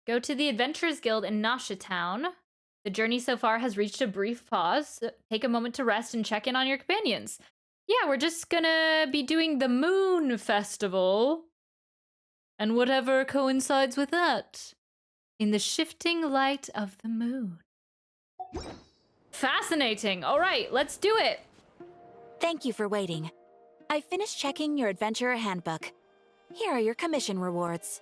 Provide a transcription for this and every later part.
Go to the Adventurers Guild in Nasha Town. The journey so far has reached a brief pause. Take a moment to rest and check in on your companions. Yeah, we're just gonna be doing the Moon Festival. And whatever coincides with that. In the shifting light of the moon. Fascinating. All right, let's do it. Thank you for waiting. I finished checking your adventurer handbook. Here are your commission rewards.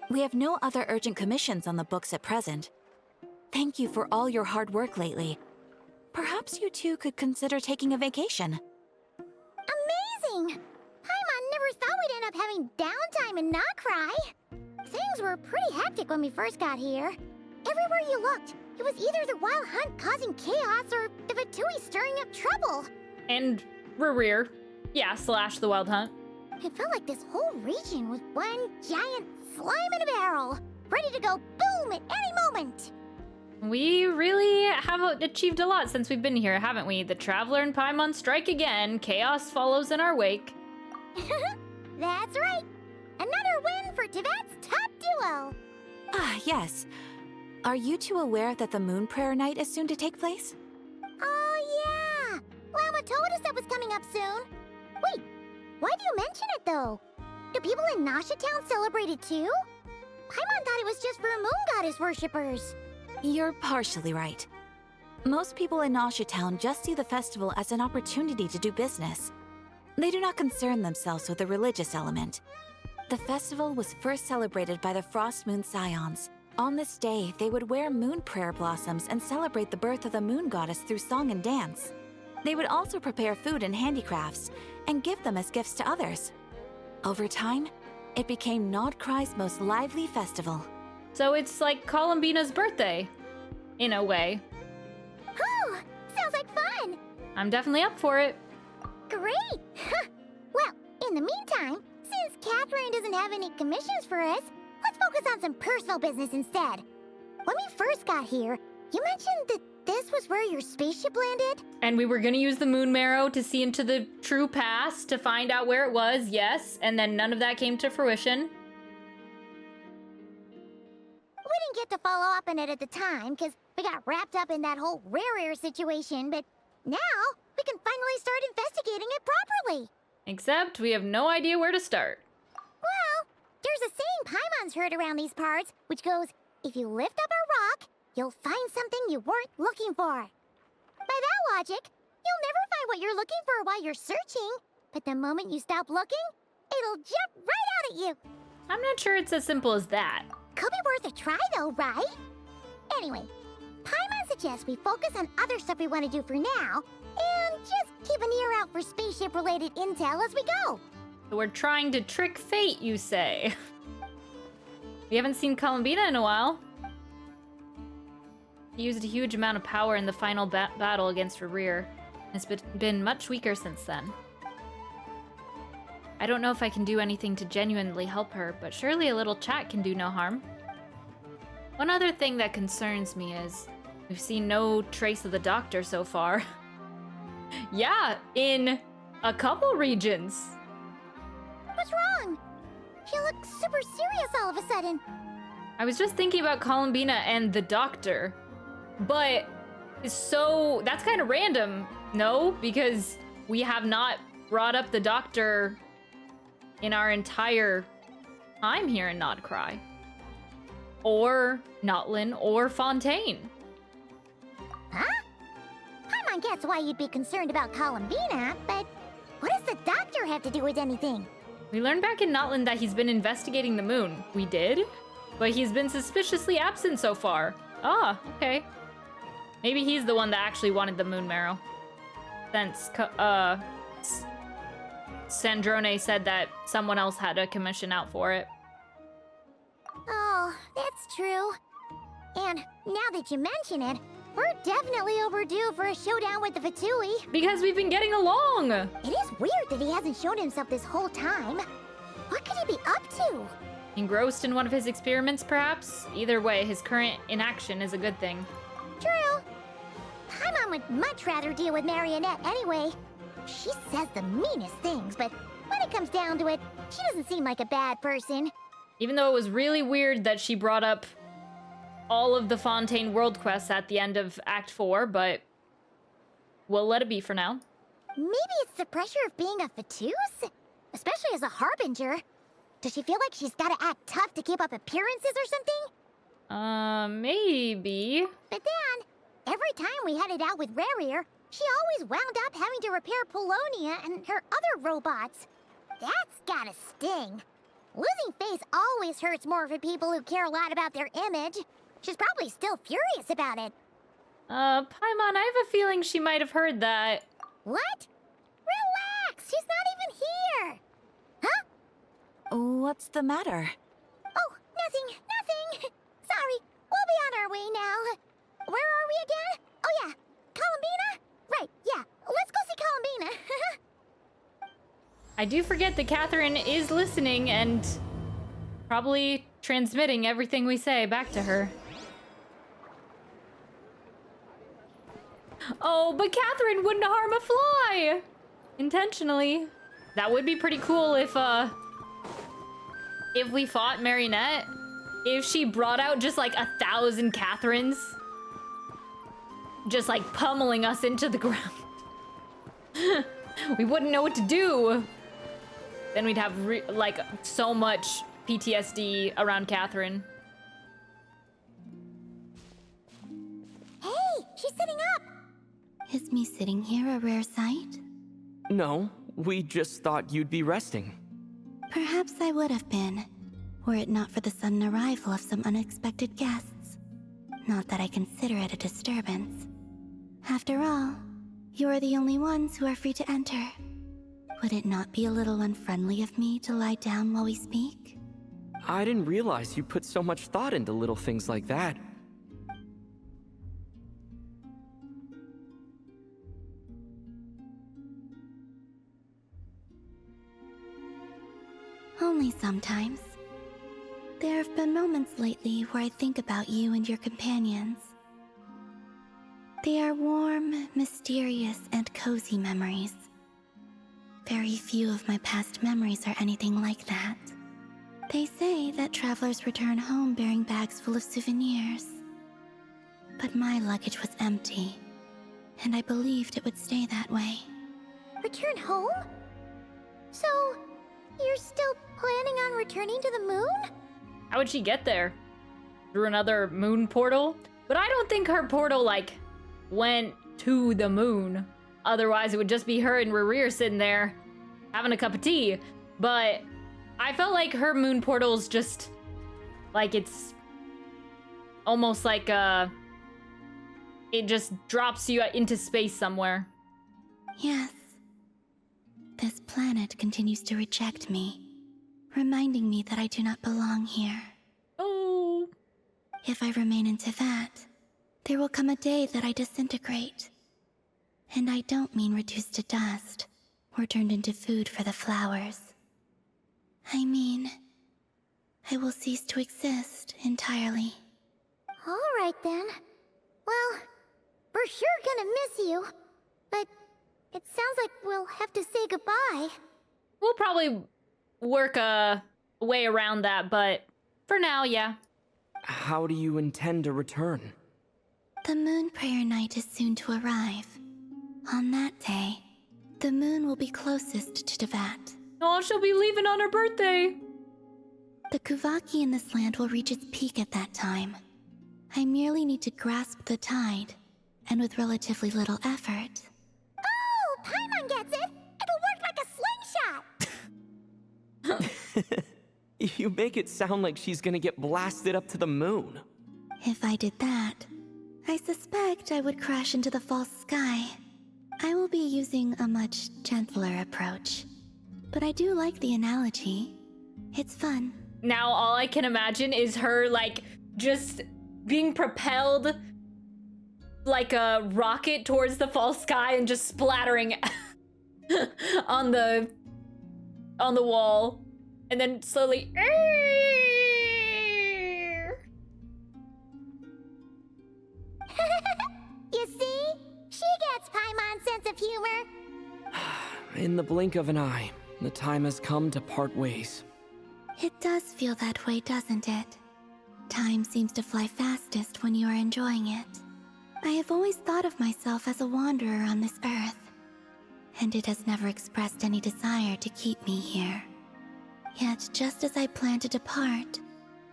We have no other urgent commissions on the books at present. Thank you for all your hard work lately. Perhaps you two could consider taking a vacation. Amazing! Paimon never thought we'd end up having downtime in Nod-Krai. Things were pretty hectic when we first got here. Everywhere you looked, it was either the Wild Hunt causing chaos or the Vatui stirring up trouble. And Rear. Yeah, / the Wild Hunt. It felt like this whole region was one giant slime in a barrel, ready to go boom at any moment. We really have achieved a lot since we've been here, haven't we? The Traveler and Paimon strike again. Chaos follows in our wake. That's right. Another win for Tibet's top duo. Ah, yes. Are you two aware that the Moon Prayer Night is soon to take place? Oh, yeah. Lama told us that was coming up soon. Wait, why do you mention it, though? Do people in Nasha Town celebrate it, too? Paimon thought it was just for Moon Goddess worshippers. You're partially right. Most people in Nasha Town just see the festival as an opportunity to do business. They do not concern themselves with the religious element. The festival was first celebrated by the Frost Moon Scions. On this day, they would wear moon prayer blossoms and celebrate the birth of the moon goddess through song and dance. They would also prepare food and handicrafts and give them as gifts to others. Over time, it became Nod-Krai's most lively festival. So it's like Columbina's birthday, in a way. Oh, sounds like fun. I'm definitely up for it. Great. Well, in the meantime, since Catherine doesn't have any commissions for us, let's focus on some personal business instead. When we first got here, you mentioned that this was where your spaceship landed? And we were gonna use the Moon Marrow to see into the true past to find out where it was, yes, and then none of that came to fruition. We didn't get to follow up on it at the time, because we got wrapped up in that whole rare situation, but now we can finally start investigating it properly. Except we have no idea where to start. Well, there's a saying Paimon's heard around these parts, which goes, if you lift up a rock, you'll find something you weren't looking for. By that logic, you'll never find what you're looking for while you're searching, but the moment you stop looking, it'll jump right out at you. I'm not sure it's as simple as that. Could be worth a try though, right? Anyway, Paimon suggests we focus on other stuff we want to do for now, and just keep an ear out for spaceship-related intel as we go. So we're trying to trick fate, you say. We haven't seen Columbina in a while. He used a huge amount of power in the final battle against Rear. It's been much weaker since then. I don't know if I can do anything to genuinely help her, but surely a little chat can do no harm. One other thing that concerns me is we've seen no trace of the doctor so far. Yeah, in a couple regions. What's wrong? She looks super serious all of a sudden. I was just thinking about Columbina and the doctor, but so that's kind of random, no? Because we have not brought up the doctor in our entire time here in Nod-Krai. Or Notlin or Fontaine. Huh? Paimon gets why you'd be concerned about Columbina, but what does the doctor have to do with anything? We learned back in Notlin that he's been investigating the moon. We did? But he's been suspiciously absent so far. Ah, okay. Maybe he's the one that actually wanted the moon marrow. Since, Sandrone said that someone else had a commission out for it. Oh, that's true. And now that you mention it, we're definitely overdue for a showdown with the Vatui. Because we've been getting along! It is weird that he hasn't shown himself this whole time. What could he be up to? Engrossed in one of his experiments, perhaps? Either way, his current inaction is a good thing. True. Paimon would much rather deal with Marionette anyway. She says the meanest things, but when it comes down to it, she doesn't seem like a bad person. Even though it was really weird that she brought up all of the Fontaine World quests at the end of Act 4, but we'll let it be for now. Maybe it's the pressure of being a Fatuse? Especially as a Harbinger. Does she feel like she's gotta act tough to keep up appearances or something? Maybe. But then, every time we headed out with Rarier, she always wound up having to repair Polonia and her other robots. That's gotta sting. Losing face always hurts more for people who care a lot about their image. She's probably still furious about it. Paimon, I have a feeling she might have heard that. What? Relax, she's not even here. Huh? What's the matter? Oh, nothing. Sorry, we'll be on our way now. Where are we again? Oh yeah, Columbina? Right, yeah, let's go see Columbina. I do forget that Catherine is listening and probably transmitting everything we say back to her. Oh, but Catherine wouldn't harm a fly! Intentionally. That would be pretty cool if we fought Marinette. If she brought out just like 1,000 Catherines. Just like pummeling us into the ground. We wouldn't know what to do. Then we'd have like so much PTSD around Catherine. Hey, she's sitting up. Is me sitting here a rare sight? No, we just thought you'd be resting. Perhaps I would have been, were it not for the sudden arrival of some unexpected guests. Not that I consider it a disturbance. After all, you are the only ones who are free to enter. Would it not be a little unfriendly of me to lie down while we speak? I didn't realize you put so much thought into little things like that. Only sometimes. There have been moments lately where I think about you and your companions. They are warm, mysterious, and cozy memories. Very few of my past memories are anything like that. They say that travelers return home bearing bags full of souvenirs. But my luggage was empty, and I believed it would stay that way. Return home? So, you're still planning on returning to the moon? How would she get there? Through another moon portal? But I don't think her portal, like, went to the moon. Otherwise, it would just be her and Rarier sitting there having a cup of tea. But I felt like her moon portal's just, like, it's almost like, it just drops you into space somewhere. Yes. This planet continues to reject me, reminding me that I do not belong here. Oh. If I remain into that, there will come a day that I disintegrate. And I don't mean reduced to dust, or turned into food for the flowers. I mean, I will cease to exist entirely. All right then. Well, we're sure gonna miss you. But it sounds like we'll have to say goodbye. We'll probably work a way around that, but for now, yeah. How do you intend to return? The moon prayer night is soon to arrive. On that day, the moon will be closest to Tevat. Oh, she'll be leaving on her birthday. The Kuvaki in this land will reach its peak at that time. I merely need to grasp the tide, and with relatively little effort. Oh, Paimon gets it! It'll work like a slingshot! You make it sound like she's gonna get blasted up to the moon. If I did that, I suspect I would crash into the false sky. I will be using a much gentler approach. But I do like the analogy. It's fun. Now all I can imagine is her, like, just being propelled like a rocket towards the false sky and just splattering on the wall. And then slowly... You see? She gets Paimon's sense of humor. In the blink of an eye, the time has come to part ways. It does feel that way, doesn't it? Time seems to fly fastest when you are enjoying it. I have always thought of myself as a wanderer on this earth, and it has never expressed any desire to keep me here. Yet, just as I plan to depart,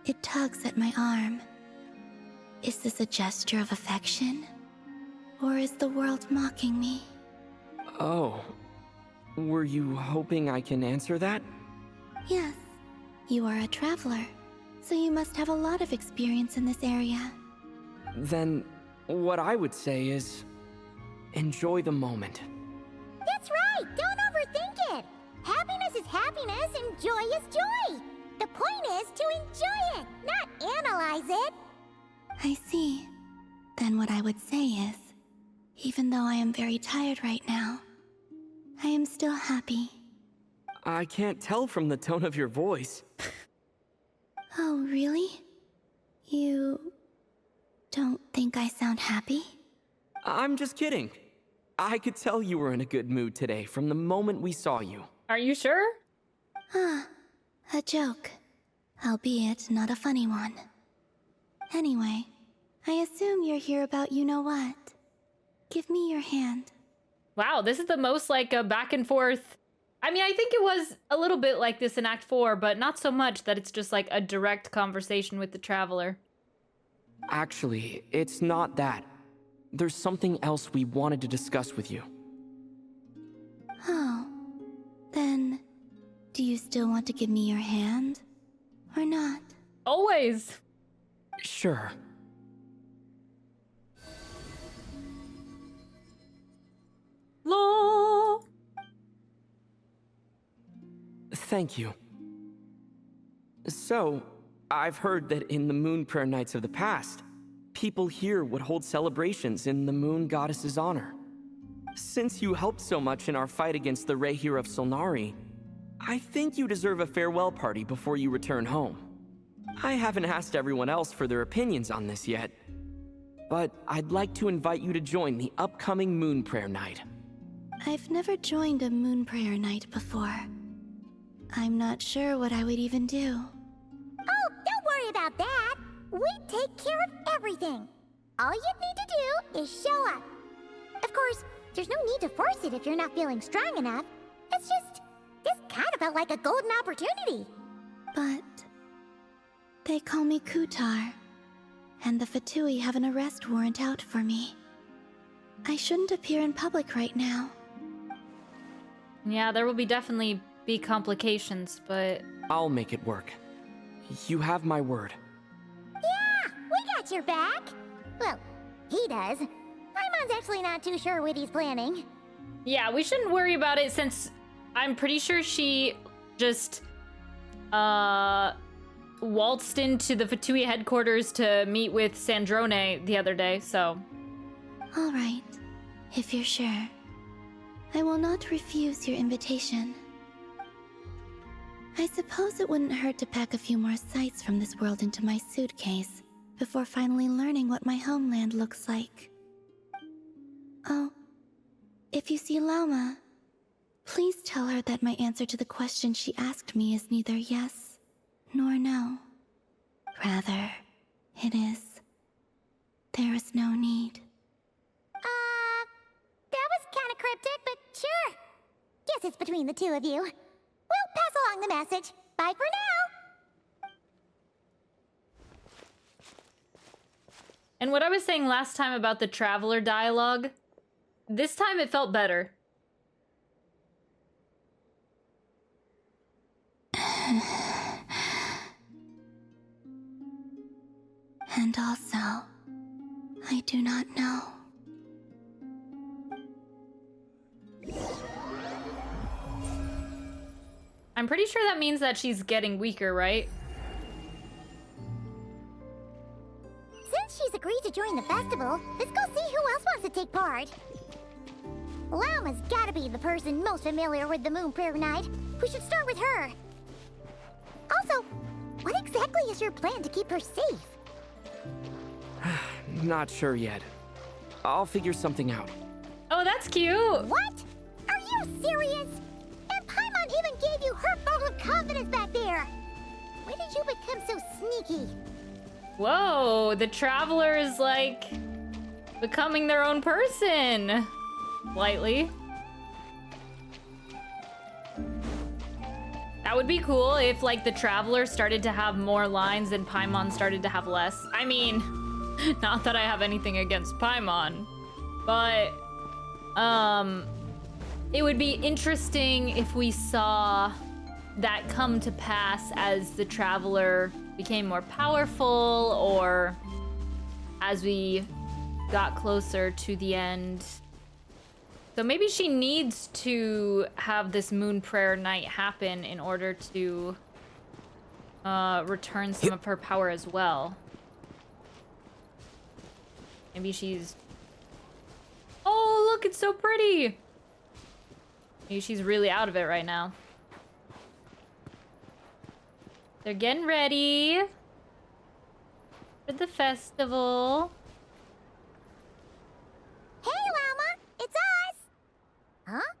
it tugs at my arm. Is this a gesture of affection? Or is the world mocking me? Oh. Were you hoping I can answer that? Yes. You are a traveler, so you must have a lot of experience in this area. Then, what I would say is, enjoy the moment. That's right! Don't overthink it! Happiness is happiness and joy is joy! The point is to enjoy it, not analyze it! I see. Then what I would say is, even though I am very tired right now, I am still happy. I can't tell from the tone of your voice. Oh, really? You don't think I sound happy? I'm just kidding. I could tell you were in a good mood today from the moment we saw you. Are you sure? Ah, a joke. Albeit not a funny one. Anyway, I assume you're here about you-know-what. Give me your hand. Wow, this is the most like a back and forth. I mean, I think it was a little bit like this in Act 4, but not so much that it's just like a direct conversation with the traveler. Actually, it's not that. There's something else we wanted to discuss with you. Oh, then do you still want to give me your hand? Or not? Always. Sure. Law. Thank you. So, I've heard that in the Moon Prayer Nights of the past, people here would hold celebrations in the Moon Goddess's honor. Since you helped so much in our fight against the Rehir of Solnari, I think you deserve a farewell party before you return home. I haven't asked everyone else for their opinions on this yet, but I'd like to invite you to join the upcoming Moon Prayer Night. I've never joined a moon prayer night before. I'm not sure what I would even do. Oh, don't worry about that! We take care of everything! All you need to do is show up. Of course, there's no need to force it if you're not feeling strong enough. It's just, this kind of felt like a golden opportunity. But they call me Kutar, and the Fatui have an arrest warrant out for me. I shouldn't appear in public right now. Yeah, there will definitely be complications, but... I'll make it work. You have my word. Yeah, we got your back! Well, he does. Paimon's actually not too sure what he's planning. Yeah, we shouldn't worry about it since I'm pretty sure she just, waltzed into the Fatui headquarters to meet with Sandrone the other day, so... All right, if you're sure. I will not refuse your invitation. I suppose it wouldn't hurt to pack a few more sights from this world into my suitcase before finally learning what my homeland looks like. Oh, if you see Lauma, please tell her that my answer to the question she asked me is neither yes nor no. Rather, it is, there is no need. That was kind of cryptic, but sure. Guess it's between the two of you. We'll pass along the message. Bye for now. And what I was saying last time about the traveler dialogue, this time it felt better. And also, I do not know. I'm pretty sure that means that she's getting weaker, right? Since she's agreed to join the festival, let's go see who else wants to take part. Lauma's gotta be the person most familiar with the Moon Prayer Night. We should start with her. Also, what exactly is your plan to keep her safe? Not sure yet. I'll figure something out. Oh, that's cute! What? Are you serious? And Paimon even gave you her vote of confidence back there! When did you become so sneaky? Whoa, the traveler's like becoming their own person. Slightly. That would be cool if like the traveler started to have more lines and Paimon started to have less. I mean, not that I have anything against Paimon, but it would be interesting if we saw that come to pass as the traveler became more powerful, or as we got closer to the end. So maybe she needs to have this moon prayer night happen in order to return some of her power as well. Maybe she's... Oh, look, it's so pretty! Maybe she's really out of it right now. They're getting ready for the festival. Hey, Llama! It's us! Huh?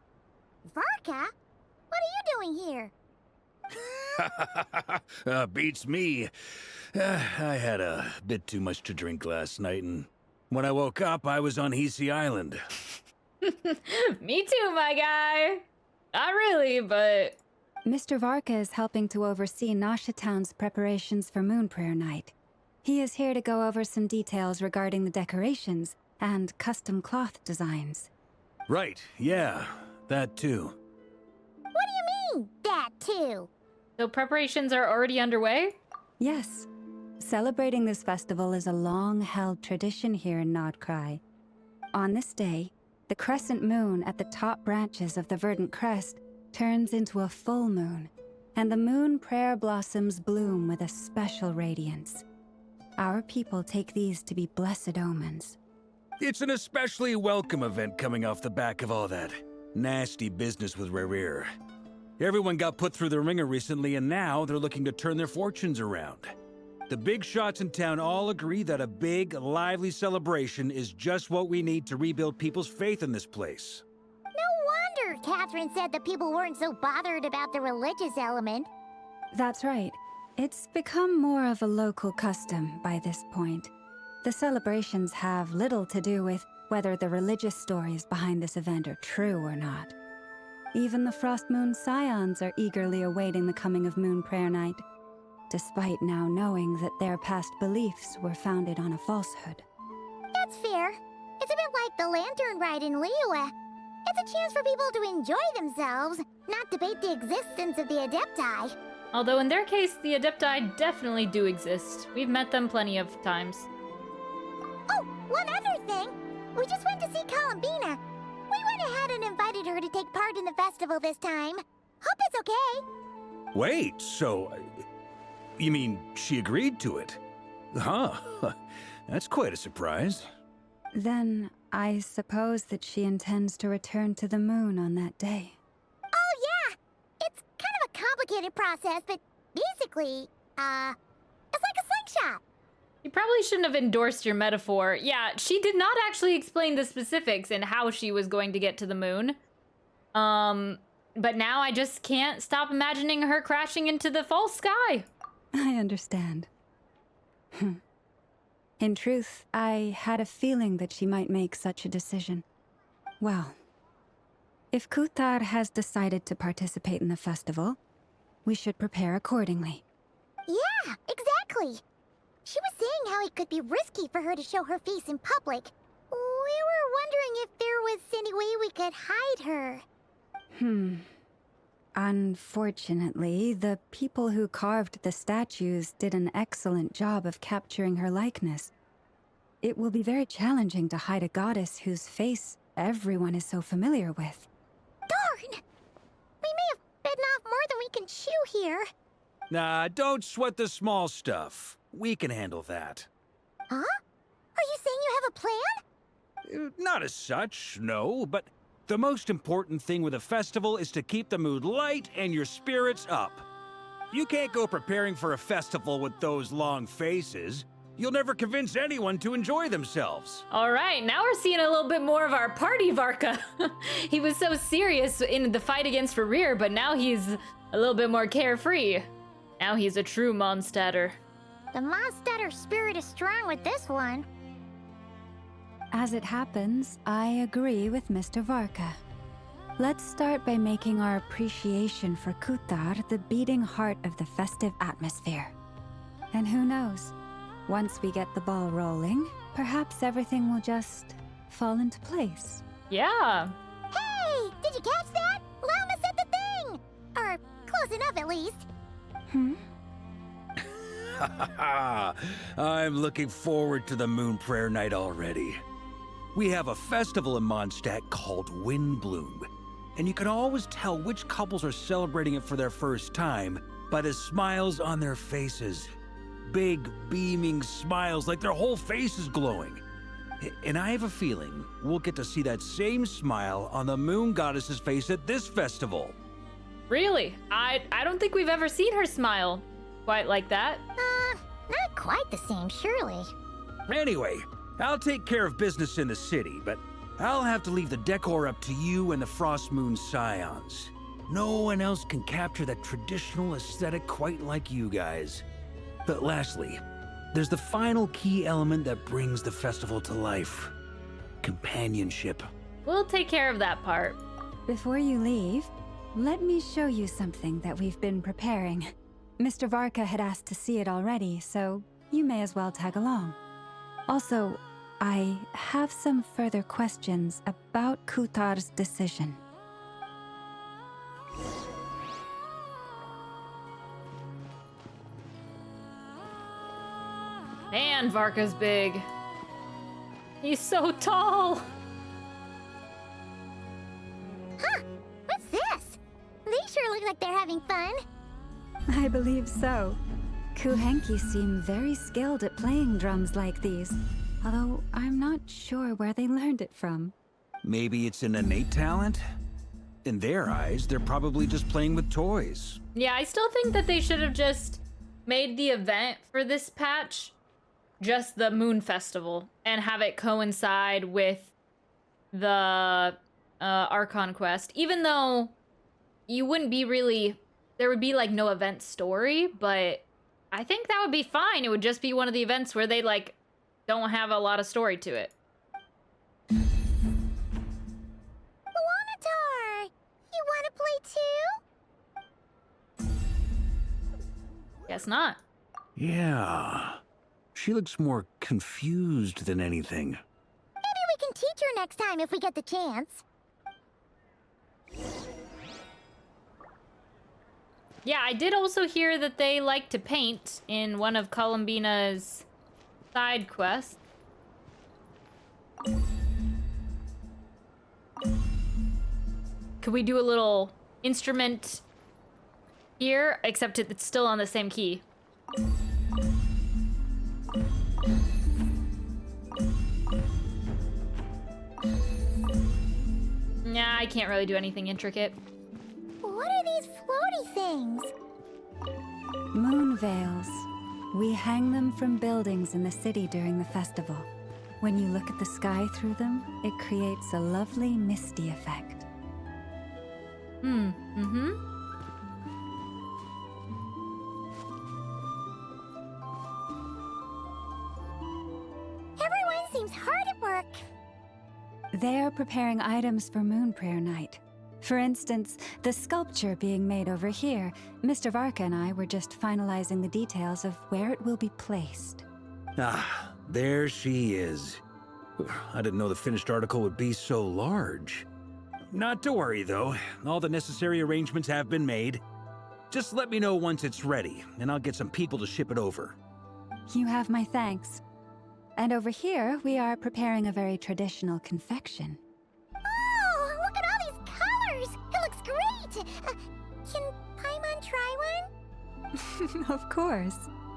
Varka? What are you doing here? Beats me. I had a bit too much to drink last night, and when I woke up, I was on Hisi Island. Me too, my guy. Not really, but... Mr. Varka is helping to oversee Nasha Town's preparations for Moon Prayer Night. He is here to go over some details regarding the decorations and custom cloth designs. Right, yeah, that too. What do you mean, that too? So preparations are already underway? Yes. Celebrating this festival is a long-held tradition here in Nod-Krai. On this day, the crescent moon at the top branches of the verdant crest turns into a full moon, and the moon prayer blossoms bloom with a special radiance. Our people take these to be blessed omens. It's an especially welcome event coming off the back of all that nasty business with Rare. Everyone got put through the ringer recently, and now they're looking to turn their fortunes around. The big shots in town all agree that a big, lively celebration is just what we need to rebuild people's faith in this place. No wonder Catherine said that people weren't so bothered about the religious element. That's right. It's become more of a local custom by this point. The celebrations have little to do with whether the religious stories behind this event are true or not. Even the Frost Moon Scions are eagerly awaiting the coming of Moon Prayer Night, despite now knowing that their past beliefs were founded on a falsehood. That's fair. It's a bit like the Lantern Ride in Liyue. It's a chance for people to enjoy themselves, not debate the existence of the Adepti. Although in their case, the Adepti definitely do exist. We've met them plenty of times. Oh, one other thing. We just went to see Columbina. We went ahead and invited her to take part in the festival this time. Hope it's okay. Wait, so... you mean she agreed to it? Huh. That's quite a surprise. Then I suppose that she intends to return to the moon on that day. Oh, yeah. It's kind of a complicated process, but basically, it's like a slingshot. You probably shouldn't have endorsed your metaphor. Yeah, she did not actually explain the specifics and how she was going to get to the moon. But now I just can't stop imagining her crashing into the false sky. I understand. In truth, I had a feeling that she might make such a decision. Well, if Kuthar has decided to participate in the festival, we should prepare accordingly. Yeah, exactly. She was saying how it could be risky for her to show her face in public. We were wondering if there was any way we could hide her. Unfortunately, the people who carved the statues did an excellent job of capturing her likeness. It will be very challenging to hide a goddess whose face everyone is so familiar with. Darn! We may have bitten off more than we can chew here. Nah, don't sweat the small stuff. We can handle that. Huh? Are you saying you have a plan? Not as such, no, but the most important thing with a festival is to keep the mood light and your spirits up. You can't go preparing for a festival with those long faces. You'll never convince anyone to enjoy themselves. All right, now we're seeing a little bit more of our party Varka. He was so serious in the fight against Rear, but now he's a little bit more carefree. Now he's a true Mondstatter. The Mondstatter spirit is strong with this one. As it happens, I agree with Mr. Varka. Let's start by making our appreciation for Kuthar the beating heart of the festive atmosphere. And who knows? Once we get the ball rolling, perhaps everything will just fall into place. Yeah. Hey! Did you catch that? Lama said the thing! Or close enough, at least. I'm looking forward to the Moon Prayer Night already. We have a festival in Mondstadt called Windbloom, and you can always tell which couples are celebrating it for their first time by the smiles on their faces. Big, beaming smiles like their whole face is glowing. And I have a feeling we'll get to see that same smile on the Moon Goddess's face at this festival. Really? I don't think we've ever seen her smile quite like that. Not quite the same, surely. Anyway, I'll take care of business in the city, but I'll have to leave the decor up to you and the Frost Moon Scions. No one else can capture that traditional aesthetic quite like you guys. But lastly, there's the final key element that brings the festival to life. Companionship. We'll take care of that part. Before you leave, let me show you something that we've been preparing. Mr. Varka had asked to see it already, so you may as well tag along. Also, I have some further questions about Kuthar's decision. Man, Varka's big. He's so tall. Huh? What's this? They sure look like they're having fun. I believe so. Kuhenki seem very skilled at playing drums like these, although I'm not sure where they learned it from. Maybe it's an innate talent? In their eyes, they're probably just playing with toys. Yeah, I still think that they should have just made the event for this patch just the Moon Festival and have it coincide with the Archon Quest. Even though you wouldn't be really... There would be, like, no event story, but I think that would be fine. It would just be one of the events where they, like, don't have a lot of story to it. Luanatar! You want to play too? Guess not. Yeah. She looks more confused than anything. Maybe we can teach her next time if we get the chance. Yeah, I did also hear that they like to paint in one of Columbina's side quests. Could we do a little instrument here, except it's still on the same key? Nah, I can't really do anything intricate. What are these floaty things? Moon veils. We hang them from buildings in the city during the festival. When you look at the sky through them, it creates a lovely misty effect. Everyone seems hard at work. They are preparing items for Moon Prayer Night. For instance, the sculpture being made over here, Mr. Varka and I were just finalizing the details of where it will be placed. Ah, there she is. I didn't know the finished article would be so large. Not to worry, though. All the necessary arrangements have been made. Just let me know once it's ready, and I'll get some people to ship it over. You have my thanks. And over here, we are preparing a very traditional confection. Oh, look at all these colors! It looks great! Can Paimon try one? Of course.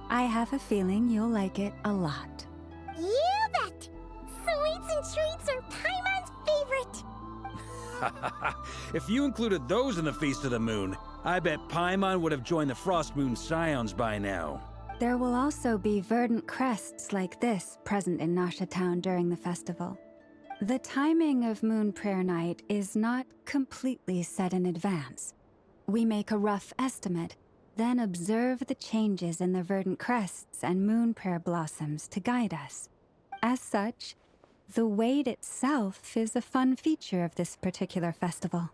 I have a feeling you'll like it a lot. You bet! Sweets and treats are Paimon's favorite! If you included those in the Feast of the Moon, I bet Paimon would have joined the Frost Moon Scions by now. There will also be verdant crests like this present in Nasha Town during the festival. The timing of Moon Prayer Night is not completely set in advance. We make a rough estimate, then observe the changes in the verdant crests and moon prayer blossoms to guide us. As such, the wait itself is a fun feature of this particular festival.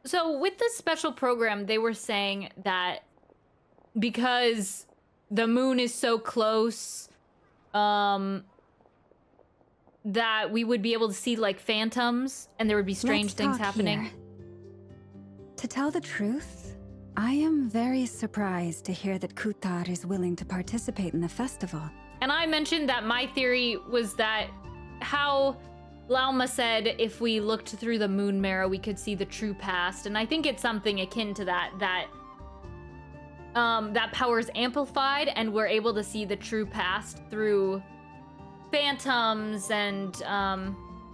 So with this special program, they were saying that because the moon is so close, that we would be able to see like phantoms and there would be strange things happening. Here. To tell the truth, I am very surprised to hear that Kutar is willing to participate in the festival. And I mentioned that my theory was that how Lauma said if we looked through the moon mirror, we could see the true past. And I think it's something akin to that power is amplified and we're able to see the true past through phantoms and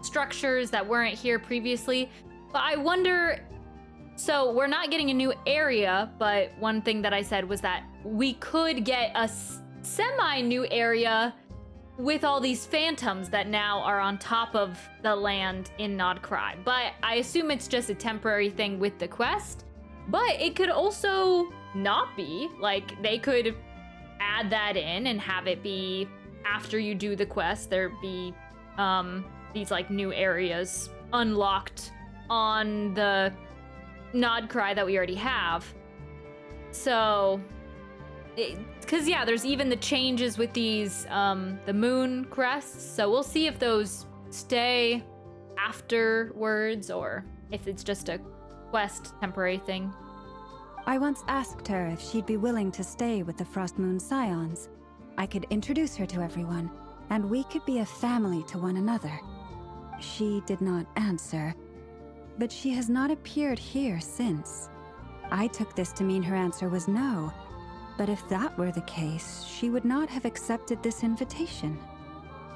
structures that weren't here previously. But I wonder, so we're not getting a new area, but one thing that I said was that we could get a semi-new area with all these phantoms that now are on top of the land in Nod-Krai. But I assume it's just a temporary thing with the quest. But it could also not be. Like, they could add that in and have it be after you do the quest, there be these like new areas unlocked on the Nod-Krai that we already have. So, because yeah, there's even the changes with these the moon crests. So we'll see if those stay afterwards or if it's just a quest temporary thing. I once asked her if she'd be willing to stay with the Frost Moon Scions. I could introduce her to everyone, and we could be a family to one another. She did not answer, but she has not appeared here since. I took this to mean her answer was no, but if that were the case, she would not have accepted this invitation.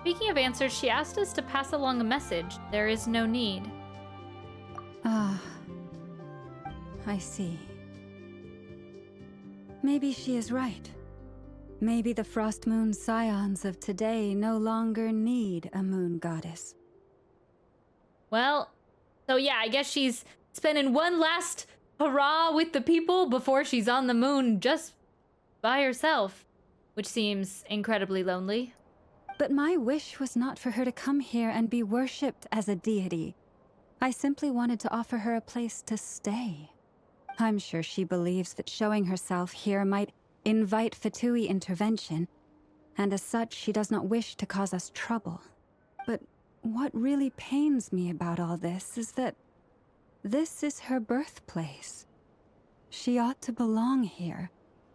Speaking of answers, she asked us to pass along a message. There is no need. Ah, I see. Maybe she is right. Maybe the Frost Moon Scions of today no longer need a moon goddess. Well, so yeah, I guess she's spending one last hurrah with the people before she's on the moon just by herself, which seems incredibly lonely. But my wish was not for her to come here and be worshipped as a deity. I simply wanted to offer her a place to stay. I'm sure she believes that showing herself here might invite Fatui intervention, and as such, she does not wish to cause us trouble. But what really pains me about all this is that this is her birthplace. She ought to belong here,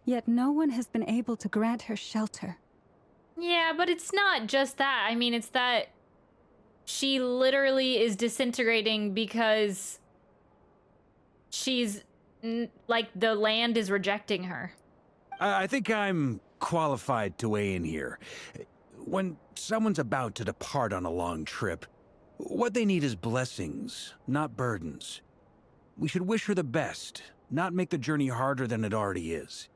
yet no one has been able to grant her shelter. Yeah, but it's not just that. I mean, it's that she literally is disintegrating because she's, like, the land is rejecting her. I think I'm qualified to weigh in here. When someone's about to depart on a long trip, what they need is blessings, not burdens. We should wish her the best, not make the journey harder than it already is.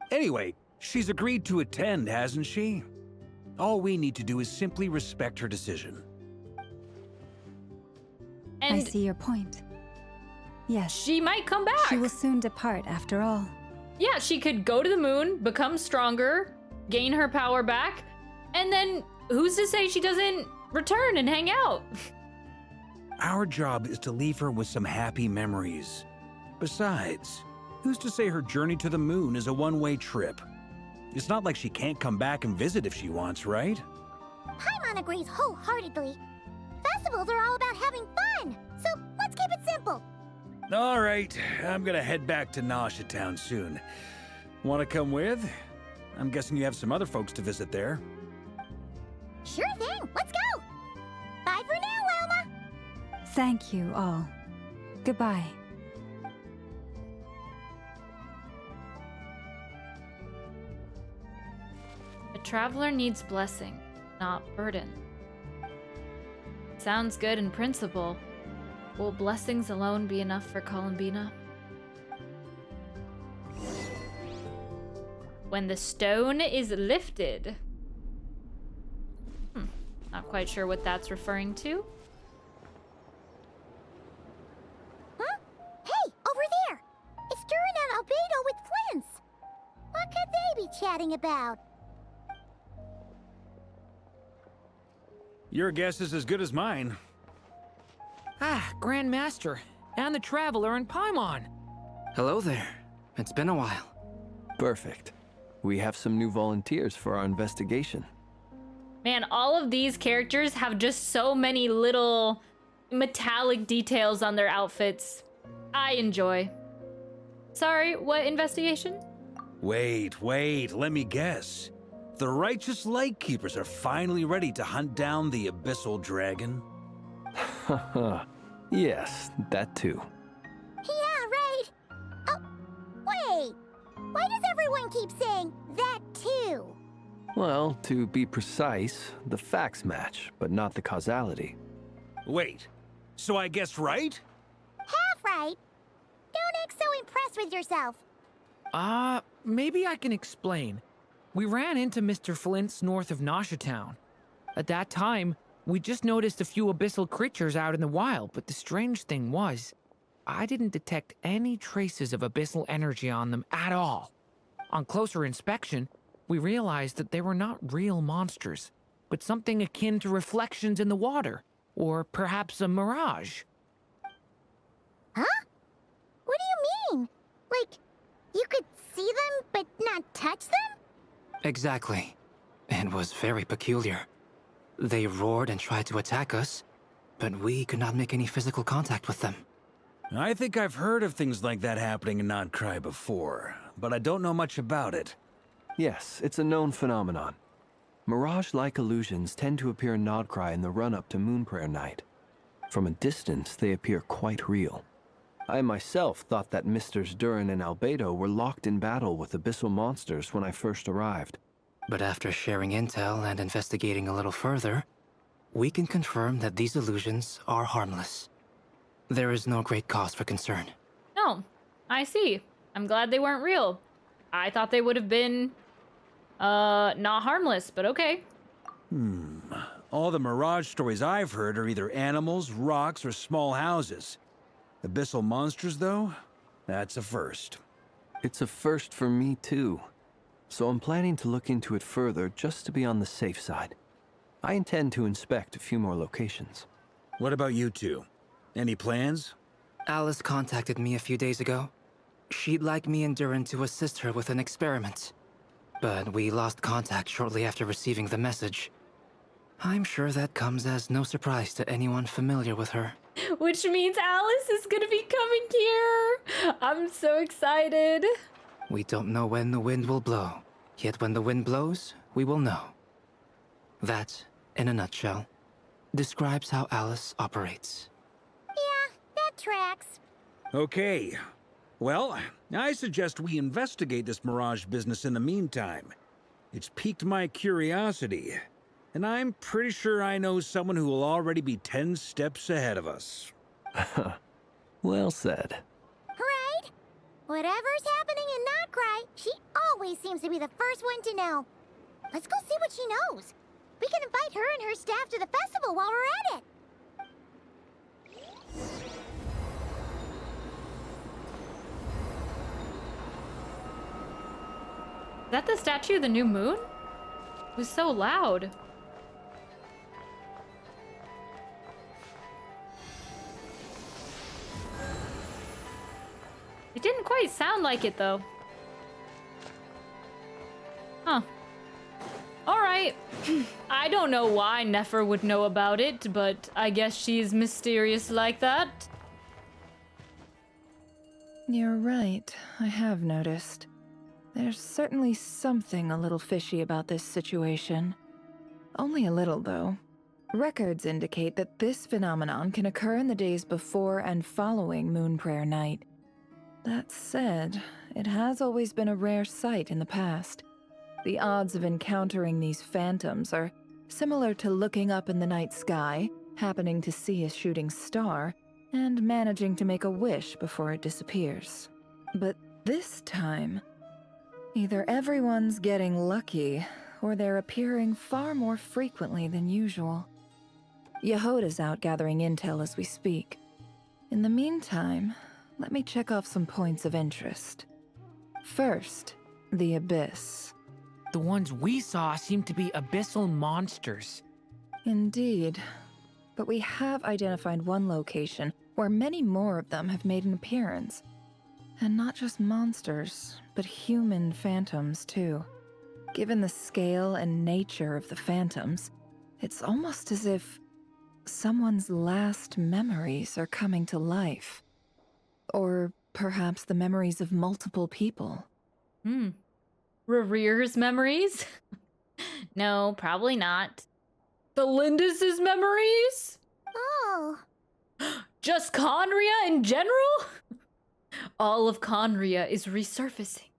Anyway, she's agreed to attend, hasn't she? All we need to do is simply respect her decision. And I see your point. Yes. she might come back. She will soon depart after all. Yeah, she could go to the moon, become stronger, gain her power back, and then who's to say she doesn't return and hang out? Our job is to leave her with some happy memories. Besides, who's to say her journey to the moon is a one-way trip? It's not like she can't come back and visit if she wants, right? Paimon agrees wholeheartedly. Festivals are all about having fun, so let's keep it simple. All right, I'm gonna head back to Nausea Town soon. Wanna come with? I'm guessing you have some other folks to visit there. Sure thing, let's go! Bye for now, Wilma! Thank you all. Goodbye. A traveler needs blessing, not burden. Sounds good in principle. Will blessings alone be enough for Columbina? When the stone is lifted. Not quite sure what that's referring to. Huh? Hey, talking about? Your guess is as good as mine. Ah, Grand Master, and the Traveler in Paimon. Hello there. It's been a while. Perfect. We have some new volunteers for our investigation. Man, all of these characters have just so many little metallic details on their outfits. I enjoy. Sorry, what investigation? Wait, let me guess. The righteous Lightkeepers are finally ready to hunt down the Abyssal Dragon? Haha. Yes, that too. Yeah, right. Oh, wait. Why does everyone keep saying that too? Well, to be precise, the facts match, but not the causality. Wait, so I guessed right? Half right. Don't act so impressed with yourself. Maybe I can explain. We ran into Mr. Flint's north of Nasha Town. At that time, we just noticed a few abyssal creatures out in the wild, but the strange thing was, I didn't detect any traces of abyssal energy on them at all. On closer inspection, we realized that they were not real monsters, but something akin to reflections in the water, or perhaps a mirage. Huh? What do you mean? Like, you could see them but not touch them? Exactly. It was very peculiar. They roared and tried to attack us, but we could not make any physical contact with them. I think I've heard of things like that happening in Nod-Krai before, but I don't know much about it. Yes, it's a known phenomenon. Mirage-like illusions tend to appear in Nod-Krai in the run-up to Moon Prayer Night. From a distance, they appear quite real. I myself thought that Misters Durin and Albedo were locked in battle with abyssal monsters when I first arrived. But after sharing intel and investigating a little further, we can confirm that these illusions are harmless. There is no great cause for concern. No, I see. I'm glad they weren't real. I thought they would have been, not harmless, but okay. All the Mirage stories I've heard are either animals, rocks, or small houses. Abyssal monsters, though? That's a first. It's a first for me, too. So I'm planning to look into it further just to be on the safe side. I intend to inspect a few more locations. What about you two? Any plans? Alice contacted me a few days ago. She'd like me and Durin to assist her with an experiment. But we lost contact shortly after receiving the message. I'm sure that comes as no surprise to anyone familiar with her. Which means Alice is gonna be coming here. I'm so excited. We don't know when the wind will blow, yet when the wind blows, we will know. That, in a nutshell, describes how Alice operates. Yeah, that tracks. Okay. Well, I suggest we investigate this Mirage business in the meantime. It's piqued my curiosity, and I'm pretty sure I know someone who will already be 10 steps ahead of us. Well said. Right? Whatever's happening in Nod-Krai, she always seems to be the first one to know. Let's go see what she knows. We can invite her and her staff to the festival while we're at it. Is that the statue of the new moon? It was so loud. It didn't quite sound like it, though. Huh. Alright. I don't know why Nefer would know about it, but I guess she's mysterious like that. You're right. I have noticed. There's certainly something a little fishy about this situation. Only a little, though. Records indicate that this phenomenon can occur in the days before and following Moon Prayer Night. That said, it has always been a rare sight in the past. The odds of encountering these phantoms are similar to looking up in the night sky, happening to see a shooting star, and managing to make a wish before it disappears. But this time, either everyone's getting lucky, or they're appearing far more frequently than usual. Yehoda's out gathering intel as we speak. In the meantime, let me check off some points of interest. First, the Abyss. The ones we saw seem to be abyssal monsters. Indeed. But we have identified one location where many more of them have made an appearance. And not just monsters, but human phantoms too. Given the scale and nature of the phantoms, it's almost as if someone's last memories are coming to life. Or perhaps the memories of multiple people. Rerere's memories? No, probably not. Felindus's memories? Oh. Just Conria in general? All of Conria is resurfacing.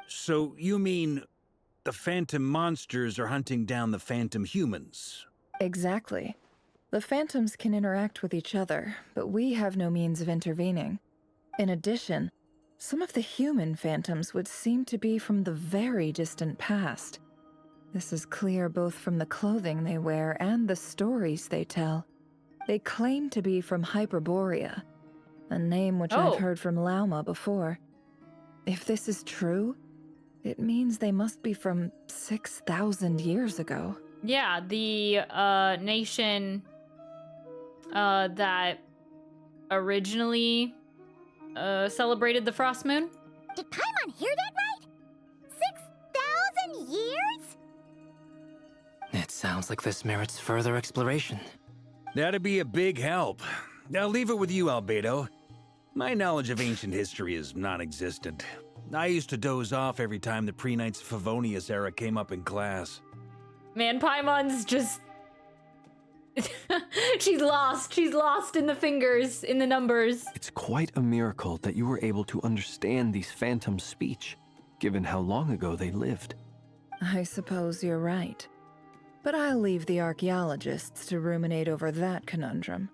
So you mean the phantom monsters are hunting down the phantom humans? Exactly. The phantoms can interact with each other, but we have no means of intervening. In addition, some of the human phantoms would seem to be from the very distant past. This is clear both from the clothing they wear and the stories they tell. They claim to be from Hyperborea, a name which I've heard from Lauma before. If this is true, it means they must be from 6,000 years ago. Yeah, the nation that originally celebrated the Frost Moon. Did Paimon hear that right? 6,000 years? It sounds like this merits further exploration. That'd be a big help. I'll leave it with you, Albedo. My knowledge of ancient history is non-existent. I used to doze off every time the pre-Knights of Favonius era came up in class. Man, Paimon's just... She's lost. She's lost in the fingers, in the numbers. It's quite a miracle that you were able to understand these phantoms' speech, given how long ago they lived. I suppose you're right. But I'll leave the archaeologists to ruminate over that conundrum.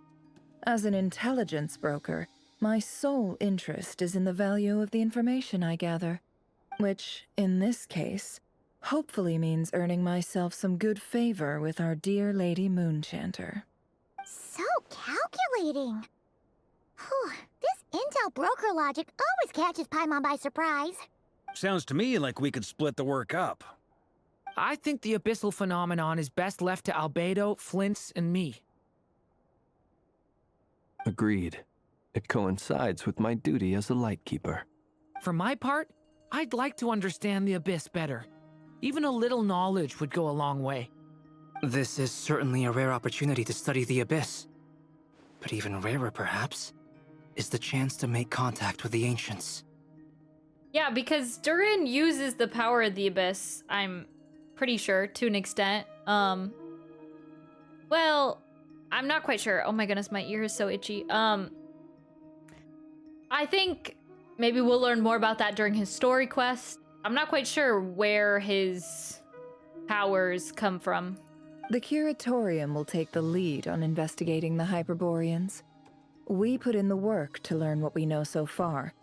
As an intelligence broker, my sole interest is in the value of the information I gather, which, in this case, hopefully means earning myself some good favor with our dear Lady Moonchanter. So calculating. Whew, this intel broker logic always catches Paimon by surprise. Sounds to me like we could split the work up. I think the abyssal phenomenon is best left to Albedo, Flints, and me. Agreed. It coincides with my duty as a lightkeeper. For my part, I'd like to understand the abyss better. Even a little knowledge would go a long way. This is certainly a rare opportunity to study the abyss. But even rarer, perhaps, is the chance to make contact with the ancients. Yeah, because Durin uses the power of the abyss, I'm pretty sure, to an extent. Well, I'm not quite sure. Oh my goodness, my ear is so itchy. I think maybe we'll learn more about that during his story quest. I'm not quite sure where his powers come from. The Curatorium will take the lead on investigating the Hyperboreans. We put in the work to learn what we know so far.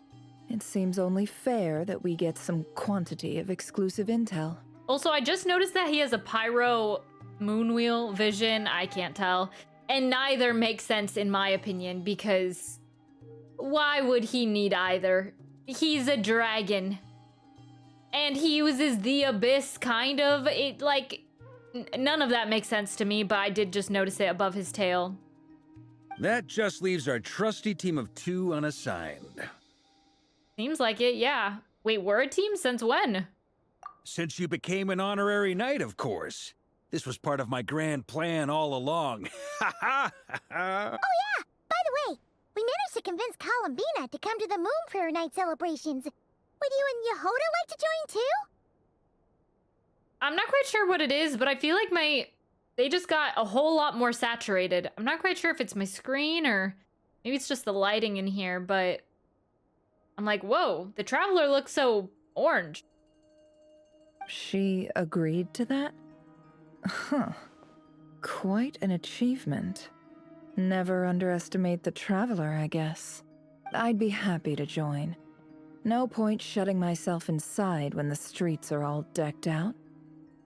It seems only fair that we get some quantity of exclusive intel. Also, I just noticed that he has a pyro moonwheel vision. I can't tell. And neither makes sense in my opinion, because why would he need either? He's a dragon. And he uses the abyss, kind of. It, like, none of that makes sense to me, but I did just notice it above his tail. That just leaves our trusty team of 2 unassigned. Seems like it, yeah. Wait, we're a team since when? Since you became an honorary knight, of course. This was part of my grand plan all along. Ha ha ha! Oh yeah! By the way, we managed to convince Columbina to come to the Moon Prayer Night celebrations. Would you and Yehoda like to join too? I'm not quite sure what it is, but I feel like they just got a whole lot more saturated. I'm not quite sure if it's my screen or maybe it's just the lighting in here, but I'm like, whoa, the Traveler looks so orange. She agreed to that? Huh. Quite an achievement. Never underestimate the Traveler, I guess. I'd be happy to join. No point shutting myself inside when the streets are all decked out.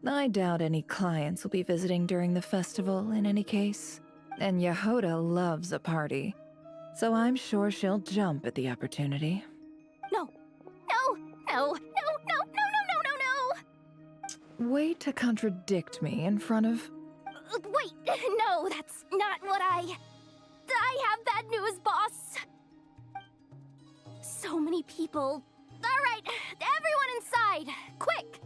I doubt any clients will be visiting during the festival in any case. And Yehoda loves a party, so I'm sure she'll jump at the opportunity. No. No. No. No. No. No. No. No. No. No. way to contradict me in front of... Wait, no, that's not what I have bad news, boss. So many people. All right, everyone inside, quick.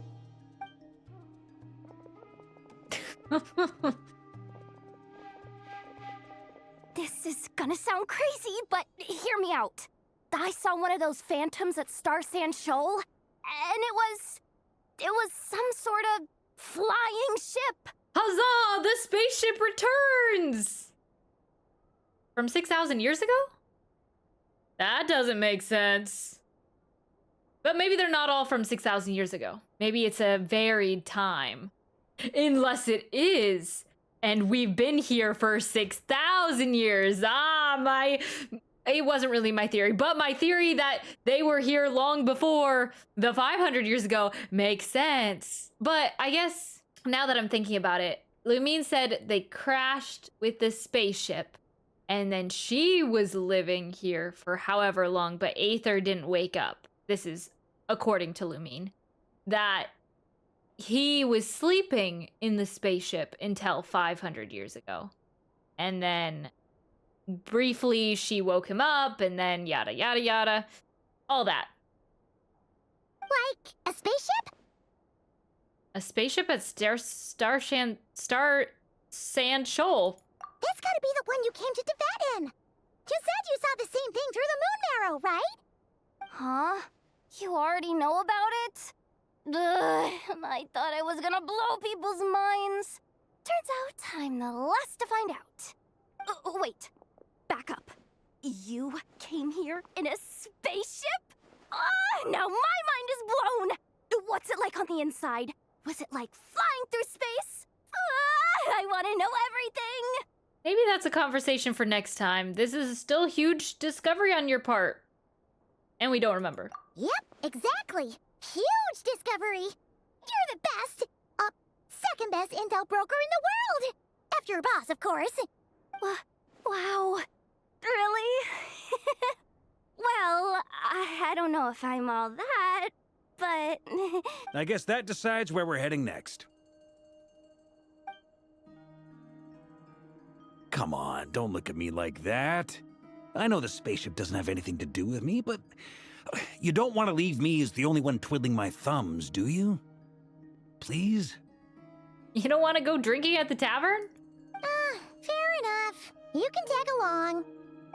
This is gonna sound crazy, but hear me out. I saw one of those phantoms at Star Sand Shoal, and it was some sort of flying ship. Huzzah! The spaceship returns! From 6,000 years ago? That doesn't make sense. But maybe they're not all from 6,000 years ago. Maybe it's a varied time. Unless it is. And we've been here for 6,000 years. It wasn't really my theory, but my theory that they were here long before the 500 years ago makes sense. But I guess now that I'm thinking about it, Lumine said they crashed with the spaceship and then she was living here for however long, but Aether didn't wake up. This is according to Lumine. That he was sleeping in the spaceship until 500 years ago. And then briefly she woke him up and then yada yada yada. All that. Like a spaceship? A spaceship at Star Sand Shoal. That's gotta be the one you came to Tibet in. You said you saw the same thing through the moon marrow, right? Huh? You already know about it? Ugh, I thought I was gonna blow people's minds. Turns out I'm the last to find out. Wait, back up. You came here in a spaceship? Now my mind is blown! What's it like on the inside? Was it like flying through space? I want to know everything! Maybe that's a conversation for next time. This is still a huge discovery on your part. And we don't remember. Yep, exactly. Huge discovery. You're the best, second best intel broker in the world. After your boss, of course. Wow. Really? Well, I don't know if I'm all that, but... I guess that decides where we're heading next. Come on, don't look at me like that. I know the spaceship doesn't have anything to do with me, but you don't want to leave me as the only one twiddling my thumbs, do you? Please? You don't want to go drinking at the tavern? Fair enough. You can tag along.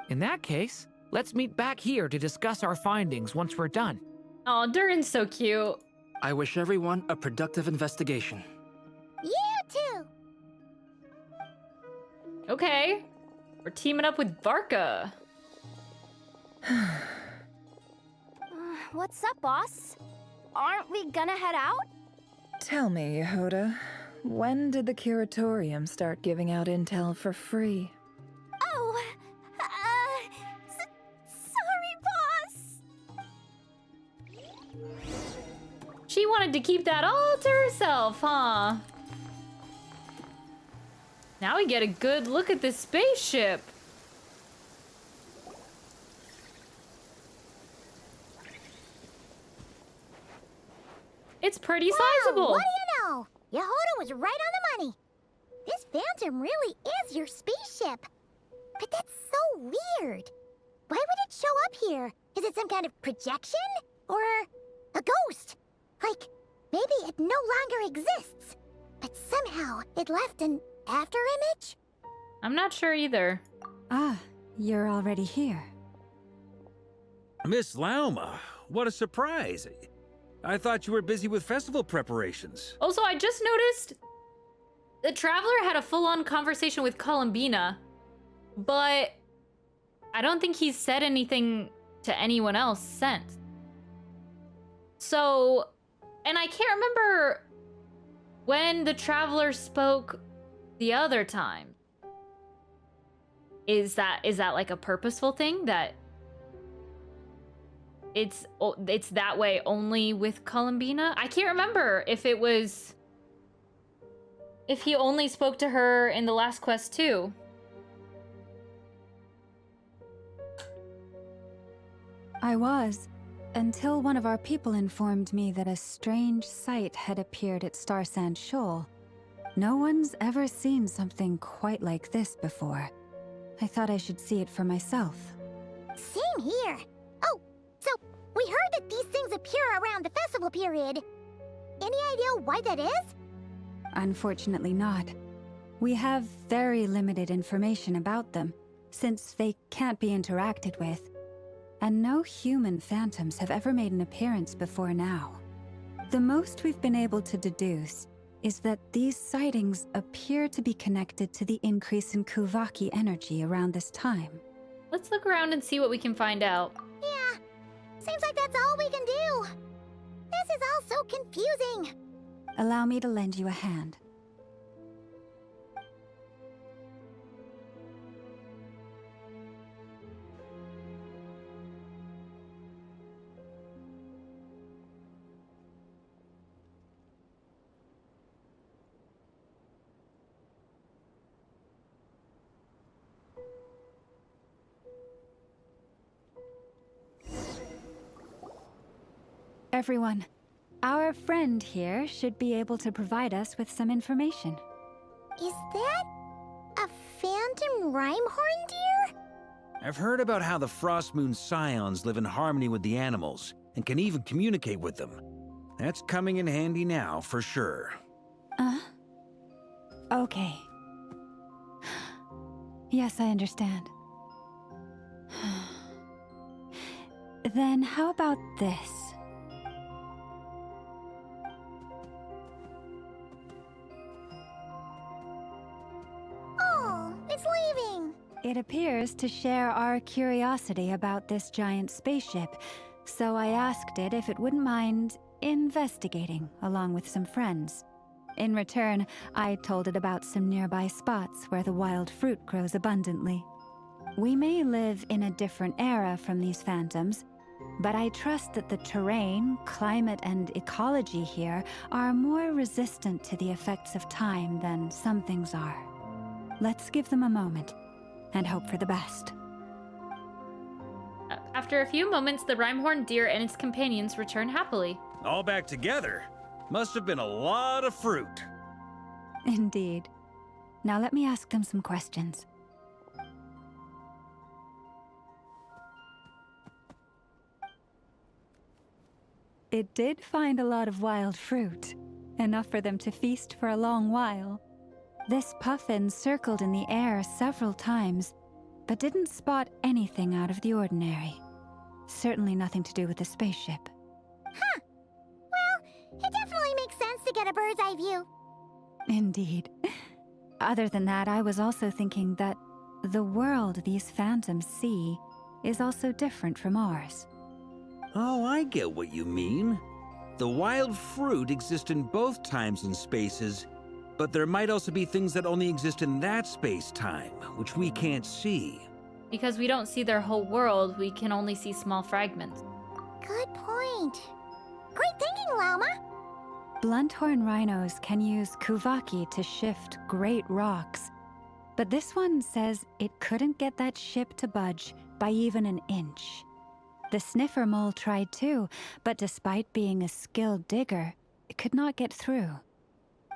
In that case, let's meet back here to discuss our findings once we're done. Oh, Durin's so cute. I wish everyone a productive investigation. You too. Okay. We're teaming up with Varka. What's up, boss? Aren't we gonna head out? Tell me, Yehoda, when did the Curatorium start giving out intel for free? Oh, sorry, boss. She wanted to keep that all to herself, huh? Now we get a good look at this spaceship. It's pretty sizable. What do you know? Yehoda was right on the money. This phantom really is your spaceship. But that's so weird. Why would it show up here? Is it some kind of projection? Or a ghost? Like, maybe it no longer exists, but somehow it left an after image? I'm not sure either. Ah, you're already here. Miss Lauma, what a surprise. I thought you were busy with festival preparations. Also, I just noticed the Traveler had a full-on conversation with Columbina, but I don't think he's said anything to anyone else since. So, and I can't remember when the Traveler spoke the other time. Is that like a purposeful thing that it's that way only with Columbina? I can't remember if he only spoke to her in the last quest too. I was. until one of our people informed me that a strange sight had appeared at Starsand Shoal. No one's ever seen something quite like this before. I thought I should see it for myself. Same here. Oh, so we heard that these things appear around the festival period. Any idea why that is? Unfortunately not. We have very limited information about them, since they can't be interacted with. And no human phantoms have ever made an appearance before now. The most we've been able to deduce is that these sightings appear to be connected to the increase in Kuvaki energy around this time. Let's look around and see what we can find out. Yeah, seems like that's all we can do. This is all so confusing. Allow me to lend you a hand. Everyone, our friend here should be able to provide us with some information. Is that a phantom Rhyme-horn deer? I've heard about how the Frost Moon Scions live in harmony with the animals and can even communicate with them. That's coming in handy now, for sure. Okay. Yes, I understand. Then how about this? Oh, it's leaving. It appears to share our curiosity about this giant spaceship, so I asked it if it wouldn't mind investigating along with some friends. In return, I told it about some nearby spots where the wild fruit grows abundantly. We may live in a different era from these phantoms, but I trust that the terrain, climate, and ecology here are more resistant to the effects of time than some things are. Let's give them a moment and hope for the best. After a few moments, the Rhyme-horn deer and its companions return happily. All back together? Must have been a lot of fruit. Indeed. Now let me ask them some questions. It did find a lot of wild fruit, enough for them to feast for a long while. This puffin circled in the air several times, but didn't spot anything out of the ordinary. Certainly nothing to do with the spaceship. Huh. Well, it definitely makes sense to get a bird's eye view. Indeed. Other than that, I was also thinking that the world these phantoms see is also different from ours. Oh, I get what you mean. The wild fruit exist in both times and spaces, but there might also be things that only exist in that space-time, which we can't see. Because we don't see their whole world, we can only see small fragments. Good point. Great thinking, Lauma. Blunthorn rhinos can use Kuvaki to shift great rocks, but this one says it couldn't get that ship to budge by even an inch. The sniffer mole tried too, but despite being a skilled digger, it could not get through.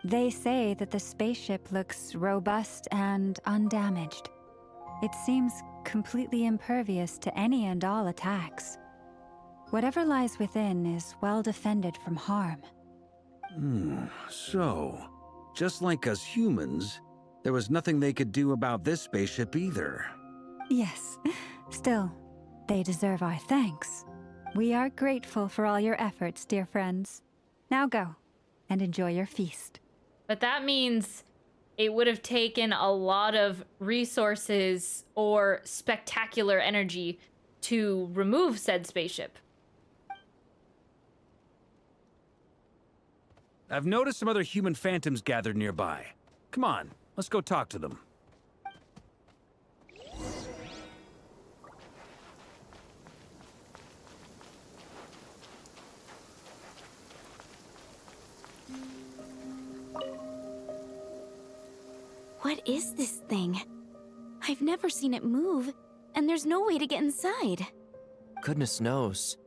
They say that the spaceship looks robust and undamaged. It seems completely impervious to any and all attacks. Whatever lies within is well defended from harm. So, just like us humans, there was nothing they could do about this spaceship either. Yes, still, they deserve our thanks. We are grateful for all your efforts, dear friends. Now go, and enjoy your feast. But that means it would have taken a lot of resources or spectacular energy to remove said spaceship. I've noticed some other human phantoms gathered nearby. Come on, let's go talk to them. What is this thing? I've never seen it move, and there's no way to get inside. Goodness knows.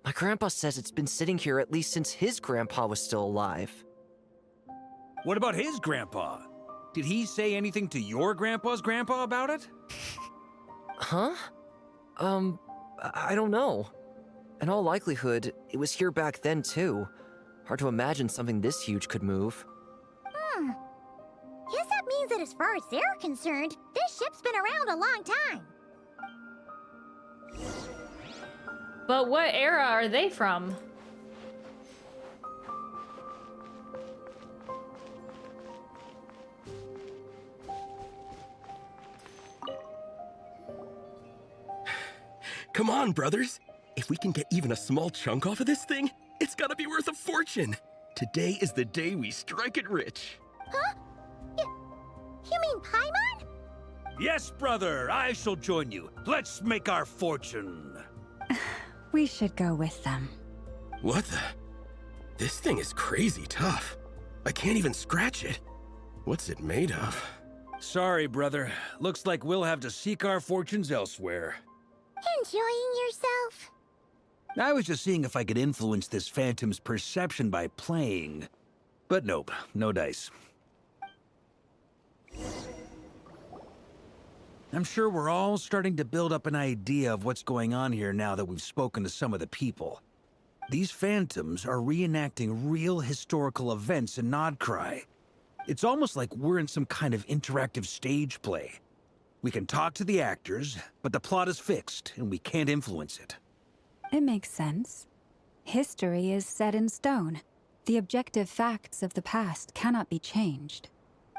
My grandpa says it's been sitting here at least since his grandpa was still alive. What about his grandpa? Did he say anything to your grandpa's grandpa about it? Huh? I don't know. In all likelihood, it was here back then too. Hard to imagine something this huge could move. Guess that means that as far as they're concerned, this ship's been around a long time. But what era are they from? Come on, brothers. If we can get even a small chunk off of this thing, it's gotta be worth a fortune. Today is the day we strike it rich. Huh? You mean Paimon? Yes, brother, I shall join you. Let's make our fortune. We should go with them. What the? This thing is crazy tough. I can't even scratch it. What's it made of? Sorry, brother. Looks like we'll have to seek our fortunes elsewhere. Enjoying yourself? I was just seeing if I could influence this phantom's perception by playing. But nope, no dice. I'm sure we're all starting to build up an idea of what's going on here now that we've spoken to some of the people. These phantoms are reenacting real historical events in Nod-Krai. It's almost like we're in some kind of interactive stage play. We can talk to the actors, but the plot is fixed, and we can't influence it. It makes sense. History is set in stone. The objective facts of the past cannot be changed.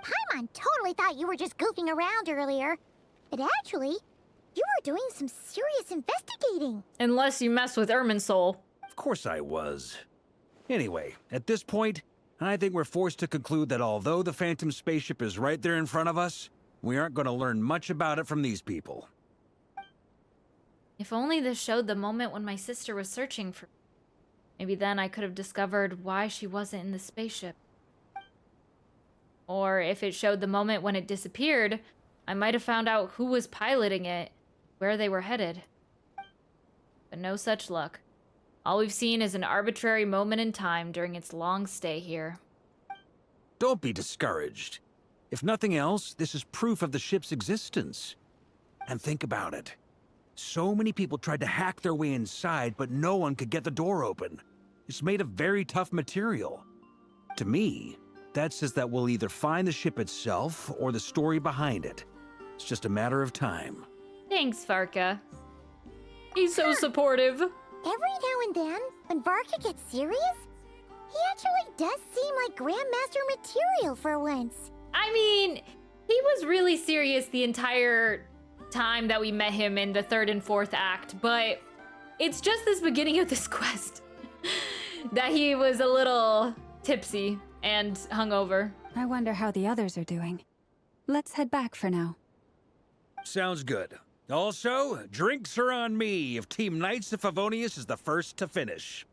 Paimon totally thought you were just goofing around earlier. But actually, you were doing some serious investigating. Unless you mess with Irminsul. Of course I was. Anyway, at this point, I think we're forced to conclude that although the Phantom spaceship is right there in front of us, we aren't going to learn much about it from these people. If only this showed the moment when my sister was searching for me. Maybe then I could have discovered why she wasn't in the spaceship. Or if it showed the moment when it disappeared, I might have found out who was piloting it, where they were headed. But no such luck. All we've seen is an arbitrary moment in time during its long stay here. Don't be discouraged. If nothing else, this is proof of the ship's existence. And think about it. So many people tried to hack their way inside, but no one could get the door open. It's made of very tough material. To me, that says that we'll either find the ship itself or the story behind it. It's just a matter of time. Thanks, Varka. He's so supportive. Every now and then, when Varka gets serious, he actually does seem like Grandmaster material for once. I mean, he was really serious the entire time that we met him in the 3rd and 4th act, but it's just this beginning of this quest that he was a little tipsy and hungover. I wonder how the others are doing. Let's head back for now. Sounds good. Also, drinks are on me if Team Knights of Favonius is the first to finish.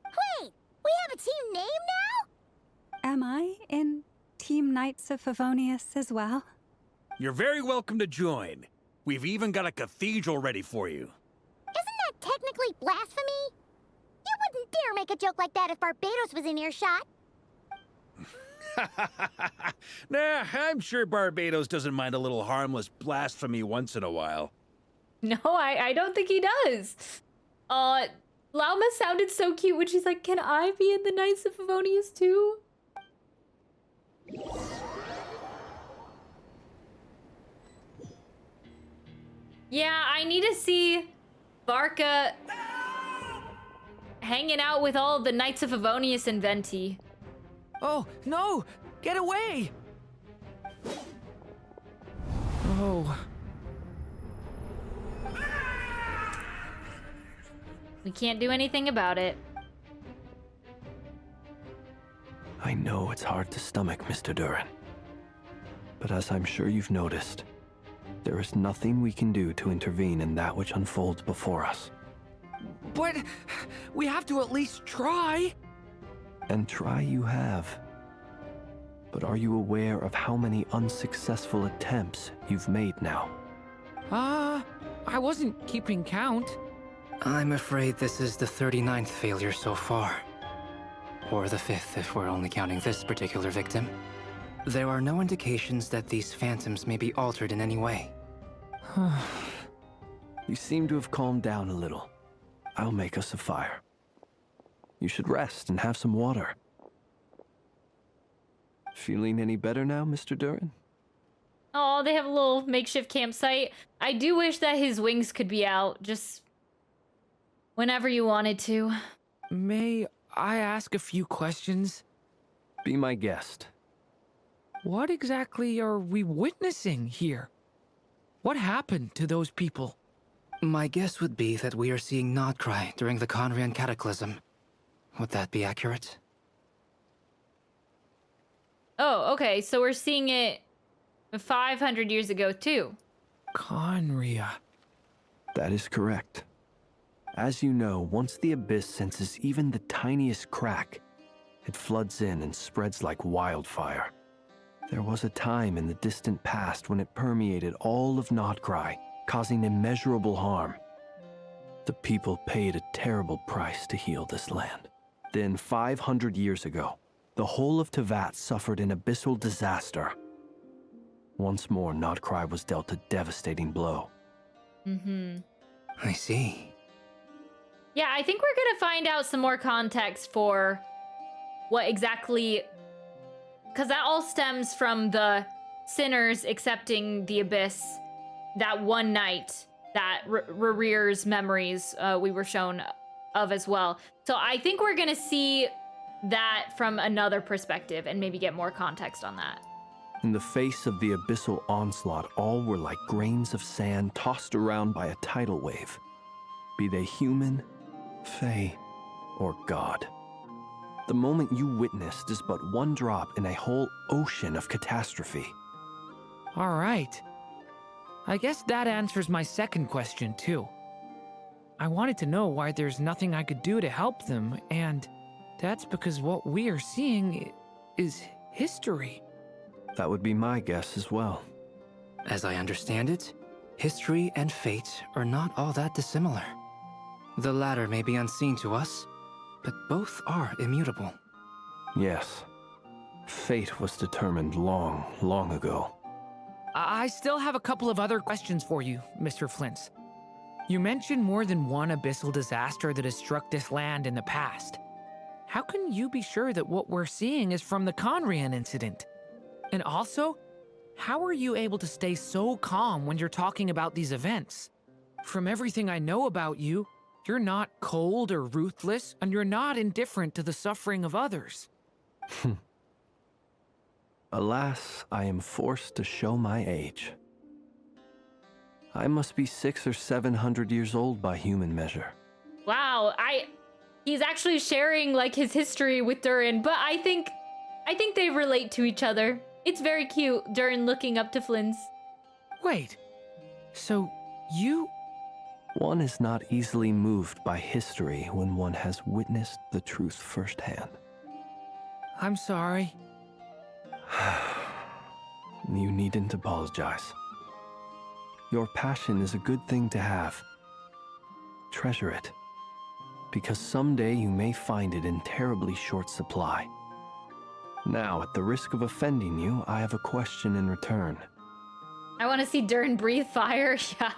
Wait, we have a team name now? Am I in Team Knights of Favonius as well? You're very welcome to join. We've even got a cathedral ready for you. Isn't that technically blasphemy? You wouldn't dare make a joke like that if Barbados was in earshot. Nah, I'm sure Barbados doesn't mind a little harmless blasphemy once in a while. No, I don't think he does. Lauma sounded so cute when she's like, can I be in the Knights of Favonius too? Yeah, I need to see Varka hanging out with all the Knights of Favonius and Venti. Oh, no! Get away! Oh. We can't do anything about it. I know it's hard to stomach, Mr. Duran. But as I'm sure you've noticed, there is nothing we can do to intervene in that which unfolds before us. But we have to at least try. And try you have. But are you aware of how many unsuccessful attempts you've made now? I wasn't keeping count. I'm afraid this is the 39th failure so far. Or the 5th if we're only counting this particular victim. There are no indications that these phantoms may be altered in any way. You seem to have calmed down a little. I'll make us a fire. You should rest and have some water. Feeling any better now, Mr. Durin? Oh, they have a little makeshift campsite. I do wish that his wings could be out, just whenever you wanted to. May I ask a few questions? Be my guest. What exactly are we witnessing here? What happened to those people? My guess would be that we are seeing Nod-Krai during the Conrian Cataclysm. Would that be accurate? Oh, okay, so we're seeing it 500 years ago, too. Conria. That is correct. As you know, once the Abyss senses even the tiniest crack, it floods in and spreads like wildfire. There was a time in the distant past when it permeated all of Nod-Krai, causing immeasurable harm. The people paid a terrible price to heal this land. Then 500 years ago, the whole of Teyvat suffered an abyssal disaster. Once more, Nod-Krai was dealt a devastating blow. I see. Yeah, I think we're gonna find out some more context for what exactly... Because that all stems from the sinners accepting the Abyss that one night that Rarir's memories we were shown of as well. So I think we're gonna see that from another perspective and maybe get more context on that. In the face of the abyssal onslaught, all were like grains of sand tossed around by a tidal wave. Be they human, fae, or god. The moment you witnessed is but one drop in a whole ocean of catastrophe. All right. I guess that answers my second question, too. I wanted to know why there's nothing I could do to help them, and that's because what we are seeing is history. That would be my guess as well. As I understand it, history and fate are not all that dissimilar. The latter may be unseen to us, but both are immutable. Yes. Fate was determined long, long ago. I still have a couple of other questions for you, Mr. Flint's. You mentioned more than one abyssal disaster that has struck this land in the past. How can you be sure that what we're seeing is from the Conrian incident? And also, how are you able to stay so calm when you're talking about these events? From everything I know about you, you're not cold or ruthless, and you're not indifferent to the suffering of others. Alas, I am forced to show my age. I must be 600 or 700 years old by human measure. Wow, he's actually sharing like his history with Durin, but I think they relate to each other. It's very cute, Durin looking up to Flynn's. Wait, so you... One is not easily moved by history when one has witnessed the truth firsthand. I'm sorry. You needn't apologize. Your passion is a good thing to have. Treasure it, because someday you may find it in terribly short supply. Now, at the risk of offending you, I have a question in return. I want to see Durin breathe fire. Yeah.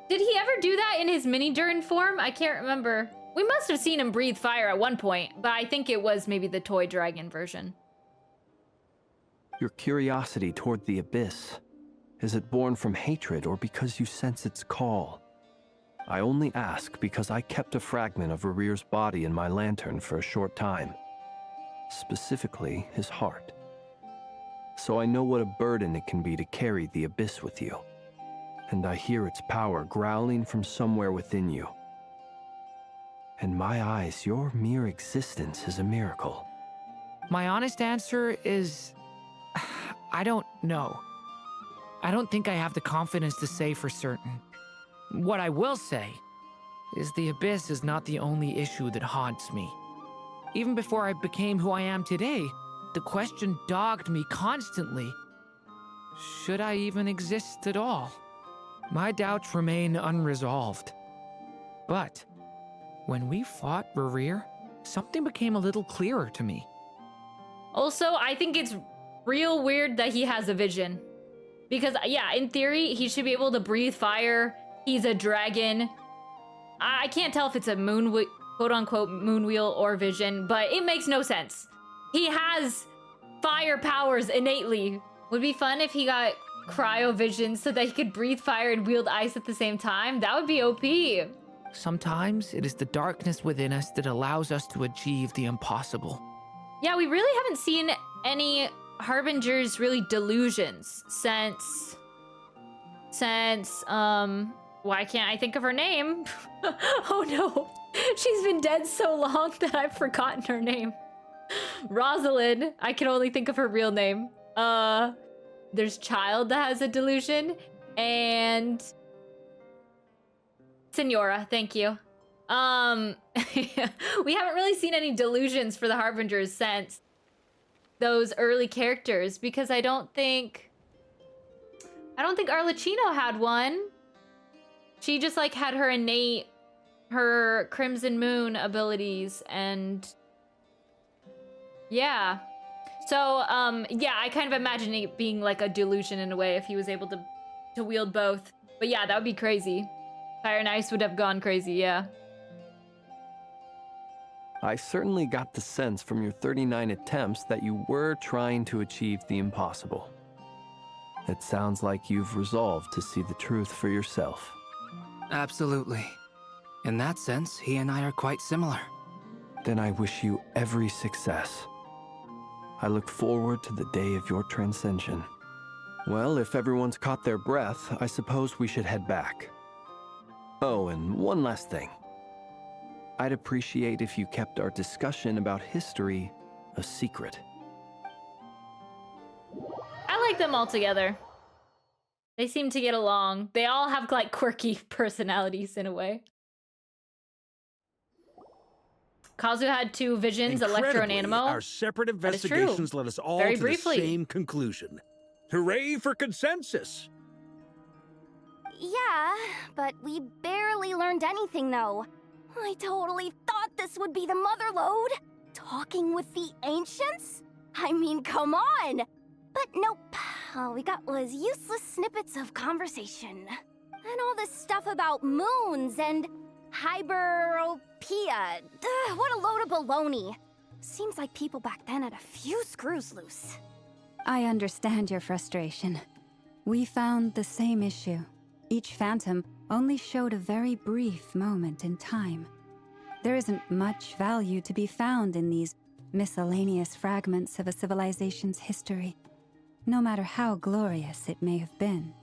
Did he ever do that in his mini Durin form? I can't remember. We must have seen him breathe fire at one point, but I think it was maybe the toy dragon version. Your curiosity toward the Abyss, is it born from hatred or because you sense its call? I only ask because I kept a fragment of Rarir's body in my lantern for a short time. Specifically, his heart. So I know what a burden it can be to carry the Abyss with you. And I hear its power growling from somewhere within you. In my eyes, your mere existence is a miracle. My honest answer is... I don't know. I don't think I have the confidence to say for certain. What I will say is the Abyss is not the only issue that haunts me. Even before I became who I am today, the question dogged me constantly. Should I even exist at all? My doubts remain unresolved. But when we fought Rerir, something became a little clearer to me. Also, I think it's real weird that he has a vision. Because, yeah, in theory, he should be able to breathe fire. He's a dragon. I can't tell if it's a quote-unquote moon wheel or vision, but it makes no sense. He has fire powers innately. Would be fun if he got cryovision so that he could breathe fire and wield ice at the same time. That would be OP. Sometimes it is the darkness within us that allows us to achieve the impossible. Yeah, we really haven't seen any Harbinger's really delusions since, why can't I think of her name? Oh no, she's been dead so long that I've forgotten her name. Rosalind, I can only think of her real name. There's Child that has a delusion, and Senora, thank you. We haven't really seen any delusions for the Harbingers since those early characters, because I don't think Arlecchino had one. She just like had her innate, her Crimson Moon abilities, and yeah. So, yeah, I kind of imagine it being like a delusion in a way if he was able to wield both. But yeah, that would be crazy. Fire and Ice would have gone crazy, yeah. I certainly got the sense from your 39 attempts that you were trying to achieve the impossible. It sounds like you've resolved to see the truth for yourself. Absolutely. In that sense, he and I are quite similar. Then I wish you every success. I look forward to the day of your transcension. Well, if everyone's caught their breath, I suppose we should head back. Oh, and one last thing. I'd appreciate if you kept our discussion about history a secret. I like them all together. They seem to get along. They all have like quirky personalities in a way. Kazu had two visions, Electro and Anemo. Our separate investigations led us all to the same conclusion. Hooray for consensus! Yeah, but we barely learned anything though. I totally thought this would be the mother lode. Talking with the ancients? I mean, come on! But nope. All we got was useless snippets of conversation. And all this stuff about moons and hyperopia. What a load of baloney. Seems like people back then had a few screws loose. I understand your frustration. We found the same issue. Each phantom only showed a very brief moment in time. There isn't much value to be found in these miscellaneous fragments of a civilization's history, no matter how glorious it may have been.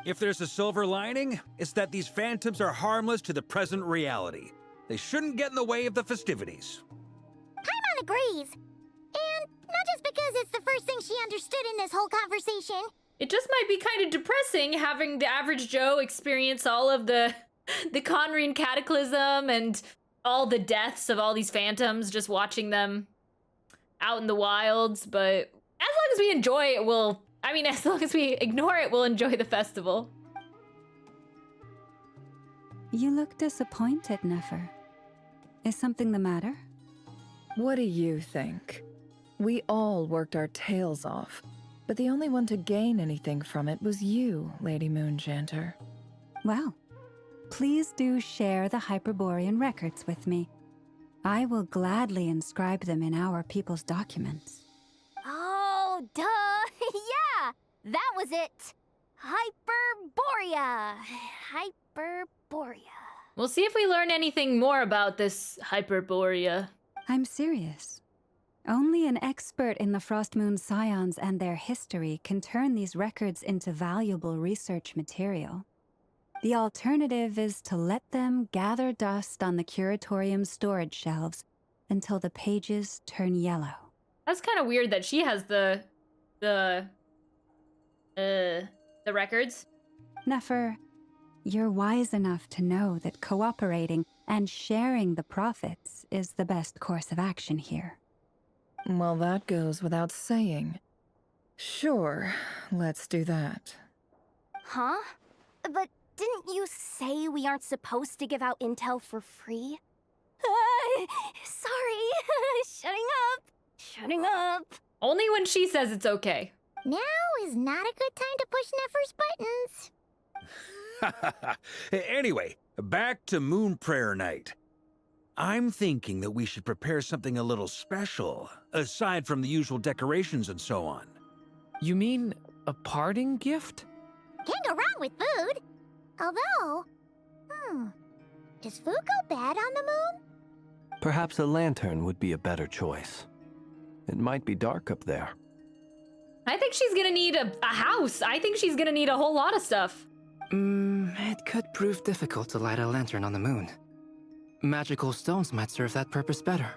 If there's a silver lining, it's that these phantoms are harmless to the present reality. They shouldn't get in the way of the festivities. Paimon agrees. And not just because it's the first thing she understood in this whole conversation. It just might be kind of depressing having the average Joe experience all of the Conrian cataclysm and all the deaths of all these phantoms, just watching them out in the wilds. But as long as we enjoy it, as long as we ignore it, we'll enjoy the festival. You look disappointed, Nefer. Is something the matter? What do you think? We all worked our tails off, but the only one to gain anything from it was you, Lady Moonjanter. Well, please do share the Hyperborean records with me. I will gladly inscribe them in our people's documents. Oh, duh! Yeah! That was it! Hyperborea! Hyperborea. We'll see if we learn anything more about this Hyperborea. I'm serious. Only an expert in the Frostmoon Scions and their history can turn these records into valuable research material. The alternative is to let them gather dust on the Curatorium's storage shelves until the pages turn yellow. That's kind of weird that she has the records. Nefer, you're wise enough to know that cooperating and sharing the profits is the best course of action here. Well, that goes without saying. Sure, let's do that. Huh? But didn't you say we aren't supposed to give out intel for free? Sorry. Shutting up. Only when she says it's okay. Now is not a good time to push Nefer's buttons. Anyway, back to Moon Prayer Night. I'm thinking that we should prepare something a little special, aside from the usual decorations and so on. You mean a parting gift? Can't go wrong with food. Although, does food go bad on the moon? Perhaps a lantern would be a better choice. It might be dark up there. I think she's gonna need a house. I think she's gonna need a whole lot of stuff. It could prove difficult to light a lantern on the moon. Magical stones might serve that purpose better.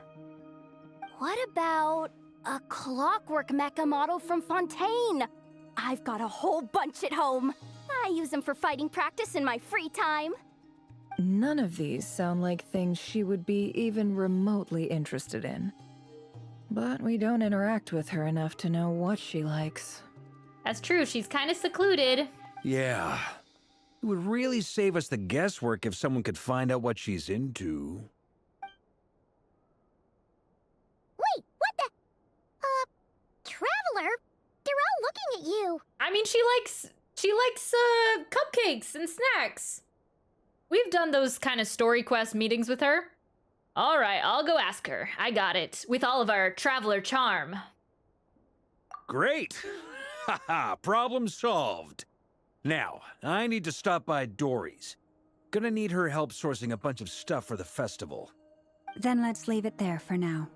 What about a clockwork mecha model from Fontaine? I've got a whole bunch at home. I use them for fighting practice in my free time. None of these sound like things she would be even remotely interested in. But we don't interact with her enough to know what she likes. That's true, she's kind of secluded. Yeah. It would really save us the guesswork if someone could find out what she's into. Wait, what the? Traveler? They're all looking at you. I mean, she likes cupcakes and snacks. We've done those kind of story quest meetings with her. All right, I'll go ask her. I got it, with all of our traveler charm. Great! Haha, problem solved. Now, I need to stop by Dory's. Gonna need her help sourcing a bunch of stuff for the festival. Then let's leave it there for now.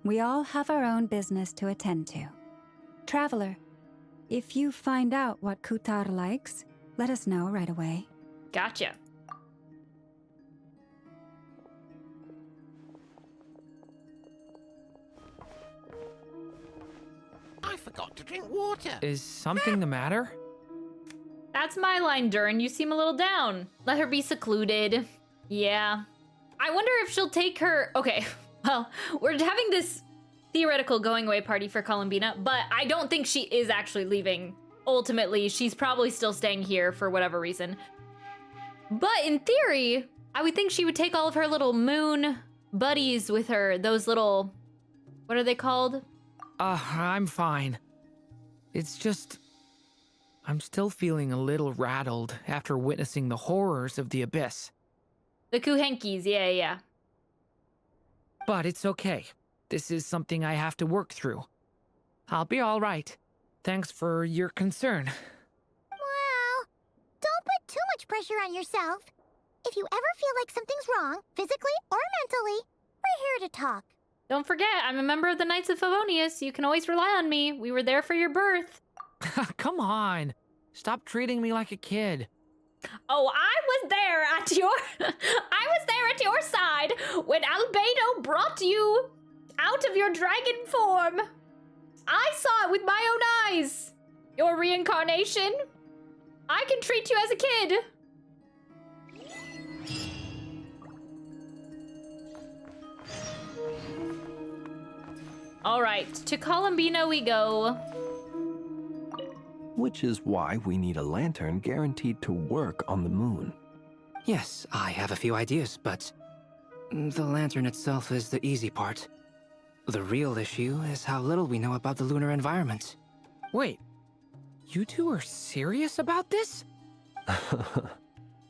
We all have our own business to attend to. Traveler, if you find out what Kutar likes, let us know right away. Gotcha. I forgot to drink water. Is something the matter? That's my line, Durin. You seem a little down. Let her be secluded. Yeah. I wonder if she'll take her... Okay, well, we're having this theoretical going away party for Columbina, but I don't think she is actually leaving. Ultimately, she's probably still staying here for whatever reason. But in theory, I would think she would take all of her little moon buddies with her. Those little... What are they called? I'm fine. It's just... I'm still feeling a little rattled after witnessing the horrors of the Abyss. The Kuhenkis, yeah. But it's okay. This is something I have to work through. I'll be all right. Thanks for your concern. Well, don't put too much pressure on yourself. If you ever feel like something's wrong, physically or mentally, we're here to talk. Don't forget, I'm a member of the Knights of Favonius. You can always rely on me. We were there for your birth. Come on. Stop treating me like a kid. Oh, I was there at your side when Albedo brought you out of your dragon form. I saw it with my own eyes. Your reincarnation. I can treat you as a kid. All right, to Columbina we go. Which is why we need a lantern guaranteed to work on the moon. Yes, I have a few ideas, but the lantern itself is the easy part. The real issue is how little we know about the lunar environment. Wait, you two are serious about this?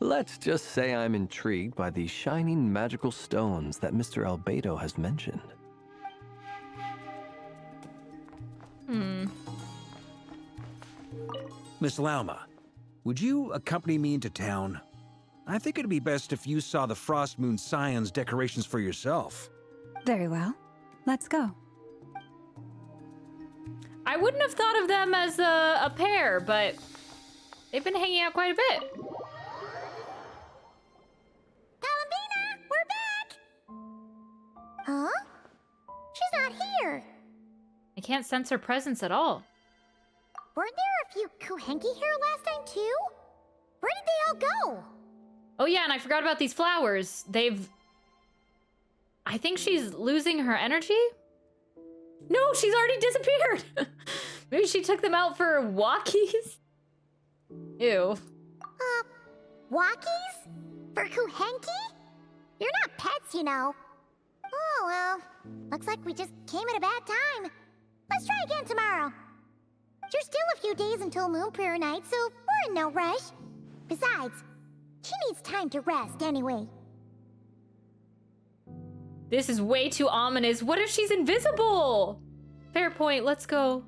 Let's just say I'm intrigued by these shining magical stones that Mr. Albedo has mentioned. Miss Lauma, would you accompany me into town? I think it'd be best if you saw the Frost Moon Scions decorations for yourself. Very well. Let's go. I wouldn't have thought of them as a pair, but they've been hanging out quite a bit. Columbina, we're back! Huh? She's not here. I can't sense her presence at all. Weren't there a few Kuhenki here last time too? Where did they all go? Oh yeah, and I forgot about these flowers. I think she's losing her energy? No, she's already disappeared! Maybe she took them out for walkies? Ew. Walkies? For Kuhenki? You're not pets, you know. Oh, well. Looks like we just came at a bad time. Let's try again tomorrow. There's still a few days until Moon Prayer Night, so we're in no rush. Besides, she needs time to rest anyway. This is way too ominous. What if she's invisible? Fair point, let's go.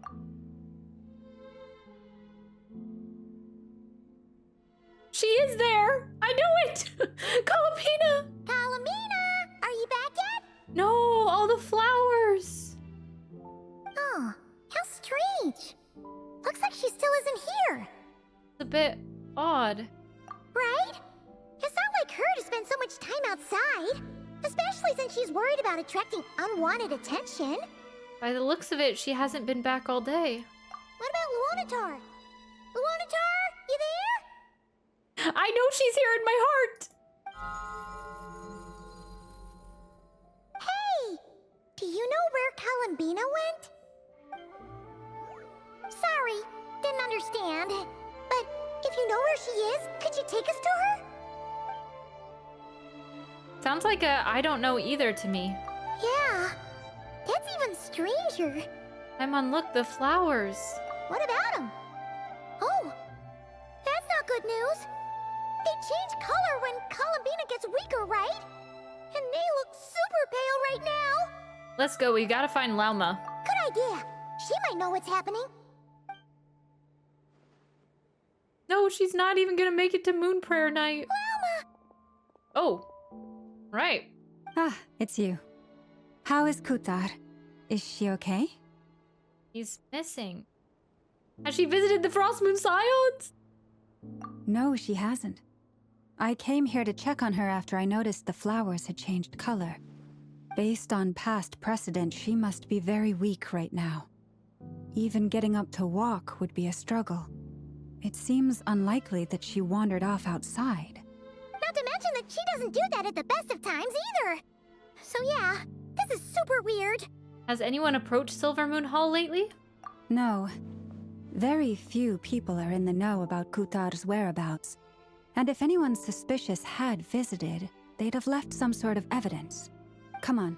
She is there! I knew it! Colapina! Colapina! Are you back yet? No, all the flowers! Oh, how strange. Looks like she still isn't here. It's a bit odd. Right? It's not like her to spend so much time outside. Especially since she's worried about attracting unwanted attention. By the looks of it, she hasn't been back all day. What about Luanatar? Luanatar, you there? I know she's here in my heart! Hey! Do you know where Columbina went? Sorry, didn't understand. But if you know where she is, could you take us to her? Sounds like a I don't know either to me. Yeah, that's even stranger. Paimon, look, the flowers. What about them? Oh, that's not good news. They change color when Columbina gets weaker, right? And they look super pale right now. Let's go, we gotta find Lauma. Good idea. She might know what's happening. No, she's not even gonna make it to Moon Prayer Night. Lauma! Oh, right. Ah, it's you. How is Kutar? Is she okay? He's missing. Has she visited the Frost Moon Scions? No, she hasn't. I came here to check on her after I noticed the flowers had changed color. Based on past precedent, she must be very weak right now. Even getting up to walk would be a struggle. It seems unlikely that she wandered off outside. Not to mention that she doesn't do that at the best of times either. So yeah, this is super weird. Has anyone approached Silvermoon Hall lately? No. Very few people are in the know about Kutar's whereabouts. And if anyone suspicious had visited, they'd have left some sort of evidence. Come on,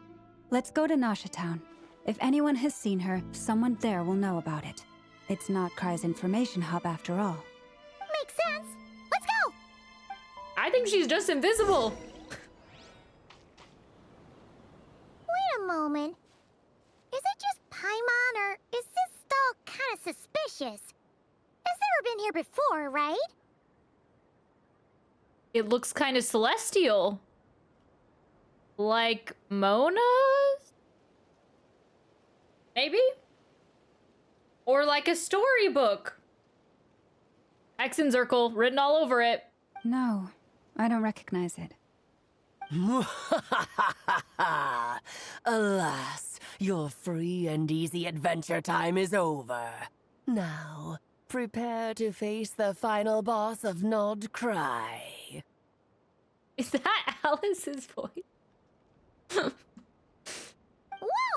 let's go to Nasha Town. If anyone has seen her, someone there will know about it. It's Nod-Krai's information hub after all. Makes sense. Let's go! I think she's just invisible. Wait a moment. Is it just Paimon, or is this stall kind of suspicious? It's never been here before, right? It looks kind of celestial. Like Mona's? Maybe? Or like a storybook. Hexenzirkel written all over it. No, I don't recognize it. Alas, your free and easy adventure time is over. Now, prepare to face the final boss of Nod-Krai. Is that Alice's voice? Whoa!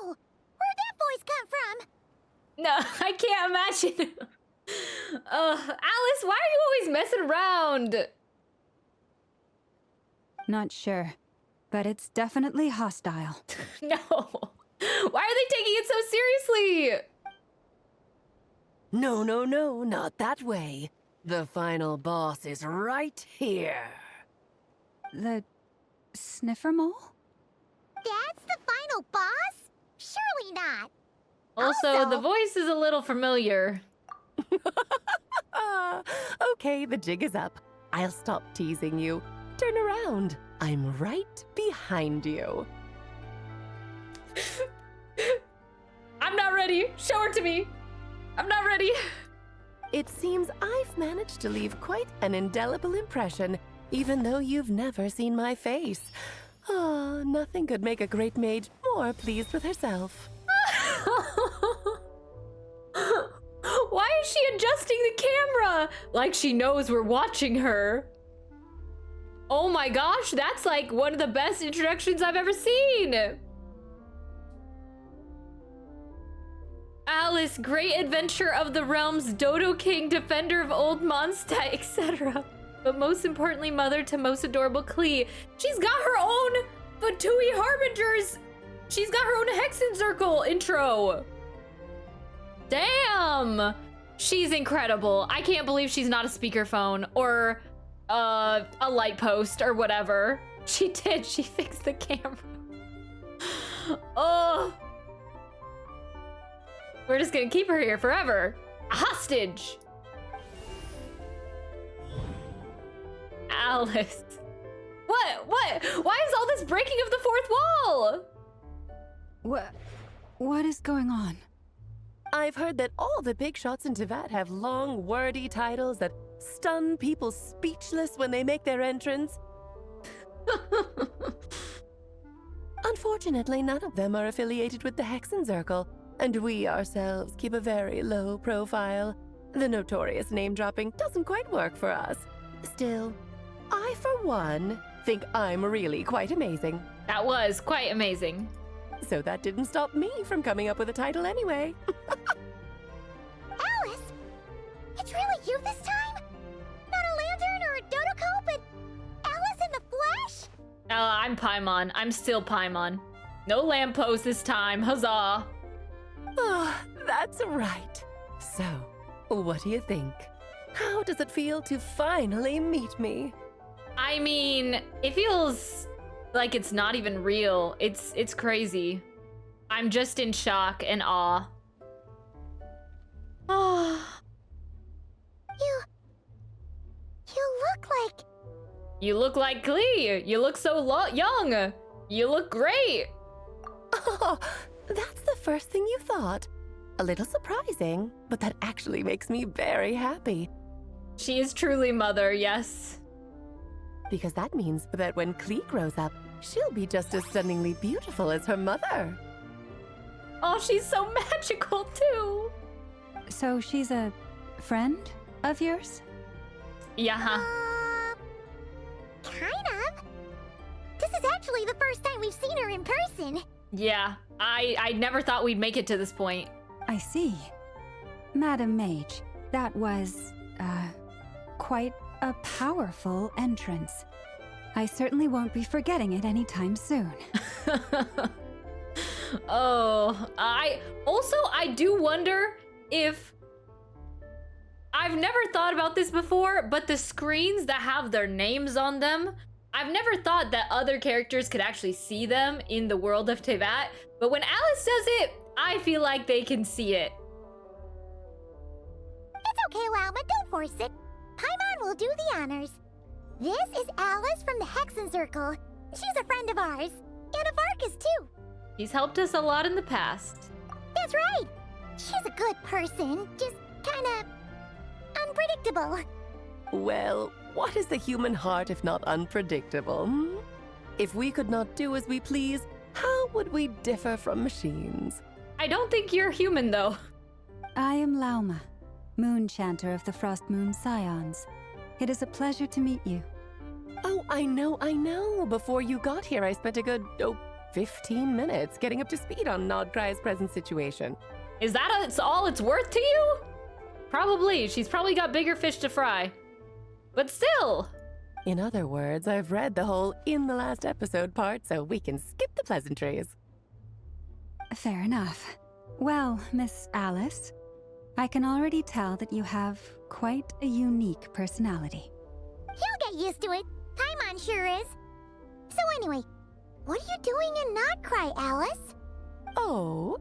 Where'd that voice come from? No, I can't imagine. Alice, why are you always messing around? Not sure, but it's definitely hostile. No. Why are they taking it so seriously? No, not that way. The final boss is right here. The sniffer mole? That's the final boss? Surely not. Also, the voice is a little familiar. Okay, the jig is up. I'll stop teasing you. Turn around. I'm right behind you. I'm not ready. Show her to me. I'm not ready. It seems I've managed to leave quite an indelible impression, even though you've never seen my face. Ah, nothing could make a great maid more pleased with herself. Why is she adjusting the camera? Like she knows we're watching her. Oh my gosh, that's like one of the best introductions I've ever seen. Alice, great adventure of the realms, Dodo King, defender of old Mondstadt, etc. but most importantly, mother to most adorable Klee. She's got her own Fatui Harbingers. She's got her own Hexen Circle intro. Damn. She's incredible. I can't believe she's not a speakerphone or a light post or whatever. She did. She fixed the camera. Oh. We're just gonna keep her here forever. A hostage. Alice. What? Why is all this breaking of the fourth wall? What is going on? I've heard that all the big shots in Teyvat have long, wordy titles that stun people speechless when they make their entrance. Unfortunately, none of them are affiliated with the Hexen Circle, and we ourselves keep a very low profile. The notorious name-dropping doesn't quite work for us. Still, I, for one, think I'm really quite amazing. That was quite amazing. So that didn't stop me from coming up with a title anyway. Alice? It's really you this time? Not a lantern or a Dodoco, but Alice in the flesh? I'm Paimon. I'm still Paimon. No lamppost this time. Huzzah. Oh, that's right. So, what do you think? How does it feel to finally meet me? I mean, it feels like it's not even real. It's crazy. I'm just in shock and awe. Oh. You look like... You look like Klee. You look so young. You look great. Oh, that's the first thing you thought. A little surprising, but that actually makes me very happy. She is truly mother, yes. Because that means that when Klee grows up, she'll be just as stunningly beautiful as her mother. Oh, she's so magical too. So she's a friend of yours? Yeah. Kind of. This is actually the first time we've seen her in person. Yeah, I never thought we'd make it to this point. I see. Madam Mage, that was, quite a powerful entrance. I certainly won't be forgetting it anytime soon. Oh, I do wonder if... I've never thought about this before, but the screens that have their names on them, I've never thought that other characters could actually see them in the world of Teyvat, but when Alice does it, I feel like they can see it. It's okay, Lalma, don't force it. Paimon will do the honors. This is Alice from the Hexen Circle. She's a friend of ours, and of Arcus too. He's helped us a lot in the past. That's right. She's a good person, just kinda unpredictable. Well, what is the human heart if not unpredictable? If we could not do as we please, how would we differ from machines? I don't think you're human, though. I am Lauma, Moon Chanter of the Frost Moon Scions. It is a pleasure to meet you. Oh, I know. Before you got here, I spent a good, 15 minutes getting up to speed on Nod-Krai's present situation. Is that all it's worth to you? Probably. She's probably got bigger fish to fry. But still. In other words, I've read the whole in the last episode part, so we can skip the pleasantries. Fair enough. Well, Miss Alice, I can already tell that you have quite a unique personality. He'll get used to it. Paimon sure is. So anyway, what are you doing in Nod-Krai, Alice? Oh,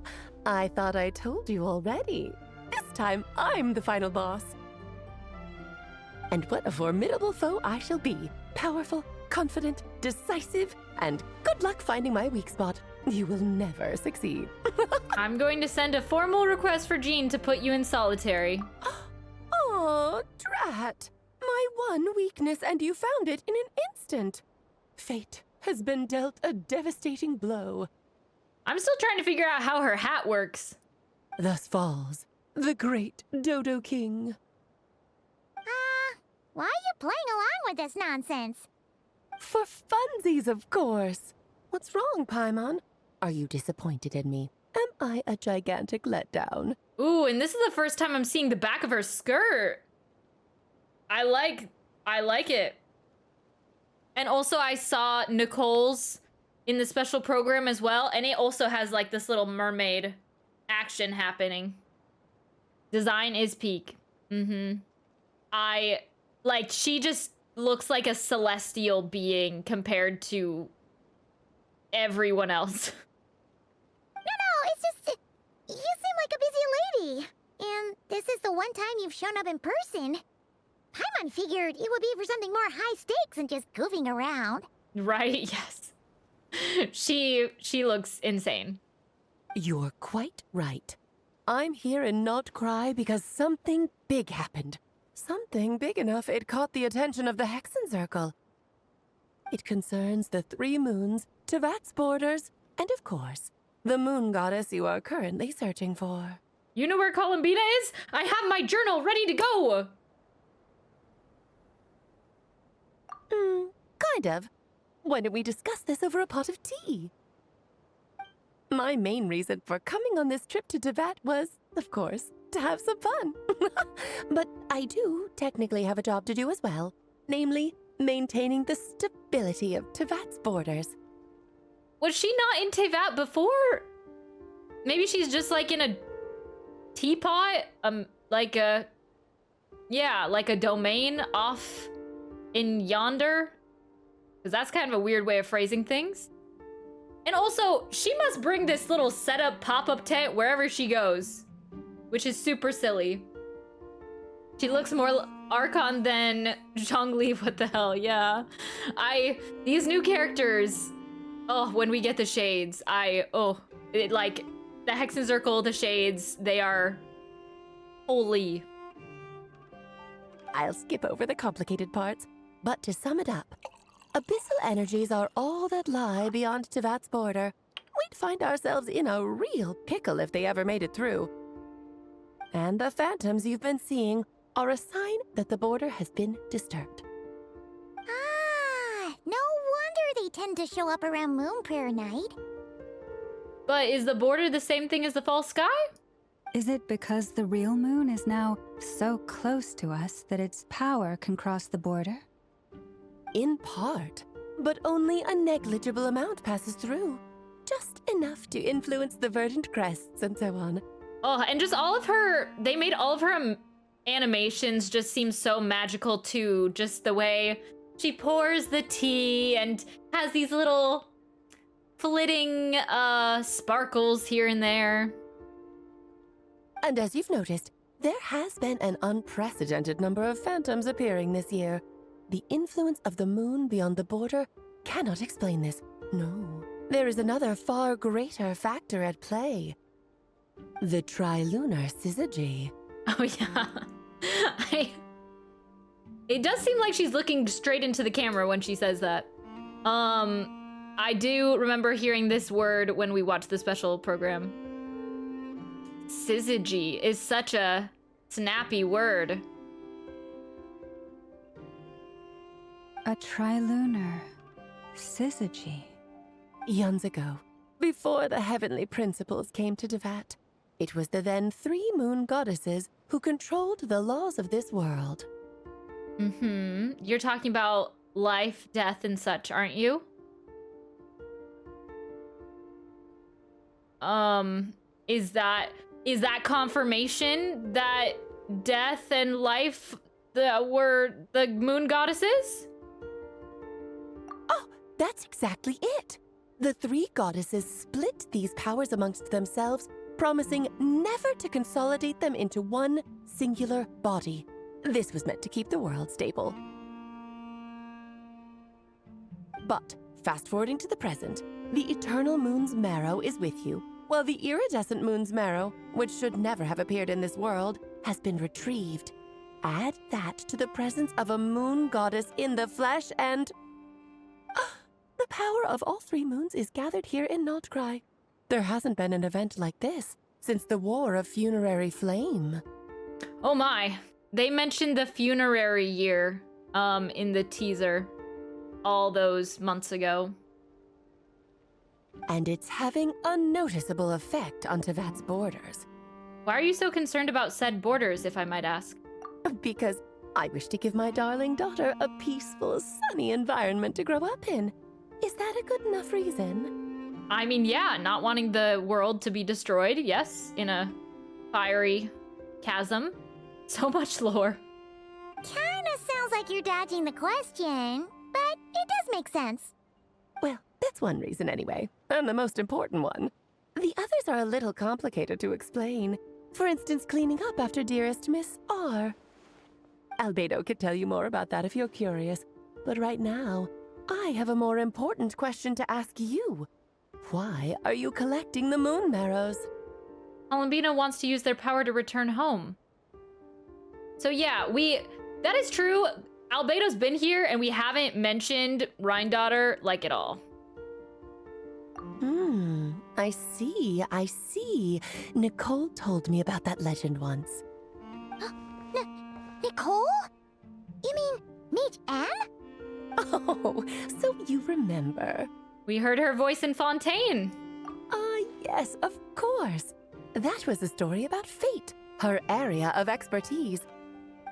I thought I told you already. This time, I'm the final boss. And what a formidable foe I shall be. Powerful, confident, decisive, and good luck finding my weak spot. You will never succeed. I'm going to send a formal request for Jean to put you in solitary. Oh, drat. My one weakness, and you found it in an instant. Fate has been dealt a devastating blow. I'm still trying to figure out how her hat works. Thus falls the great Dodo King. Why are you playing along with this nonsense? For funsies, of course. What's wrong, Paimon? Are you disappointed in me? Am I a gigantic letdown? Ooh, and this is the first time I'm seeing the back of her skirt. I like I like it. And also I saw Nicole's in the special program as well, and it also has like this little mermaid action happening. Design is peak. She just looks like a celestial being compared to everyone else. No, it's just... You seem like a busy lady. And this is the one time you've shown up in person. Paimon figured it would be for something more high stakes than just goofing around. Right, yes. She looks insane. You're quite right. I'm here in Nod-Krai because something big happened. Something big enough it caught the attention of the Hexen Circle. It concerns the 3 moons, Tevat's borders, and of course, the moon goddess you are currently searching for. You know where Columbina is? I have my journal ready to go! Kind of. Why don't we discuss this over a pot of tea? My main reason for coming on this trip to Tevat was, of course, to have some fun. But I do technically have a job to do as well, namely, maintaining the stability of Tevat's borders. Was she not in Tevat before? Maybe she's just like in a teapot? Like a domain off in yonder? Because that's kind of a weird way of phrasing things. And also, she must bring this little setup pop-up tent wherever she goes, which is super silly. She looks more Archon than Zhongli, what the hell, yeah. These new characters, when we get the shades, the Hexen Circle, the shades, they are holy. I'll skip over the complicated parts, but to sum it up, abyssal energies are all that lie beyond Tevat's border. We'd find ourselves in a real pickle if they ever made it through. And the phantoms you've been seeing are a sign that the border has been disturbed. Ah, no wonder they tend to show up around Moon Prayer Night. But is the border the same thing as the false sky? Is it because the real moon is now so close to us that its power can cross the border? In part, but only a negligible amount passes through. Just enough to influence the verdant crests and so on. Oh, and just they made all of her animations just seem so magical too. Just the way she pours the tea and has these little flitting sparkles here and there. And as you've noticed, there has been an unprecedented number of phantoms appearing this year. The influence of the moon beyond the border cannot explain this. No, there is another far greater factor at play. The trilunar syzygy. Oh yeah. It does seem like she's looking straight into the camera when she says that. I do remember hearing this word when we watched the special program. Syzygy is such a snappy word. A trilunar syzygy. Eons ago, before the heavenly principles came to Tevat, it was the then 3 moon goddesses who controlled the laws of this world. You're talking about life, death, and such, aren't you? Is that confirmation that death and life were the moon goddesses? Oh, that's exactly it. The 3 goddesses split these powers amongst themselves, promising never to consolidate them into one singular body. This was meant to keep the world stable. But, fast-forwarding to the present, the eternal moon's marrow is with you, while the iridescent moon's marrow, which should never have appeared in this world, has been retrieved. Add that to the presence of a moon goddess in the flesh and... the power of all 3 moons is gathered here in Nod-Krai. There hasn't been an event like this since the War of Funerary Flame. Oh my. They mentioned the funerary year in the teaser all those months ago. And it's having a noticeable effect on Tevat's borders. Why are you so concerned about said borders, if I might ask? Because I wish to give my darling daughter a peaceful, sunny environment to grow up in. Is that a good enough reason? I mean, yeah, not wanting the world to be destroyed, yes, in a fiery chasm. So much lore. Kinda sounds like you're dodging the question, but it does make sense. Well, that's one reason anyway, and the most important one. The others are a little complicated to explain. For instance, cleaning up after dearest Miss R. Albedo could tell you more about that if you're curious, but right now, I have a more important question to ask you. Why are you collecting the moon marrows? Columbina wants to use their power to return home. So yeah, that is true. Albedo's been here and we haven't mentioned Rhine-Daughter like at all. I see. Nicole told me about that legend once. Nicole? You mean Mage Anne? Oh, so you remember. We heard her voice in Fontaine. Yes, of course. That was a story about fate, her area of expertise.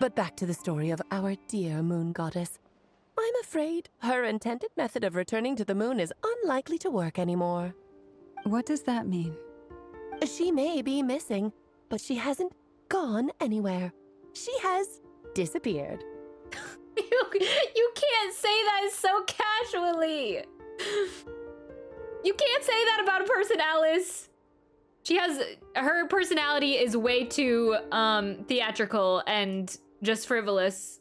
But back to the story of our dear moon goddess. I'm afraid her intended method of returning to the moon is unlikely to work anymore. What does that mean? She may be missing, but she hasn't gone anywhere. She has disappeared. You can't say that so casually. You can't say that about a person, Alice. Her personality is way too theatrical and just frivolous.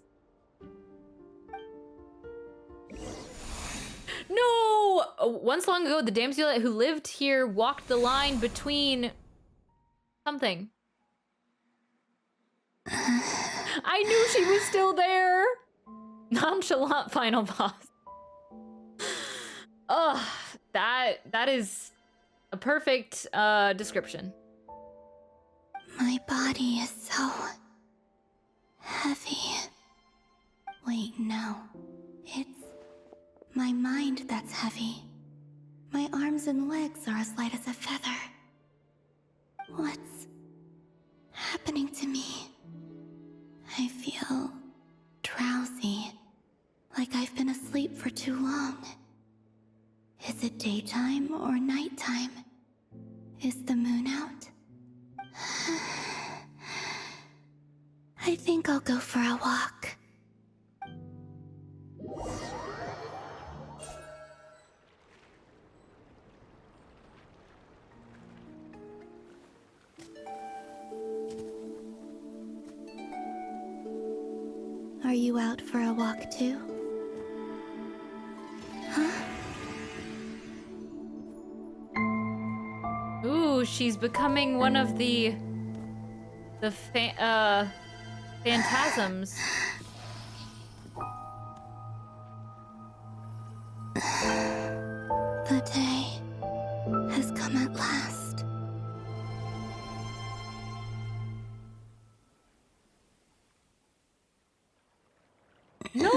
No! Once long ago, the damsel who lived here walked the line between something. I knew she was still there. Nonchalant final boss. Oh, that is a perfect description. My body is so heavy. Wait, no. It's my mind that's heavy. My arms and legs are as light as a feather. What's happening to me? I feel drowsy, like I've been asleep for too long. Is it daytime or nighttime? Is the moon out? I think I'll go for a walk. Are you out for a walk too? Huh? Ooh, she's becoming one of the phantasms. The day has come at last. No!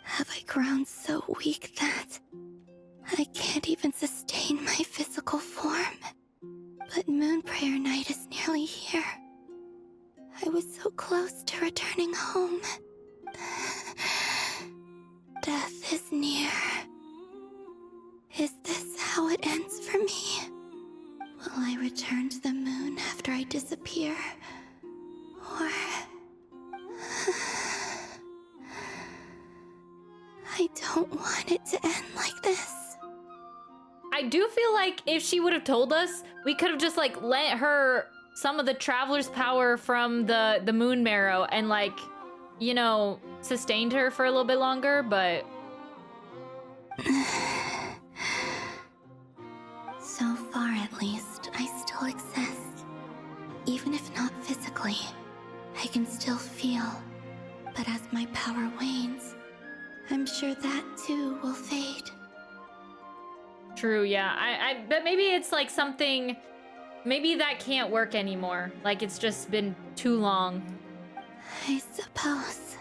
Have I grown so weak that I can't even sustain my physical form? But Moon Prayer Night is nearly here. I was so close to returning home. Death is near. Is this how it ends for me? Will I return to the moon after I disappear? Or... I don't want it to end like this. I do feel like if she would have told us, we could have just like lent her some of the traveler's power from the moon marrow and like, you know, sustained her for a little bit longer, but... So far at least, I still exist. Even if not physically, I can still feel. But as my power wanes, I'm sure that too will fade. True, yeah. But maybe it's like something, maybe that can't work anymore. Like it's just been too long. I suppose.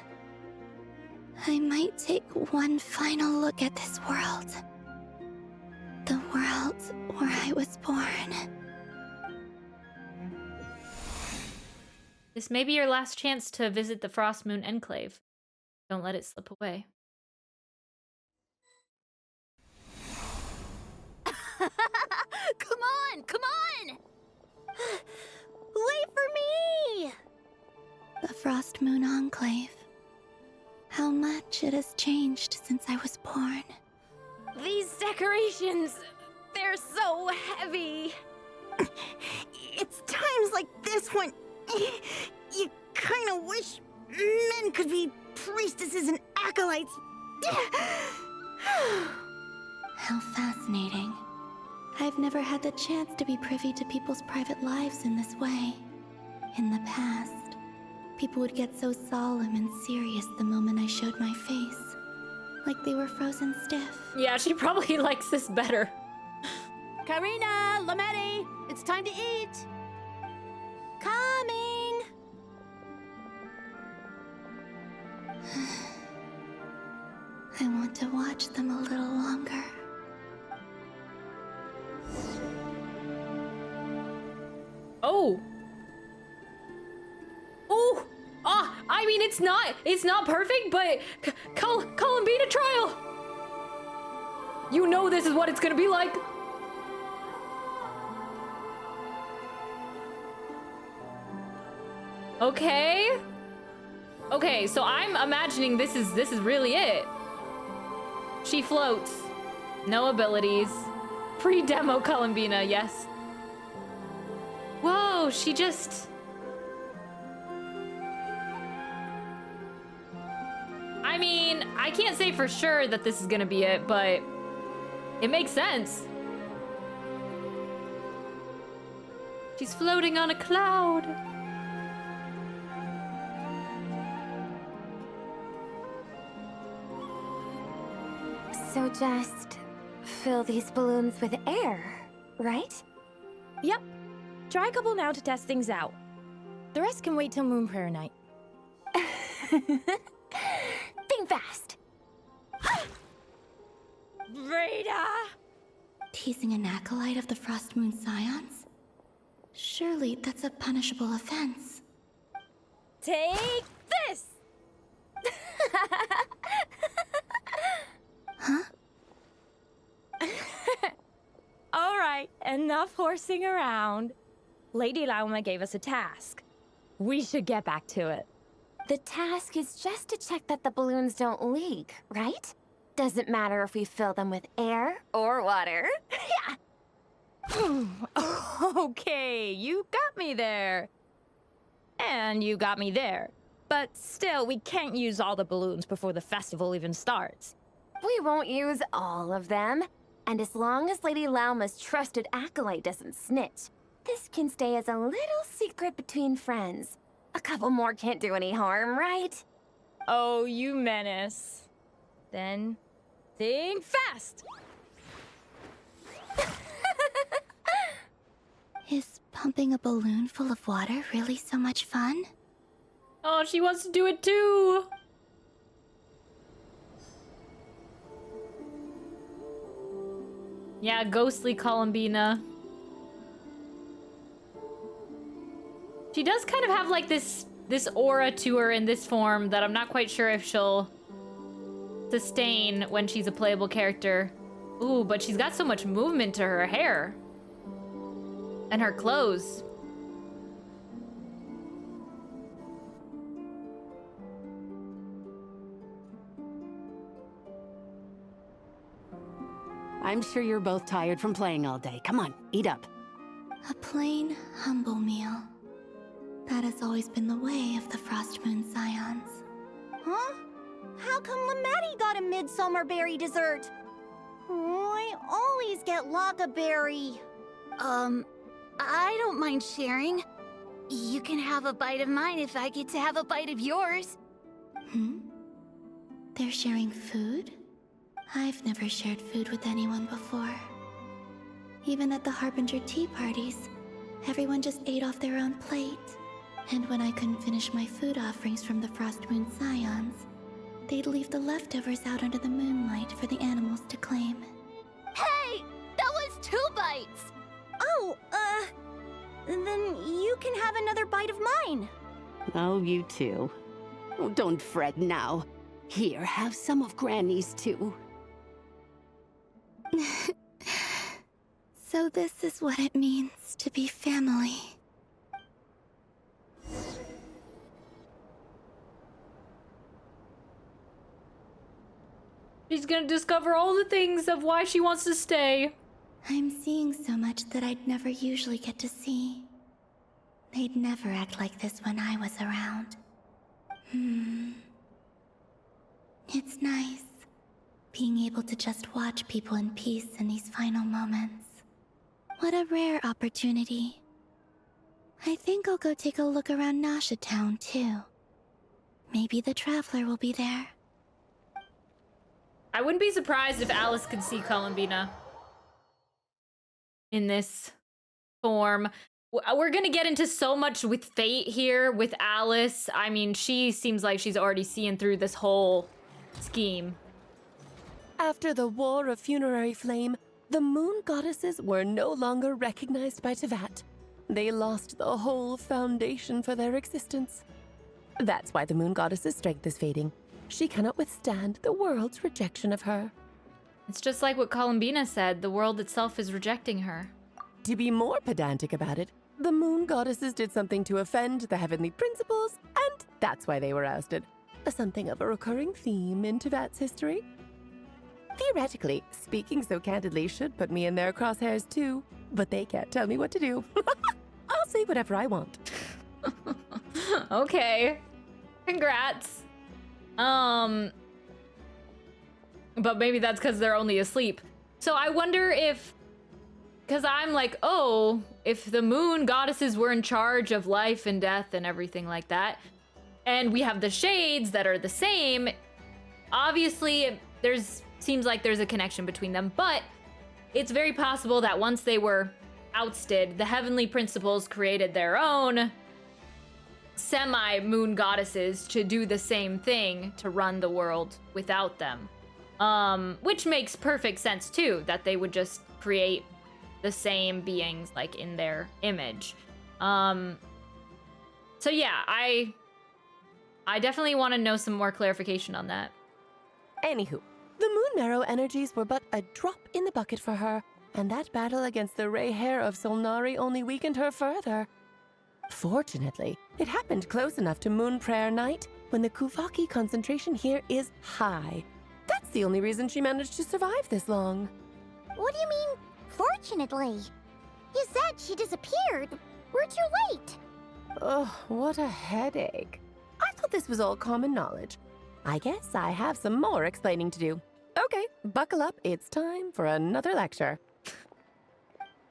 I might take one final look at this world. The world where I was born. This may be your last chance to visit the Frost Moon Enclave. Don't let it slip away. Come on, come on! Wait for me! The Frost Moon Enclave. How much it has changed since I was born. These decorations, they're so heavy. It's times like this when you kind of wish men could be priestesses and acolytes. How fascinating. I've never had the chance to be privy to people's private lives in this way. In the past, people would get so solemn and serious the moment I showed my face. Like they were frozen stiff. Yeah, she probably likes this better. Karina, Lametti, it's time to eat. Coming! I want to watch them a little longer. Oh. Oh. Ah, I mean, it's not perfect, but Columbina trial. You know this is what it's gonna be like. Okay. Okay, so I'm imagining this is really it. She floats. No abilities. Pre-demo Columbina, yes. Whoa, she just... I mean, I can't say for sure that this is gonna be it, but it makes sense. She's floating on a cloud. So just fill these balloons with air, right? Yep. Try a couple now to test things out. The rest can wait till Moon Prayer Night. Think fast. Rita! Teasing an acolyte of the Frost Moon Scions? Surely that's a punishable offense. Take this! Huh? All right, enough horsing around. Lady Lauma gave us a task. We should get back to it. The task is just to check that the balloons don't leak, right? Doesn't matter if we fill them with air or water. Okay, you got me there. And you got me there. But still, we can't use all the balloons before the festival even starts. We won't use all of them. And as long as Lady Lauma's trusted acolyte doesn't snitch, this can stay as a little secret between friends. A couple more can't do any harm, right? Oh, you menace. Then, think fast! Is pumping a balloon full of water really so much fun? Oh, she wants to do it too. Yeah, ghostly Columbina. She does kind of have like this aura to her in this form that I'm not quite sure if she'll sustain when she's a playable character. Ooh, but she's got so much movement to her hair. And her clothes. I'm sure you're both tired from playing all day. Come on, eat up. A plain, humble meal. That has always been the way of the Frost Moon Scions. Huh? How come Lametti got a midsummer berry dessert? Oh, I always get Lockaberry. I don't mind sharing. You can have a bite of mine if I get to have a bite of yours. Hmm? They're sharing food? I've never shared food with anyone before. Even at the Harbinger tea parties, everyone just ate off their own plate. And when I couldn't finish my food offerings from the Frost Moon Scions, they'd leave the leftovers out under the moonlight for the animals to claim. Hey! That was 2 bites! Oh, then you can have another bite of mine. Oh, you too. Oh, don't fret now. Here, have some of Granny's too. So this is what it means to be family. She's gonna discover all the things of why she wants to stay. I'm seeing so much that I'd never usually get to see. They'd never act like this when I was around. It's nice, being able to just watch people in peace in these final moments. What a rare opportunity. I think I'll go take a look around Nasha Town, too. Maybe the Traveler will be there. I wouldn't be surprised if Alice could see Columbina in this form. We're gonna get into so much with fate here with Alice. I mean, she seems like she's already seeing through this whole scheme. After the War of Funerary Flame, the Moon Goddesses were no longer recognized by Teyvat. They lost the whole foundation for their existence. That's why the Moon Goddess's strength is fading. She cannot withstand the world's rejection of her. It's just like what Columbina said, the world itself is rejecting her. To be more pedantic about it, the Moon Goddesses did something to offend the heavenly principles, and that's why they were ousted. Something of a recurring theme in Teyvat's history. Theoretically, speaking so candidly should put me in their crosshairs too, but they can't tell me what to do. I'll say whatever I want. Okay. Congrats. But maybe that's because they're only asleep. So I wonder if, because I'm like, oh, if the Moon Goddesses were in charge of life and death and everything like that, and we have the shades that are the same, obviously seems like there's a connection between them, but it's very possible that once they were ousted, the heavenly principles created their own semi-moon goddesses to do the same thing, to run the world without them. Which makes perfect sense too, that they would just create the same beings like in their image. So yeah, I definitely want to know some more clarification on that. Anywho, the Moon Marrow energies were but a drop in the bucket for her, and that battle against the Ray Hair of Solnari only weakened her further. Fortunately, it happened close enough to Moon Prayer Night when the Kuvaki concentration here is high. That's the only reason she managed to survive this long. What do you mean, fortunately? You said she disappeared. We're too late. Ugh, what a headache. I thought this was all common knowledge. I guess I have some more explaining to do. Okay, buckle up. It's time for another lecture.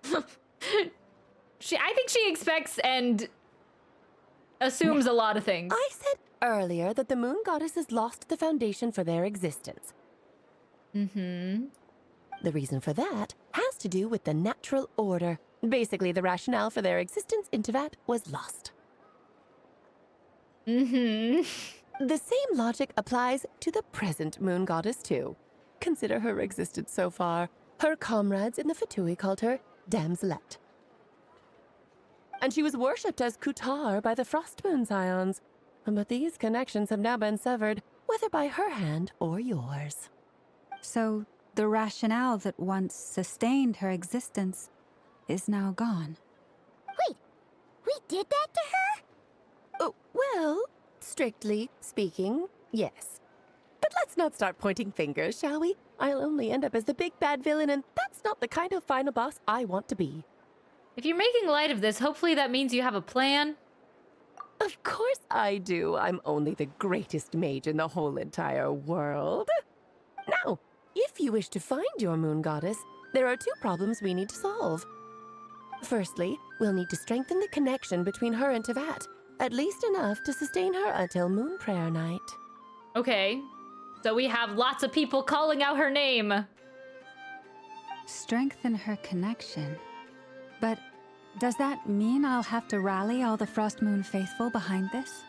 I think she expects and assumes a lot of things. I said earlier that the Moon Goddesses lost the foundation for their existence. Mm-hmm. The reason for that has to do with the natural order. Basically, the rationale for their existence in Teyvat was lost. Mm-hmm. The same logic applies to the present Moon Goddess, too. Consider her existence so far. Her comrades in the Fatui called her Damselette. And she was worshipped as Kutar by the Frost Moon Scions. But these connections have now been severed, whether by her hand or yours. So the rationale that once sustained her existence is now gone. Wait, we did that to her? Oh, well, strictly speaking, yes. But let's not start pointing fingers, shall we? I'll only end up as the big bad villain, and that's not the kind of final boss I want to be. If you're making light of this, hopefully that means you have a plan. Of course I do. I'm only the greatest mage in the whole entire world. Now, if you wish to find your Moon Goddess, there are two problems we need to solve. Firstly, we'll need to strengthen the connection between her and Teyvat, at least enough to sustain her until Moon Prayer Night. Okay, so we have lots of people calling out her name. Strengthen her connection. But does that mean I'll have to rally all the Frost Moon faithful behind this?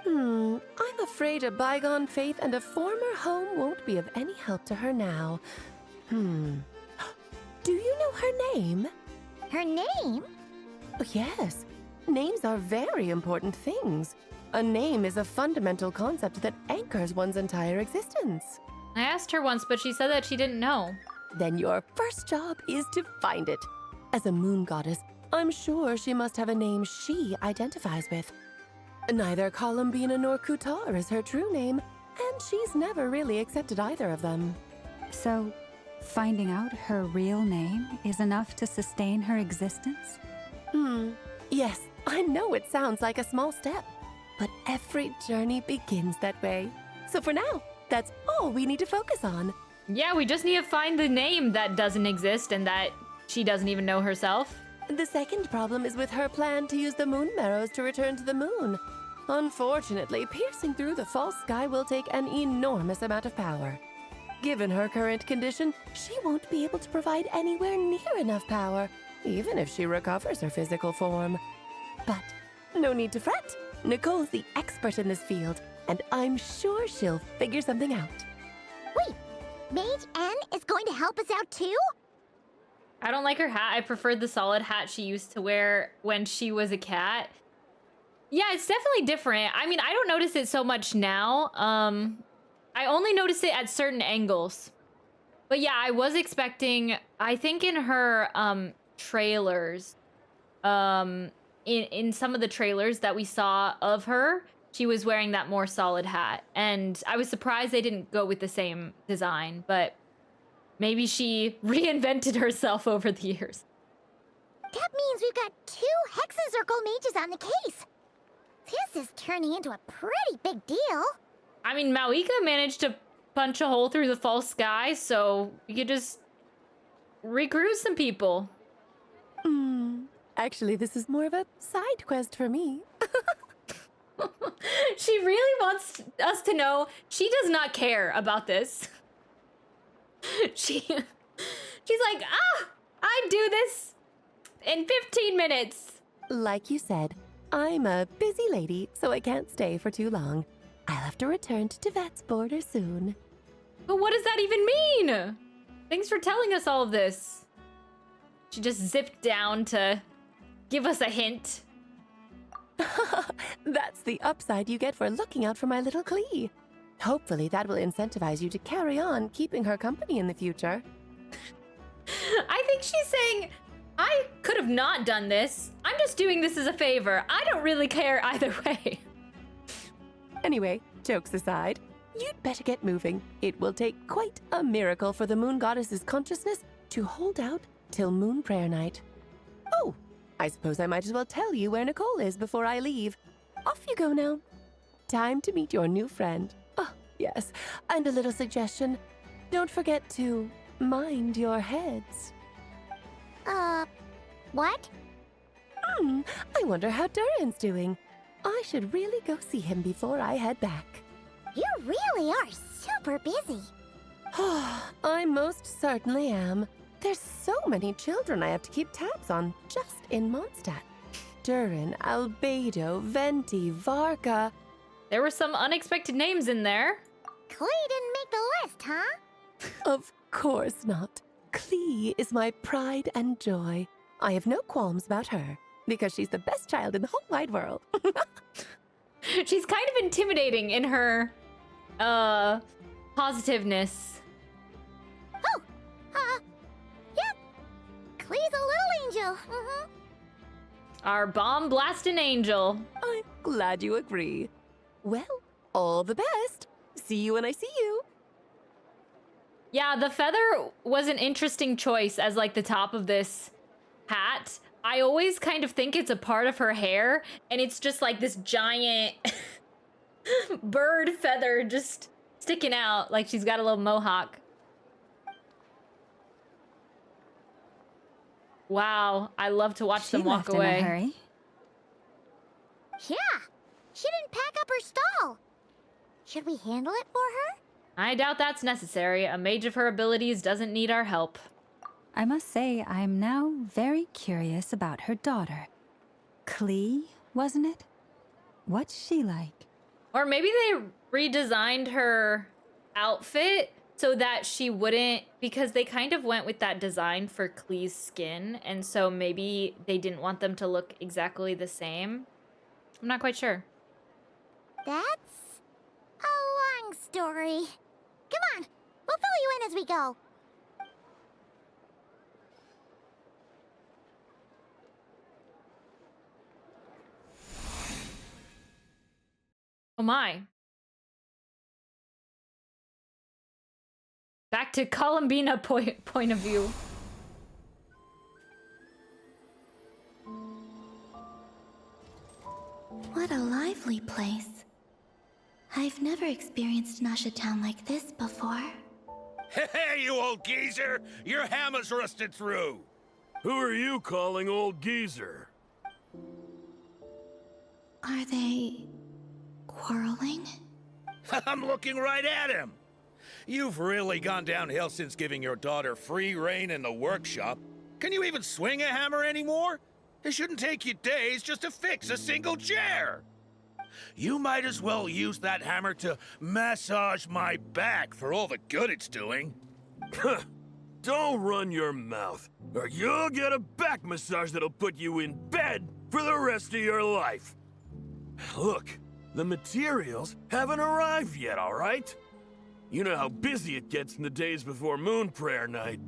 I'm afraid a bygone faith and a former home won't be of any help to her now. Do you know her name? Her name? Oh, yes. Names are very important things. A name is a fundamental concept that anchors one's entire existence. I asked her once, but she said that she didn't know. Then your first job is to find it. As a moon goddess, I'm sure she must have a name she identifies with. Neither Columbina nor Kutar is her true name, and she's never really accepted either of them. So, finding out her real name is enough to sustain her existence? Yes, I know it sounds like a small step, but every journey begins that way. So for now, that's all we need to focus on. Yeah, we just need to find the name that doesn't exist and that she doesn't even know herself. The second problem is with her plan to use the moon marrows to return to the moon. Unfortunately, piercing through the false sky will take an enormous amount of power. Given her current condition, she won't be able to provide anywhere near enough power, even if she recovers her physical form. But no need to fret. Nicole's the expert in this field, and I'm sure she'll figure something out. Wait, Mage N is going to help us out too? I don't like her hat. I preferred the solid hat she used to wear when she was a cat. Yeah, it's definitely different. I mean, I don't notice it so much now. I only notice it at certain angles. But yeah, I was expecting, I think in her trailers, in some of the trailers that we saw of her, she was wearing that more solid hat. And I was surprised they didn't go with the same design, but maybe she reinvented herself over the years. That means we've got 2 Hexacircle mages on the case. This is turning into a pretty big deal. I mean, Mauika managed to punch a hole through the false sky, so we could just recruit some people. Actually, this is more of a side quest for me. She really wants us to know she does not care about this. She's like, I'd do this in 15 minutes. Like you said, I'm a busy lady, so I can't stay for too long. I'll have to return to Tibet's border soon. But what does that even mean? Thanks for telling us all of this. She just zipped down to give us a hint. That's the upside you get for looking out for my little Klee. Hopefully that will incentivize you to carry on keeping her company in the future. I think she's saying, I could have not done this. I'm just doing this as a favor. I don't really care either way. Anyway, jokes aside, you'd better get moving. It will take quite a miracle for the moon goddess's consciousness to hold out till moon prayer night. Oh, I suppose I might as well tell you where Nicole is before I leave. Off you go now. Time to meet your new friend. Oh, yes, and a little suggestion. Don't forget to mind your heads. What? I wonder how Durin's doing. I should really go see him before I head back. You really are super busy. I most certainly am. There's so many children I have to keep tabs on just in Mondstadt. Durin, Albedo, Venti, Varka. There were some unexpected names in there. Klee didn't make the list, huh? Of course not. Klee is my pride and joy. I have no qualms about her, because she's the best child in the whole wide world. She's kind of intimidating in her, positiveness. Yep. Klee's a little angel. Our bomb-blasting angel. I'm glad you agree. Well, all the best. See you when I see you. Yeah, the feather was an interesting choice as like the top of this hat. I always kind of think it's a part of her hair, and it's just like this giant bird feather just sticking out like she's got a little mohawk. Wow, I love to watch them walk away. In a hurry. Yeah, she didn't pack up her stall. Should we handle it for her? I doubt that's necessary. A mage of her abilities doesn't need our help. I must say, I am now very curious about her daughter. Klee, wasn't it? What's she like? Or maybe they redesigned her outfit so that she wouldn't, because they kind of went with that design for Klee's skin, and so maybe they didn't want them to look exactly the same. I'm not quite sure. That's a long story. Come on, we'll fill you in as we go. Oh my. Back to Columbina point of view. What a lively place. I've never experienced Nasha Town like this before. Hey, you old geezer! Your hammer's rusted through! Who are you calling old geezer? Are they quarreling? I'm looking right at him! You've really gone downhill since giving your daughter free reign in the workshop. Can you even swing a hammer anymore? It shouldn't take you days just to fix a single chair! You might as well use that hammer to massage my back for all the good it's doing. Don't run your mouth, or you'll get a back massage that'll put you in bed for the rest of your life. Look, the materials haven't arrived yet, all right? You know how busy it gets in the days before Moon Prayer Night.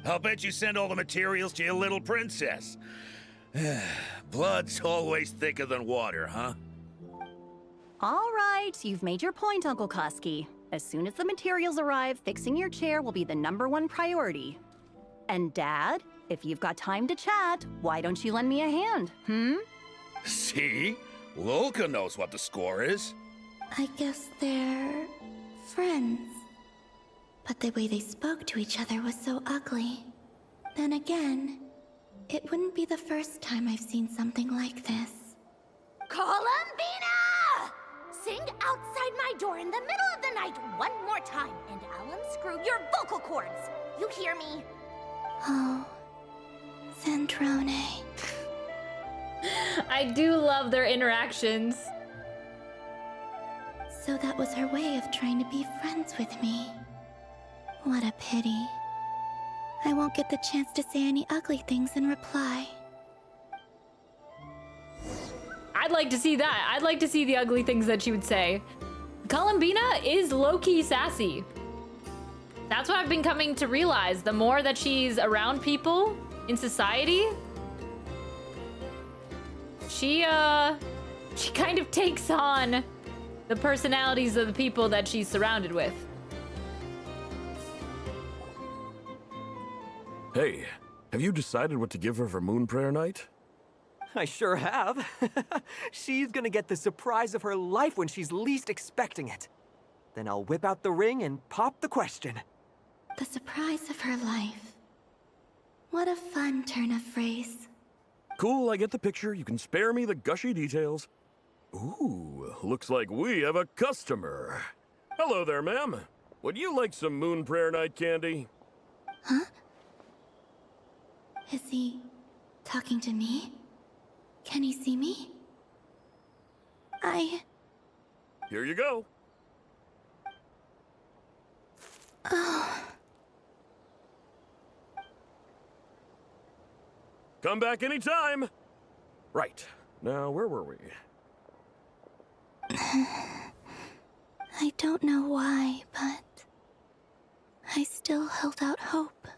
I'll bet you send all the materials to your little princess. Blood's always thicker than water, huh? All right, you've made your point, Uncle Koski. As soon as the materials arrive, fixing your chair will be the #1 priority. And Dad, if you've got time to chat, why don't you lend me a hand, See? Lolka knows what the score is. I guess they're friends. But the way they spoke to each other was so ugly. Then again, it wouldn't be the first time I've seen something like this. Columbina! Sing outside my door in the middle of the night one more time, and I'll unscrew your vocal cords. You hear me? Oh, Zandrone. I do love their interactions. So that was her way of trying to be friends with me. What a pity. I won't get the chance to say any ugly things in reply. I'd like to see that. I'd like to see the ugly things that she would say. Columbina is low-key sassy. That's what I've been coming to realize. The more that she's around people in society, she kind of takes on the personalities of the people that she's surrounded with. Hey, have you decided what to give her for Moon Prayer Night? I sure have. She's gonna get the surprise of her life when she's least expecting it. Then I'll whip out the ring and pop the question. The surprise of her life. What a fun turn of phrase. Cool, I get the picture. You can spare me the gushy details. Ooh, looks like we have a customer. Hello there, ma'am. Would you like some Moon Prayer Night candy? Huh? Is he talking to me? Can he see me? Here you go. Oh. Come back anytime. Right. Now, where were we? I don't know why, but I still held out hope.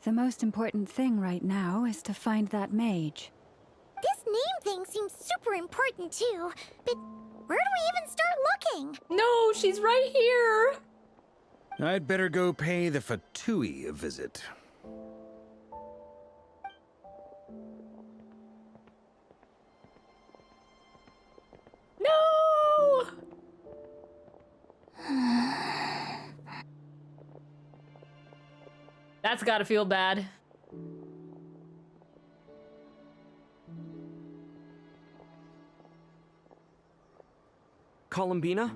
The most important thing right now is to find that mage. This name thing seems super important too, but where do we even start looking? No, she's right here. I'd better go pay the Fatui a visit. No! That's gotta feel bad. Columbina?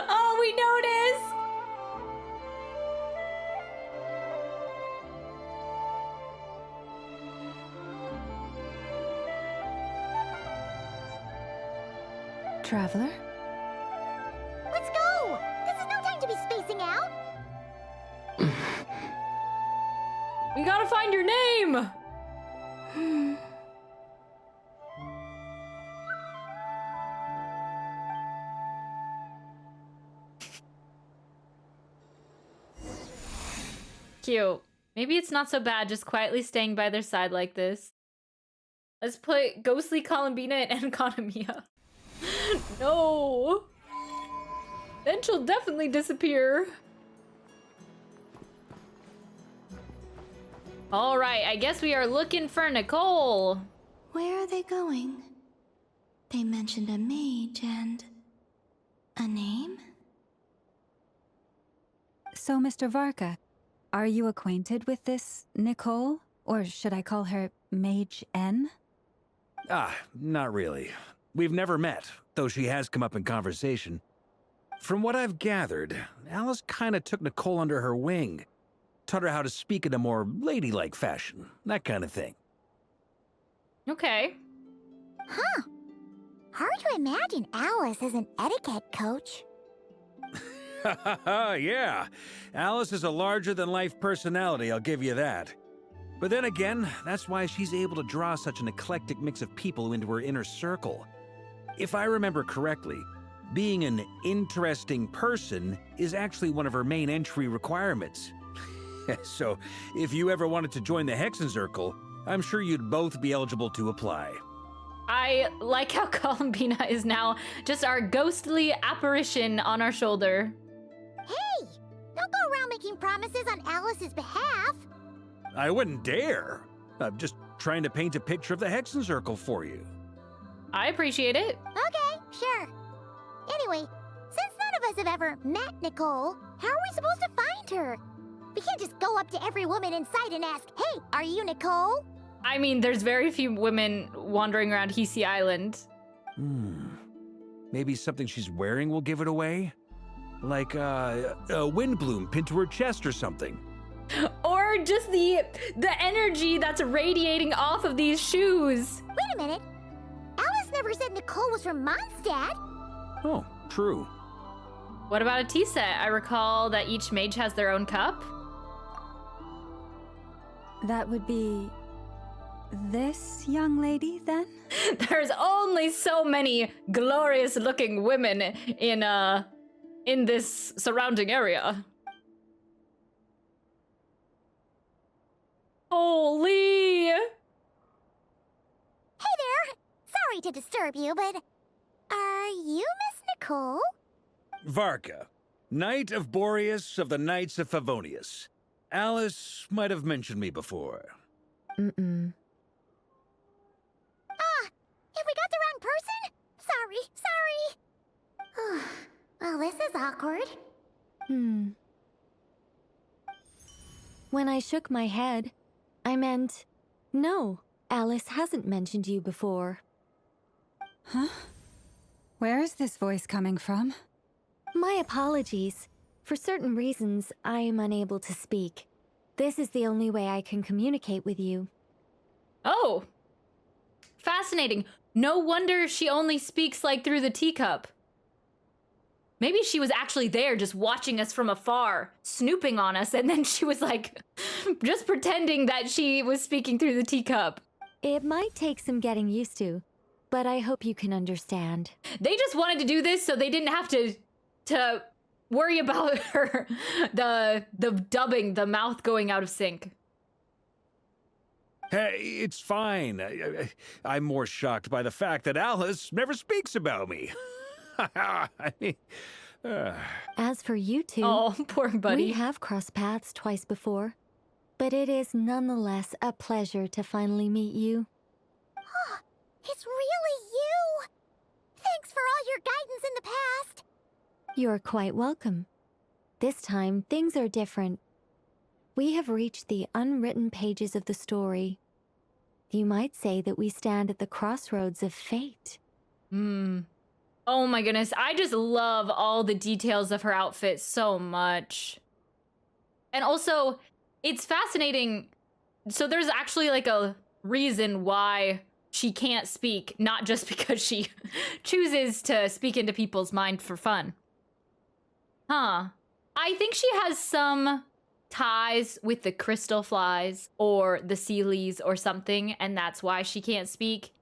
Oh, we noticed! traveler. Let's go! This is no time to be spacing out! We gotta find your name! Cute. Maybe it's not so bad just quietly staying by their side like this. Let's put ghostly Columbina and Economia. No! Then she'll definitely disappear. Alright, I guess we are looking for Nicole. Where are they going? They mentioned a mage and... a name? So, Mr. Varka, are you acquainted with this Nicole? Or should I call her Mage N? Not really. We've never met, though she has come up in conversation. From what I've gathered, Alice kinda took Nicole under her wing. Taught her how to speak in a more ladylike fashion, that kind of thing. Okay. Huh. Hard to imagine Alice as an etiquette coach. Yeah, Alice is a larger-than-life personality, I'll give you that. But then again, that's why she's able to draw such an eclectic mix of people into her inner circle. If I remember correctly, being an interesting person is actually one of her main entry requirements. So, if you ever wanted to join the Hexencircle, I'm sure you'd both be eligible to apply. I like how Columbina is now just our ghostly apparition on our shoulder. Hey! Don't go around making promises on Alice's behalf. I wouldn't dare. I'm just trying to paint a picture of the Hexencircle for you. I appreciate it. Okay, sure. Anyway, since none of us have ever met Nicole, how are we supposed to find her? We can't just go up to every woman in sight and ask, hey, are you Nicole? I mean, there's very few women wandering around Hisi Island. Maybe something she's wearing will give it away? Like, a wind bloom pinned to her chest or something. Or just the energy that's radiating off of these shoes. Wait a minute. Alice never said Nicole was from Mondstadt. Oh, true. What about a tea set? I recall that each mage has their own cup. That would be... this young lady, then? There's only so many glorious-looking women in this surrounding area. Holy! Hey there! Sorry to disturb you, but are you Miss Nicole? Varka, Knight of Boreas of the Knights of Favonius. Alice might have mentioned me before. Have we got the wrong person? Sorry. Well, this is awkward. When I shook my head, I meant, no, Alice hasn't mentioned you before. Huh? Where is this voice coming from? My apologies. For certain reasons, I am unable to speak. This is the only way I can communicate with you. Oh. Fascinating. No wonder she only speaks like through the teacup. Maybe she was actually there just watching us from afar, snooping on us, and then she was like, just pretending that she was speaking through the teacup. It might take some getting used to, but I hope you can understand. They just wanted to do this so they didn't have to worry about her, the dubbing, the mouth going out of sync. Hey, it's fine. I'm more shocked by the fact that Alice never speaks about me. As for you two, oh, poor buddy. We have crossed paths twice before, but it is nonetheless a pleasure to finally meet you. It's really you! Thanks for all your guidance in the past! You're quite welcome. This time, things are different. We have reached the unwritten pages of the story. You might say that we stand at the crossroads of fate. Oh my goodness, I just love all the details of her outfit so much. And also, it's fascinating. So there's actually like a reason why she can't speak, not just because she chooses to speak into people's mind for fun. Huh. I think she has some ties with the crystal flies or the Sealies or something, and that's why she can't speak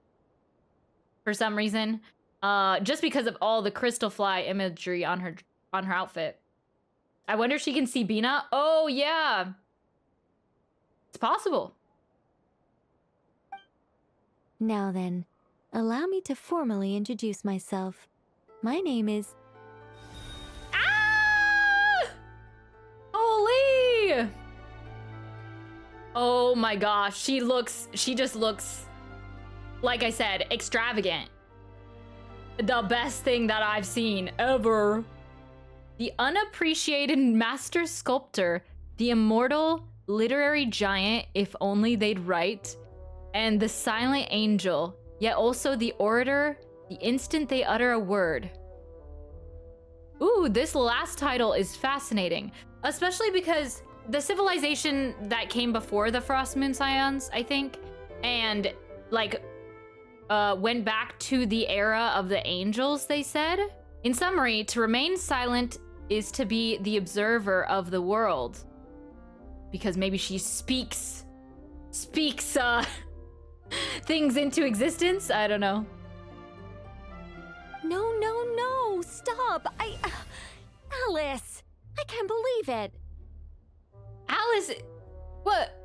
for some reason. Just because of all the crystal fly imagery on her outfit. I wonder if she can see Bina. Oh yeah, it's possible. Now then, allow me to formally introduce myself. My name is... Ah! Holy! Oh my gosh, she just looks, like I said, extravagant. The best thing that I've seen ever. The unappreciated master sculptor, the immortal literary giant, if only they'd write, and the silent angel, yet also the orator, the instant they utter a word. Ooh, this last title is fascinating, especially because the civilization that came before the Frost Moon Scions, I think, and like went back to the era of the angels, they said. In summary, to remain silent is to be the observer of the world. Because maybe she speaks things into existence? I don't know. No, stop! Alice! I can't believe it! Alice, what?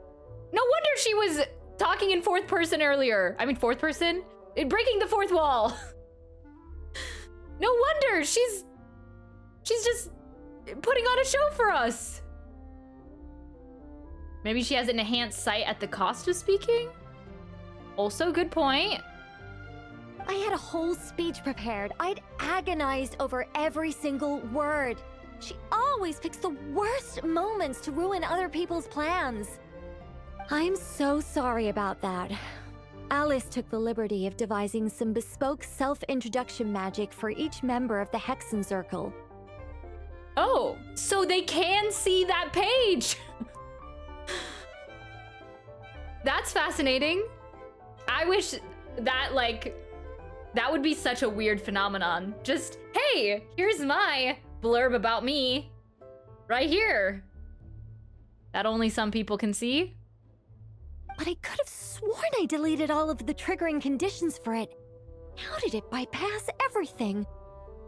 No wonder she was talking in fourth person earlier. I mean, fourth person? Breaking the fourth wall. No wonder she's just putting on a show for us. Maybe she has an enhanced sight at the cost of speaking? Also, good point. I had a whole speech prepared. I'd agonized over every single word. She always picks the worst moments to ruin other people's plans. I'm so sorry about that. Alice took the liberty of devising some bespoke self-introduction magic for each member of the Hexen Circle. Oh, so they can see that page. That's fascinating. I wish that, like, that would be such a weird phenomenon. Just, hey, here's my blurb about me right here. That only some people can see. But I could have sworn I deleted all of the triggering conditions for it. How did it bypass everything?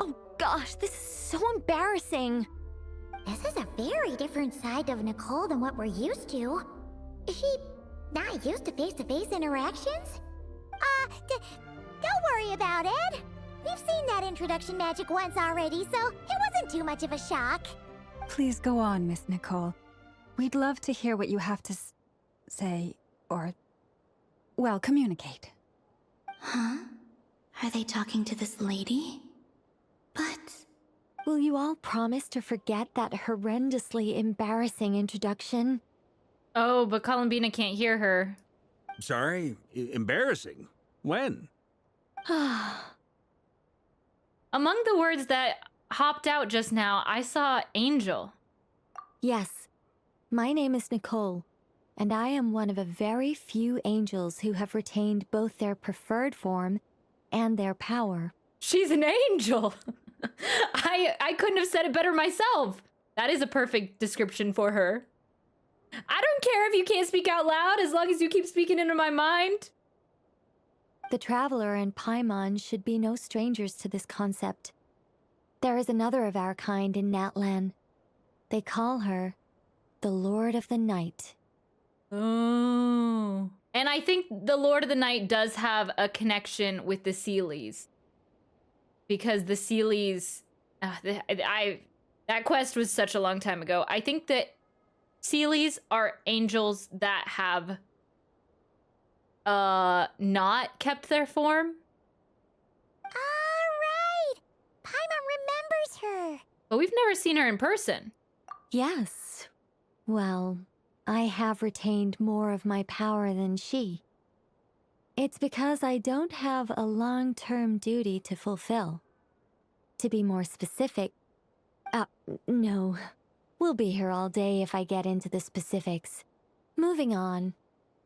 Oh gosh, this is so embarrassing. This is a very different side of Nicole than what we're used to. Is she not used to face-to-face interactions? Don't worry about it. We've seen that introduction magic once already, so it wasn't too much of a shock. Please go on, Miss Nicole. We'd love to hear what you have to say, or, well, communicate. Huh? Are they talking to this lady? But... Will you all promise to forget that horrendously embarrassing introduction? Oh, but Columbina can't hear her. Sorry? Embarrassing? When? Among the words that hopped out just now, I saw angel. Yes. My name is Nicole, and I am one of a very few angels who have retained both their preferred form and their power. She's an angel! I couldn't have said it better myself. That is a perfect description for her. I don't care if you can't speak out loud as long as you keep speaking into my mind. The Traveler and Paimon should be no strangers to this concept. There is another of our kind in Natlan. They call her the Lord of the Night. Oh. And I think the Lord of the Night does have a connection with the Sealies. Because the Sealies... that quest was such a long time ago. I think that Sealies are angels that have not kept their form. Alright! Paimon remembers her! But we've never seen her in person. Yes. Well, I have retained more of my power than she. It's because I don't have a long-term duty to fulfill. To be more specific... no. We'll be here all day if I get into the specifics. Moving on.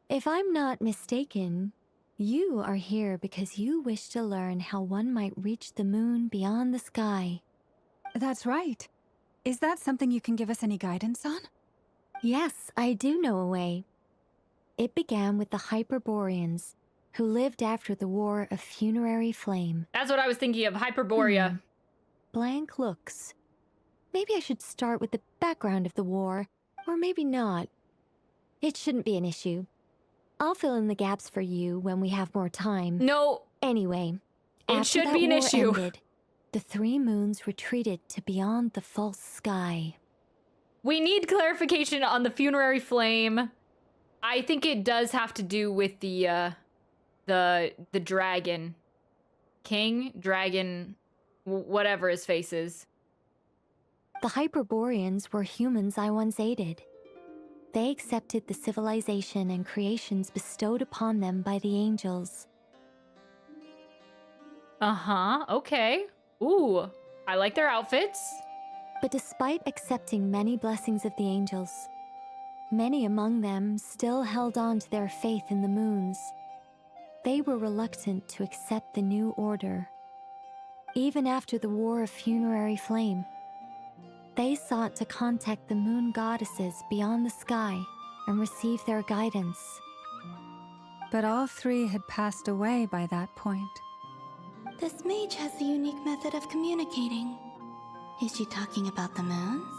If I'm not mistaken, You are here because you wish to learn how one might reach the moon beyond the sky. That's right. Is that something you can give us any guidance on? Yes, I do know a way. It began with the Hyperboreans, who lived after the War of Funerary Flame. That's what I was thinking of, Hyperborea. Blank looks. Maybe I should start with the background of the war, or maybe not. It shouldn't be an issue. I'll fill in the gaps for you when we have more time. No. Anyway, it after should that be an war issue. ended, the three moons retreated to beyond the false sky. We need clarification on the funerary flame. I think it does have to do with the dragon. King? Dragon? Whatever his face is. The Hyperboreans were humans I once aided. They accepted the civilization and creations bestowed upon them by the angels. Uh-huh, okay. Ooh, I like their outfits. But despite accepting many blessings of the angels, many among them still held on to their faith in the moons. They were reluctant to accept the new order. Even after the War of Funerary Flame, they sought to contact the moon goddesses beyond the sky and receive their guidance. But all three had passed away by that point. This mage has a unique method of communicating. Is she talking about the moons?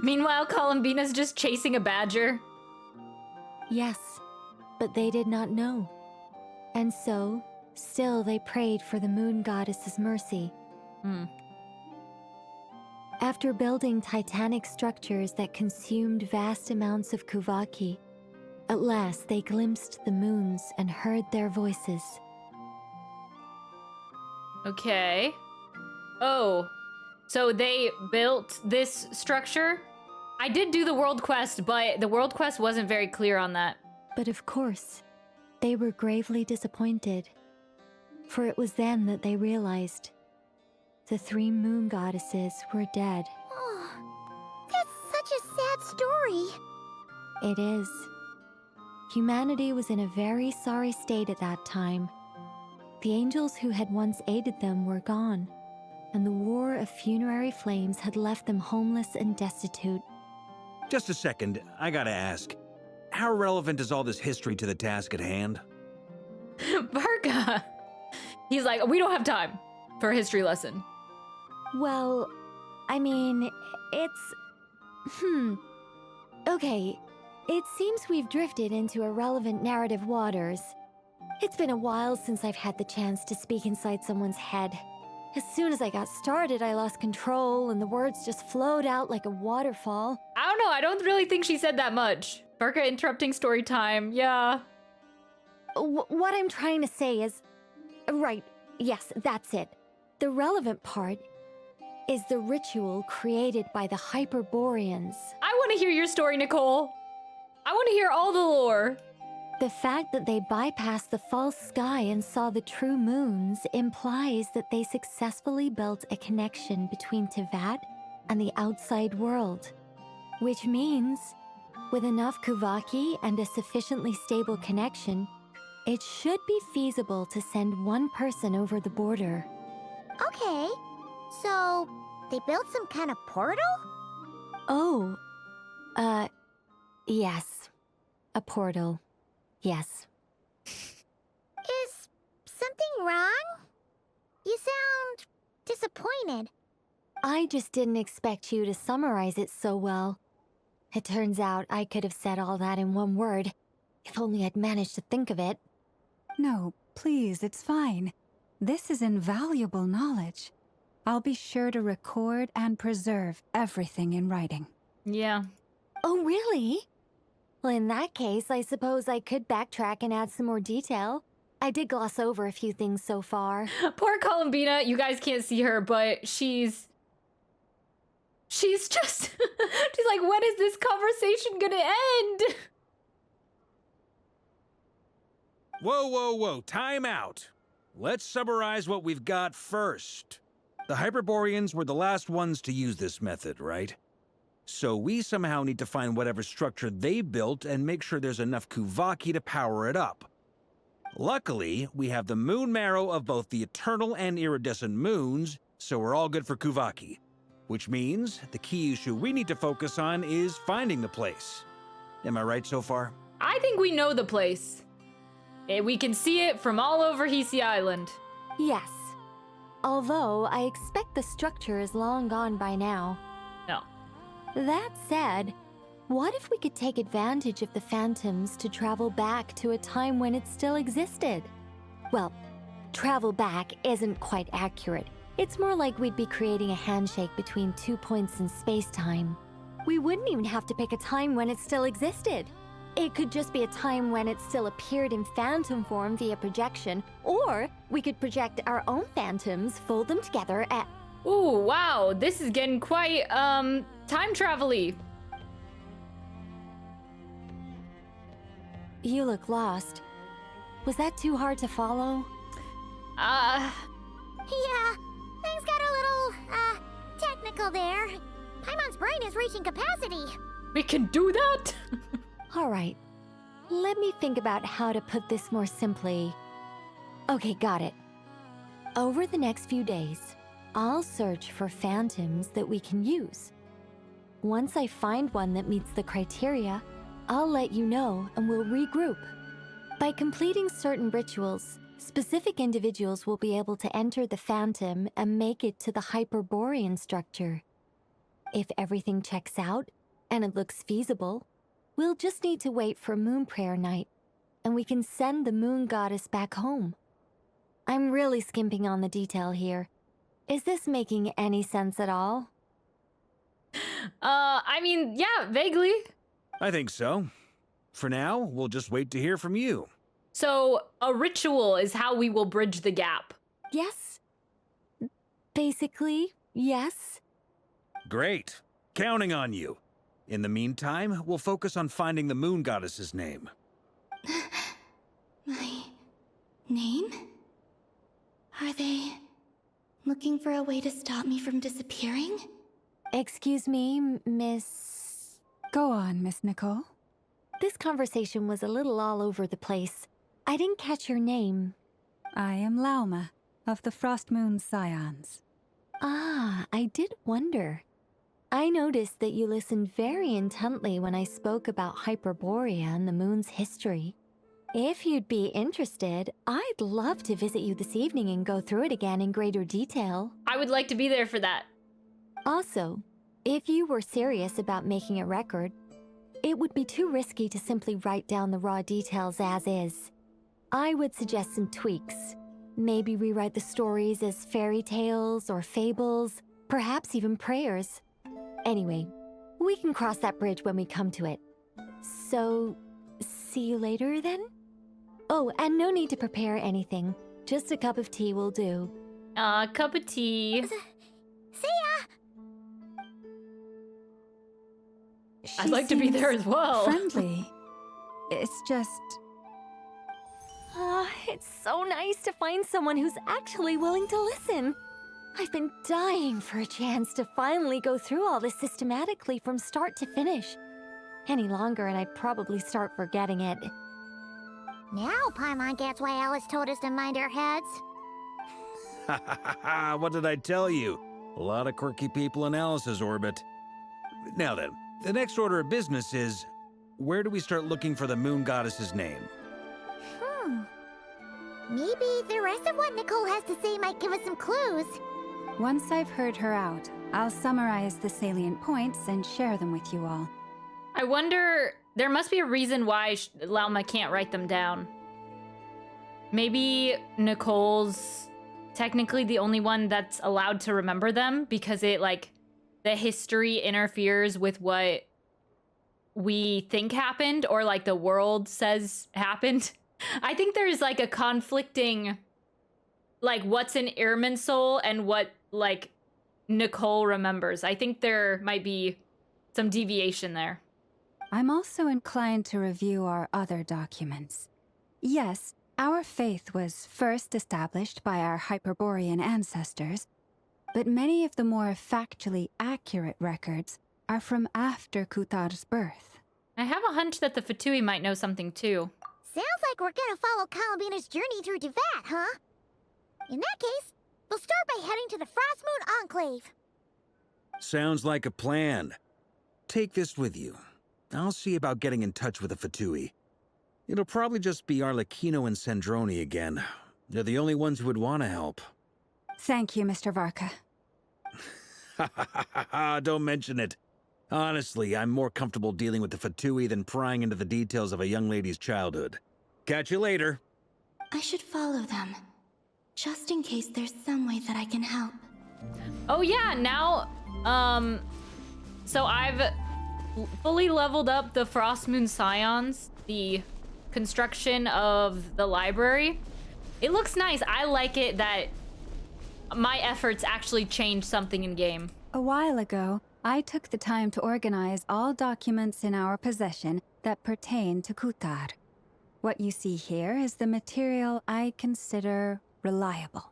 Meanwhile, Columbina's just chasing a badger. Yes, but they did not know. And so, still they prayed for the moon goddess's mercy. After building titanic structures that consumed vast amounts of Kuvaki, at last they glimpsed the moons and heard their voices. Okay. Oh, so they built this structure? I did do the world quest, but the world quest wasn't very clear on that. But of course, they were gravely disappointed. For it was then that they realized the three moon goddesses were dead. Oh, that's such a sad story. It is. Humanity was in a very sorry state at that time. The angels who had once aided them were gone, and the War of Funerary Flames had left them homeless and destitute. Just a second, I gotta ask. How relevant is all this history to the task at hand? Varka! He's like, we don't have time for a history lesson. Well, I mean, it's... Okay, it seems we've drifted into irrelevant narrative waters. It's been a while since I've had the chance to speak inside someone's head. As soon as I got started, I lost control, and the words just flowed out like a waterfall. I don't know, I don't really think she said that much. Varka interrupting story time, yeah. What I'm trying to say is... Right, yes, that's it. The relevant part is the ritual created by the Hyperboreans. I want to hear your story, Nicole. I want to hear all the lore. The fact that they bypassed the false sky and saw the true moons implies that they successfully built a connection between Tevat and the outside world. Which means, with enough Kuvaki and a sufficiently stable connection, it should be feasible to send one person over the border. Okay, so they built some kind of portal? Oh, yes. A portal. Yes. Is something wrong? You sound disappointed. I just didn't expect you to summarize it so well. It turns out I could have said all that in one word, if only I'd managed to think of it. No, please, it's fine. This is invaluable knowledge. I'll be sure to record and preserve everything in writing. Yeah. Oh, really? Well, in that case, I suppose I could backtrack and add some more detail. I did gloss over a few things so far. Poor Columbina, you guys can't see her, but she's just... she's like, when is this conversation gonna end? Whoa, whoa, whoa, time out. Let's summarize what we've got first. The Hyperboreans were the last ones to use this method, right? So we somehow need to find whatever structure they built and make sure there's enough Kuvaki to power it up. Luckily, we have the moon marrow of both the eternal and iridescent moons, so we're all good for Kuvaki. Which means the key issue we need to focus on is finding the place. Am I right so far? I think we know the place. We can see it from all over Hisi Island. Yes. Although I expect the structure is long gone by now. No. That said, what if we could take advantage of the phantoms to travel back to a time when it still existed? Well, travel back isn't quite accurate. It's more like we'd be creating a handshake between 2 points in space-time. We wouldn't even have to pick a time when it still existed. It could just be a time when it still appeared in phantom form via projection, or we could project our own phantoms, fold them together at... Ooh, wow, this is getting quite, time travel-y. You look lost. Was that too hard to follow? Yeah, things got a little, technical there. Paimon's brain is reaching capacity. We can do that? All right. Let me think about how to put this more simply. Okay, got it. Over the next few days, I'll search for phantoms that we can use. Once I find one that meets the criteria, I'll let you know and we'll regroup. By completing certain rituals, specific individuals will be able to enter the phantom and make it to the Hyperborean structure. If everything checks out and it looks feasible, we'll just need to wait for Moon Prayer Night, and we can send the Moon Goddess back home. I'm really skimping on the detail here. Is this making any sense at all? I mean, yeah, vaguely. I think so. For now, we'll just wait to hear from you. So, a ritual is how we will bridge the gap. Yes. Basically, yes. Great. Counting on you. In the meantime, we'll focus on finding the Moon Goddess's name. My name? Are they looking for a way to stop me from disappearing? Excuse me, Miss... Go on, Miss Nicole. This conversation was a little all over the place. I didn't catch your name. I am Lauma, of the Frost Moon Scions. Ah, I did wonder. I noticed that you listened very intently when I spoke about Hyperborea and the moon's history. If you'd be interested, I'd love to visit you this evening and go through it again in greater detail. I would like to be there for that. Also, if you were serious about making a record, it would be too risky to simply write down the raw details as is. I would suggest some tweaks. Maybe rewrite the stories as fairy tales or fables, perhaps even prayers. Anyway, we can cross that bridge when we come to it. So, see you later then? Oh, and no need to prepare anything. Just a cup of tea will do. A cup of tea. See ya! I'd like to be there as well. Friendly. It's just... It's so nice to find someone who's actually willing to listen. I've been dying for a chance to finally go through all this systematically from start to finish. Any longer and I'd probably start forgetting it. Now Paimon gets why Alice told us to mind our heads. Ha ha ha ha! What did I tell you? A lot of quirky people in Alice's orbit. Now then, the next order of business is... where do we start looking for the Moon Goddess's name? Maybe the rest of what Nicole has to say might give us some clues. Once I've heard her out, I'll summarize the salient points and share them with you all. I wonder... there must be a reason why Lauma can't write them down. Maybe Nicole's technically the only one that's allowed to remember them because it, like, the history interferes with what we think happened or, like, the world says happened. I think there's, like, a conflicting, like, what's in Irmin's soul and what, like, Nicole remembers. I think there might be some deviation there. I'm also inclined to review our other documents. Yes, our faith was first established by our Hyperborean ancestors, but many of the more factually accurate records are from after Kutar's birth. I have a hunch that the Fatui might know something too. Sounds like we're gonna follow Columbina's journey through Devat, huh? In that case, we'll start by heading to the Frost Moon Enclave. Sounds like a plan. Take this with you. I'll see about getting in touch with the Fatui. It'll probably just be Arlecchino and Sandroni again. They're the only ones who would want to help. Thank you, Mr. Varka. Don't mention it. Honestly, I'm more comfortable dealing with the Fatui than prying into the details of a young lady's childhood. Catch you later. I should follow them, just in case there's some way that I can help. Oh yeah, now, so I've fully leveled up the Frost Moon Scions, the construction of the library. It looks nice. I like it that my efforts actually change something in game. A while ago, I took the time to organize all documents in our possession that pertain to Kutar. What you see here is the material I consider reliable.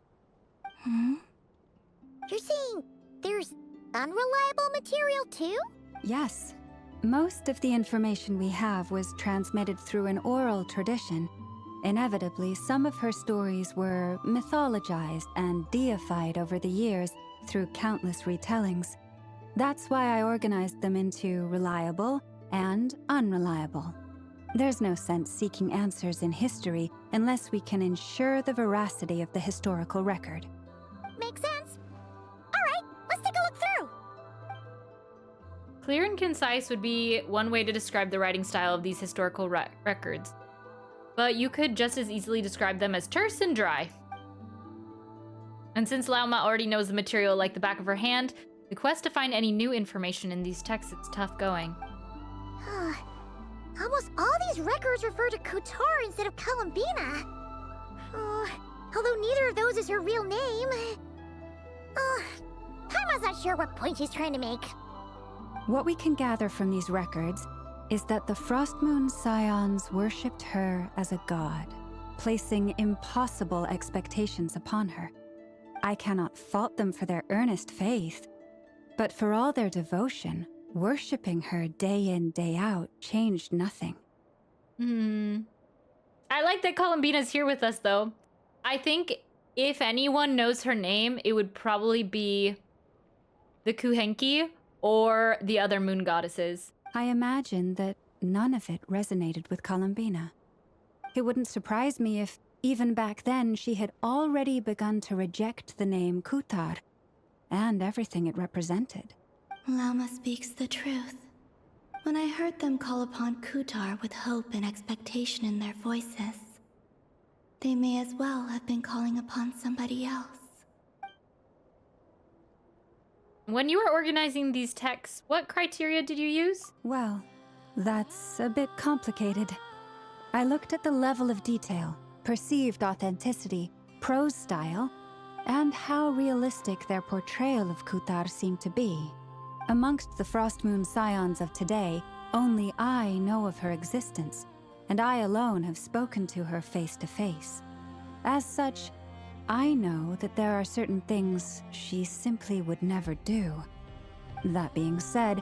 You're saying there's unreliable material too? Yes. Most of the information we have was transmitted through an oral tradition. Inevitably, some of her stories were mythologized and deified over the years through countless retellings. That's why I organized them into reliable and unreliable. There's no sense seeking answers in history unless we can ensure the veracity of the historical record. Makes sense. Alright, let's take a look through. Clear and concise would be one way to describe the writing style of these historical records. But you could just as easily describe them as terse and dry. And since Lauma already knows the material like the back of her hand, the quest to find any new information in these texts is tough going. Almost all these records refer to Kutar instead of Columbina. Although neither of those is her real name. Paimon's not sure what point she's trying to make. What we can gather from these records is that the Frost Moon Scions worshipped her as a god, placing impossible expectations upon her. I cannot fault them for their earnest faith, but for all their devotion, worshipping her day in, day out changed nothing. I like that Columbina's here with us, though. I think if anyone knows her name, it would probably be the Kuhenki or the other moon goddesses. I imagine that none of it resonated with Columbina. It wouldn't surprise me if, even back then, she had already begun to reject the name Kutar and everything it represented. Lauma speaks the truth. When I heard them call upon Kutar with hope and expectation in their voices, they may as well have been calling upon somebody else. When you were organizing these texts, what criteria did you use? Well, that's a bit complicated. I looked at the level of detail, perceived authenticity, prose style, and how realistic their portrayal of Kutar seemed to be. Amongst the Frost Moon Scions of today, only I know of her existence, and I alone have spoken to her face to face. As such, I know that there are certain things she simply would never do. That being said,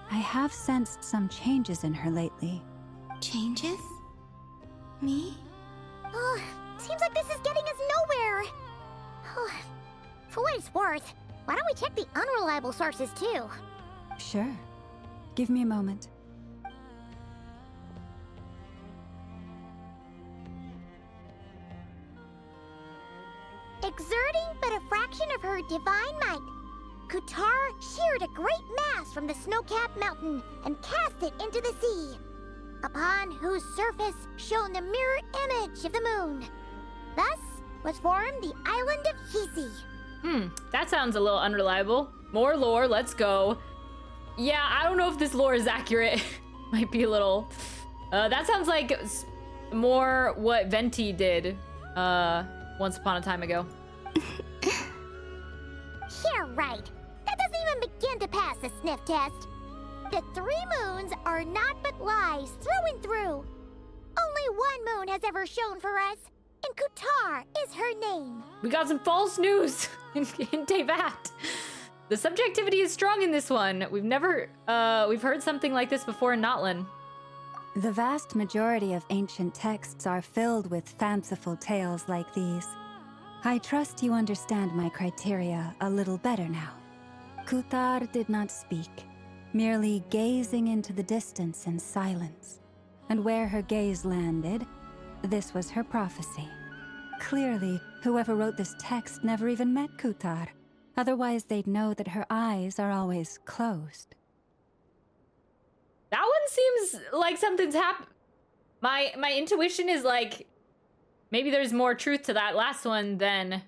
I have sensed some changes in her lately. Changes? Me? Seems like this is getting us nowhere. For what it's worth, why don't we check the unreliable sources too? Sure. Give me a moment. Exerting but a fraction of her divine might, Kutar sheared a great mass from the snow-capped mountain and cast it into the sea, upon whose surface shone the mirror image of the moon. Thus was formed the island of Hisi. That sounds a little unreliable. More lore, let's go. Yeah, I don't know if this lore is accurate. Might be a little... that sounds like more what Venti did once upon a time ago. Yeah, right. That doesn't even begin to pass the sniff test. The 3 moons are naught but lies through and through. Only one moon has ever shone for us, and Kutar is her name. We got some false news in Tevat. The subjectivity is strong in this one. We've heard something like this before in Notlin. The vast majority of ancient texts are filled with fanciful tales like these. I trust you understand my criteria a little better now. Kuthar did not speak, merely gazing into the distance in silence. And where her gaze landed, this was her prophecy. Clearly, whoever wrote this text never even met Kuthar. Otherwise, they'd know that her eyes are always closed. That one seems like something's happened. My intuition is like, maybe there's more truth to that last one than...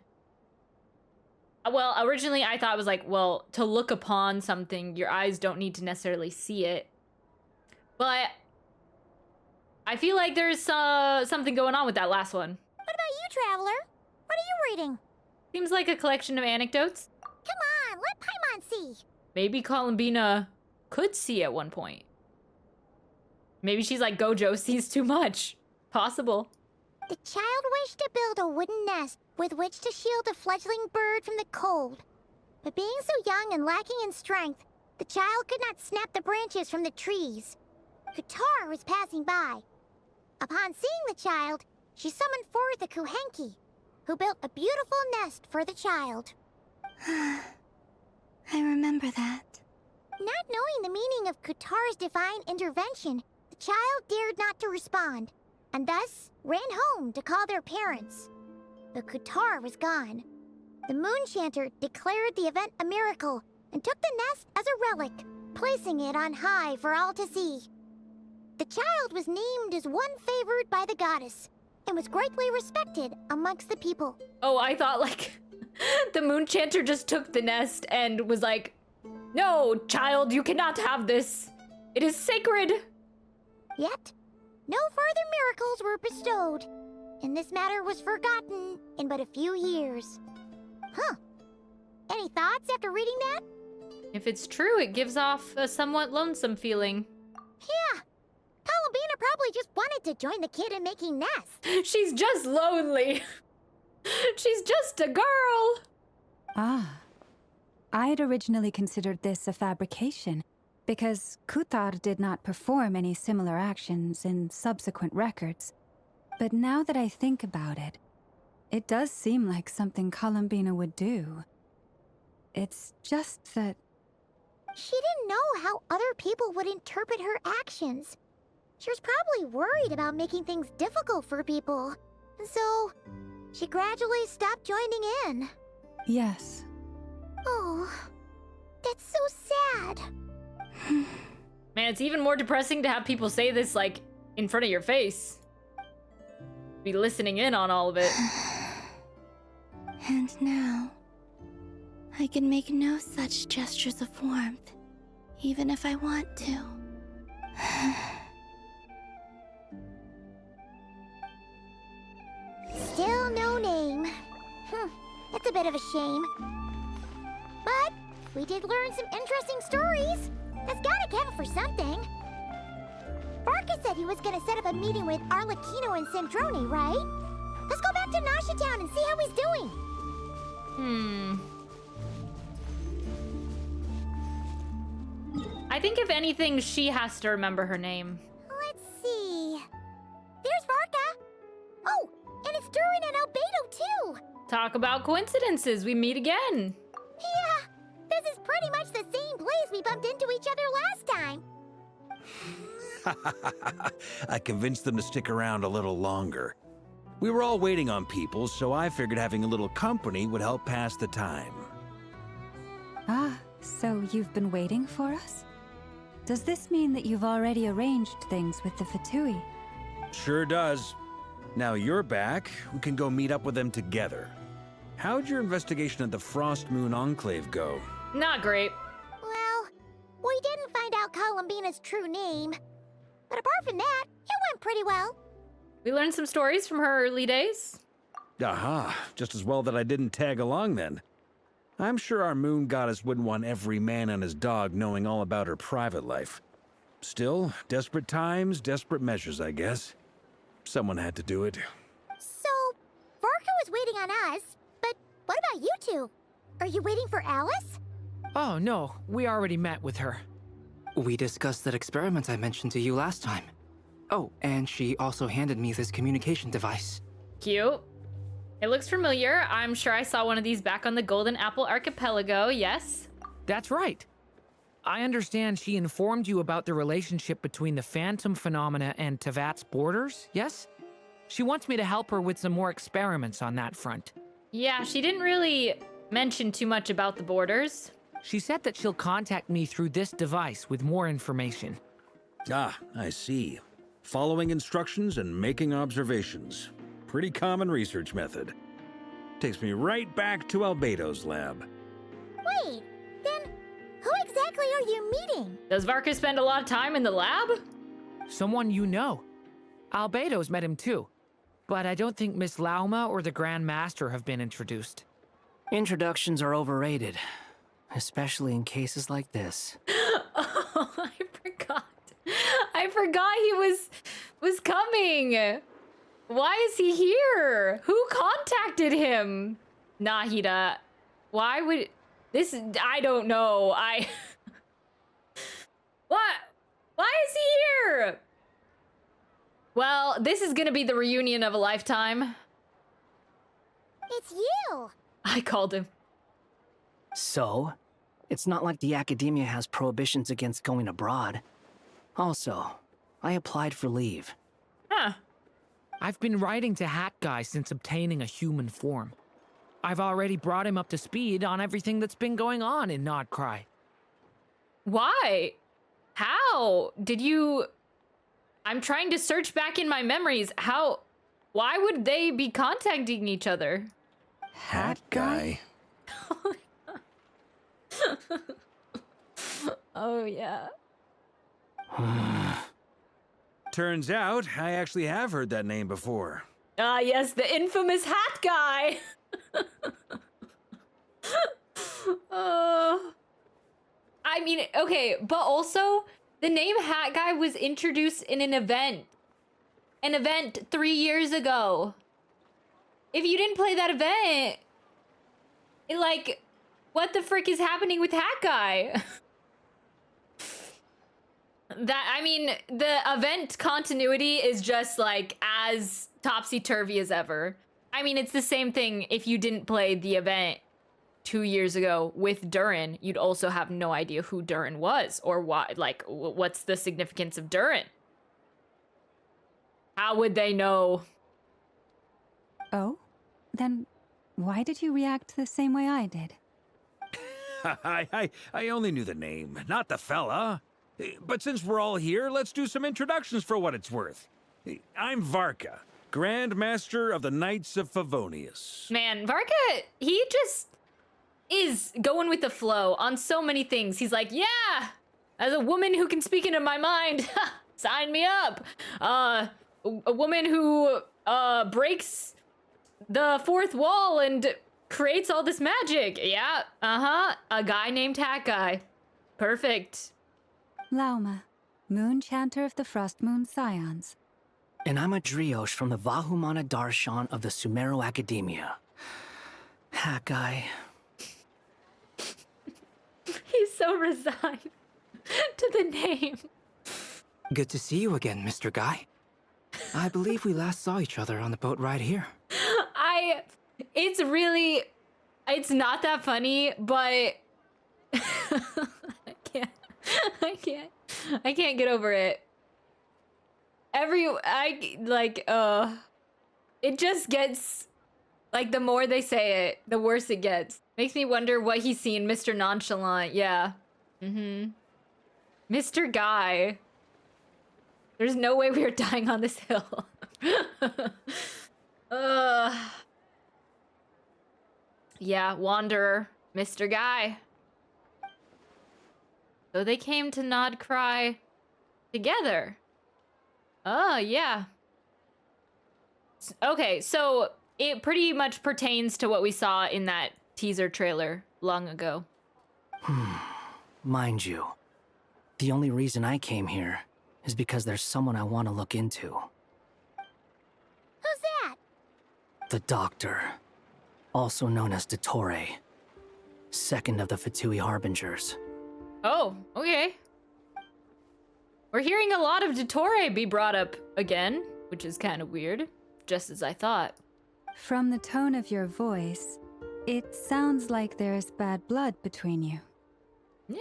Well, originally I thought it was like, well, to look upon something, your eyes don't need to necessarily see it. But I feel like there's something going on with that last one. What about you, Traveler? What are you reading? Seems like a collection of anecdotes. Come on, let Paimon see. Maybe Columbina could see at one point. Maybe she's like Gojo, sees too much. Possible. The child wished to build a wooden nest with which to shield a fledgling bird from the cold. But being so young and lacking in strength, the child could not snap the branches from the trees. Kuthar was passing by. Upon seeing the child, she summoned forth a Kuhenki, who built a beautiful nest for the child. I remember that. Not knowing the meaning of Kuthar's divine intervention, the child dared not to respond, and thus ran home to call their parents. But Kuthar was gone. The Moon Chanter declared the event a miracle and took the nest as a relic, placing it on high for all to see. The child was named as one favored by the goddess, and was greatly respected amongst the people. Oh, I thought like the Moon Chanter just took the nest and was like, no, child, you cannot have this. It is sacred. Yet, no further miracles were bestowed, and this matter was forgotten in but a few years. Huh. Any thoughts after reading that? If it's true, it gives off a somewhat lonesome feeling. Yeah. Columbina probably just wanted to join the kid in making nests. She's just lonely. She's just a girl. Ah. I'd originally considered this a fabrication, because Kuthar did not perform any similar actions in subsequent records. But now that I think about it, it does seem like something Columbina would do. It's just that... She didn't know how other people would interpret her actions. She was probably worried about making things difficult for people. And so, she gradually stopped joining in. Yes. Oh, that's so sad. Man, it's even more depressing to have people say this, like, in front of your face. Be listening in on all of it. And now, I can make no such gestures of warmth, even if I want to. Still no name. That's a bit of a shame. But we did learn some interesting stories. That's gotta count for something. Varka said he was gonna set up a meeting with Arlecchino and Sandrone, right? Let's go back to Nasha Town and see how he's doing. I think if anything, she has to remember her name. Let's see. There's Varka. Oh, and it's Durin and Albedo too. Talk about coincidences. We meet again. Yeah, this is pretty much the same place we bumped into each other last time. I convinced them to stick around a little longer. We were all waiting on people, so I figured having a little company would help pass the time. Ah, so you've been waiting for us? Does this mean that you've already arranged things with the Fatui? Sure does. Now you're back, we can go meet up with them together. How'd your investigation at the Frost Moon Enclave go? Not great. Well, we didn't find out Columbina's true name. But apart from that, it went pretty well. We learned some stories from her early days. Aha, just as well that I didn't tag along then. I'm sure our moon goddess wouldn't want every man and his dog knowing all about her private life. Still, desperate times, desperate measures, I guess. Someone had to do it. So, Varka was waiting on us, but what about you two? Are you waiting for Alice? Oh, no. We already met with her. We discussed that experiment I mentioned to you last time. Oh, and she also handed me this communication device. Cute. It looks familiar. I'm sure I saw one of these back on the Golden Apple Archipelago, yes? That's right. I understand she informed you about the relationship between the phantom phenomena and Tevat's borders, yes? She wants me to help her with some more experiments on that front. Yeah, she didn't really mention too much about the borders. She said that she'll contact me through this device with more information. Ah, I see. Following instructions and making observations. Pretty common research method. Takes me right back to Albedo's lab. Wait, then who exactly are you meeting? Does Varka spend a lot of time in the lab? Someone you know. Albedo's met him too. But I don't think Miss Lauma or the Grand Master have been introduced. Introductions are overrated, especially in cases like this. Oh, I forgot. I forgot he was coming. Why is he here? Who contacted him? Nahida. Why would this? I don't know. What? Why is he here? Well, this is gonna be the reunion of a lifetime. It's you! I called him. So, it's not like the academia has prohibitions against going abroad. Also, I applied for leave. Huh. I've been writing to Hat Guy since obtaining a human form. I've already brought him up to speed on everything that's been going on in Nod-Krai. Why? How? Did you... I'm trying to search back in my memories. How... Why would they be contacting each other? Hat Guy? Oh, yeah. Turns out, I actually have heard that name before. Ah, yes, the infamous Hat Guy! I mean, okay, but also, the name Hat Guy was introduced in an event. An event 3 years ago. If you didn't play that event, what the frick is happening with Hat Guy? I mean, the event continuity is just as topsy-turvy as ever. I mean, it's the same thing if you didn't play the event 2 years ago with Durin, you'd also have no idea who Durin was or why, what's the significance of Durin. How would they know? Oh? Then why did you react the same way I did? I only knew the name, not the fella. But since we're all here, let's do some introductions for what it's worth. I'm Varka, Grand Master of the Knights of Favonius. Man, Varka, he just is going with the flow on so many things. He's like, yeah, as a woman who can speak into my mind, sign me up. A woman who breaks the fourth wall and creates all this magic. Yeah, a guy named Hat Guy. Perfect. Lauma, Moon Chanter of the Frost Moon Scions. And I'm a Driosh from the Vahumana Darshan of the Sumero Academia. Hat Guy. He's so resigned to the name. Good to see you again, Mr. Guy. I believe we last saw each other on the boat ride here. It's not that funny, but I can't get over it. It just gets, the more they say it, the worse it gets. Makes me wonder what he's seen, Mr. Nonchalant, yeah. Mr. Guy. There's no way we are dying on this hill. Yeah, Wanderer, Mr. Guy. So they came to Nod-Krai together. Oh, yeah. Okay, so it pretty much pertains to what we saw in that teaser trailer long ago. Mind you, the only reason I came here is because there's someone I want to look into. Who's that? The Doctor, also known as Dottore, second of the Fatui Harbingers. Oh, okay. We're hearing a lot of Dottore be brought up again, which is kind of weird, just as I thought. From the tone of your voice, it sounds like there's bad blood between you. Yeah.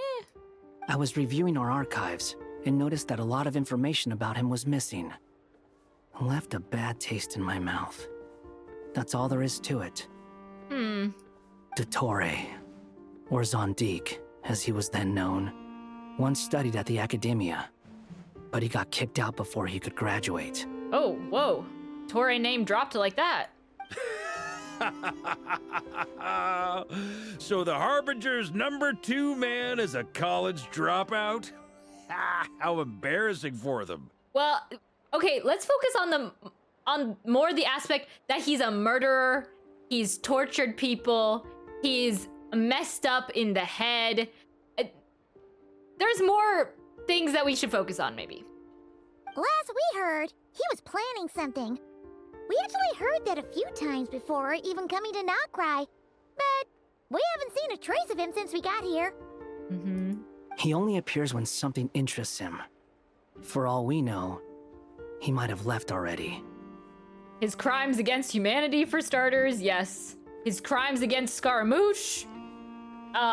I was reviewing our archives and noticed that a lot of information about him was missing. Left a bad taste in my mouth. That's all there is to it. Dottore, or Zondique, as he was then known, once studied at the academia, but he got kicked out before he could graduate. Oh, whoa. Dottore name dropped like that. So the Harbinger's #2 man is a college dropout? How embarrassing for them. Well, okay, let's focus on more the aspect that he's a murderer, he's tortured people, he's messed up in the head. There's more things that we should focus on, maybe. Last we heard, he was planning something. We actually heard that a few times before, even coming to Nod-Krai, but we haven't seen a trace of him since we got here. He only appears when something interests him. For all we know, he might have left already. His crimes against humanity, for starters, yes. His crimes against Scaramouche.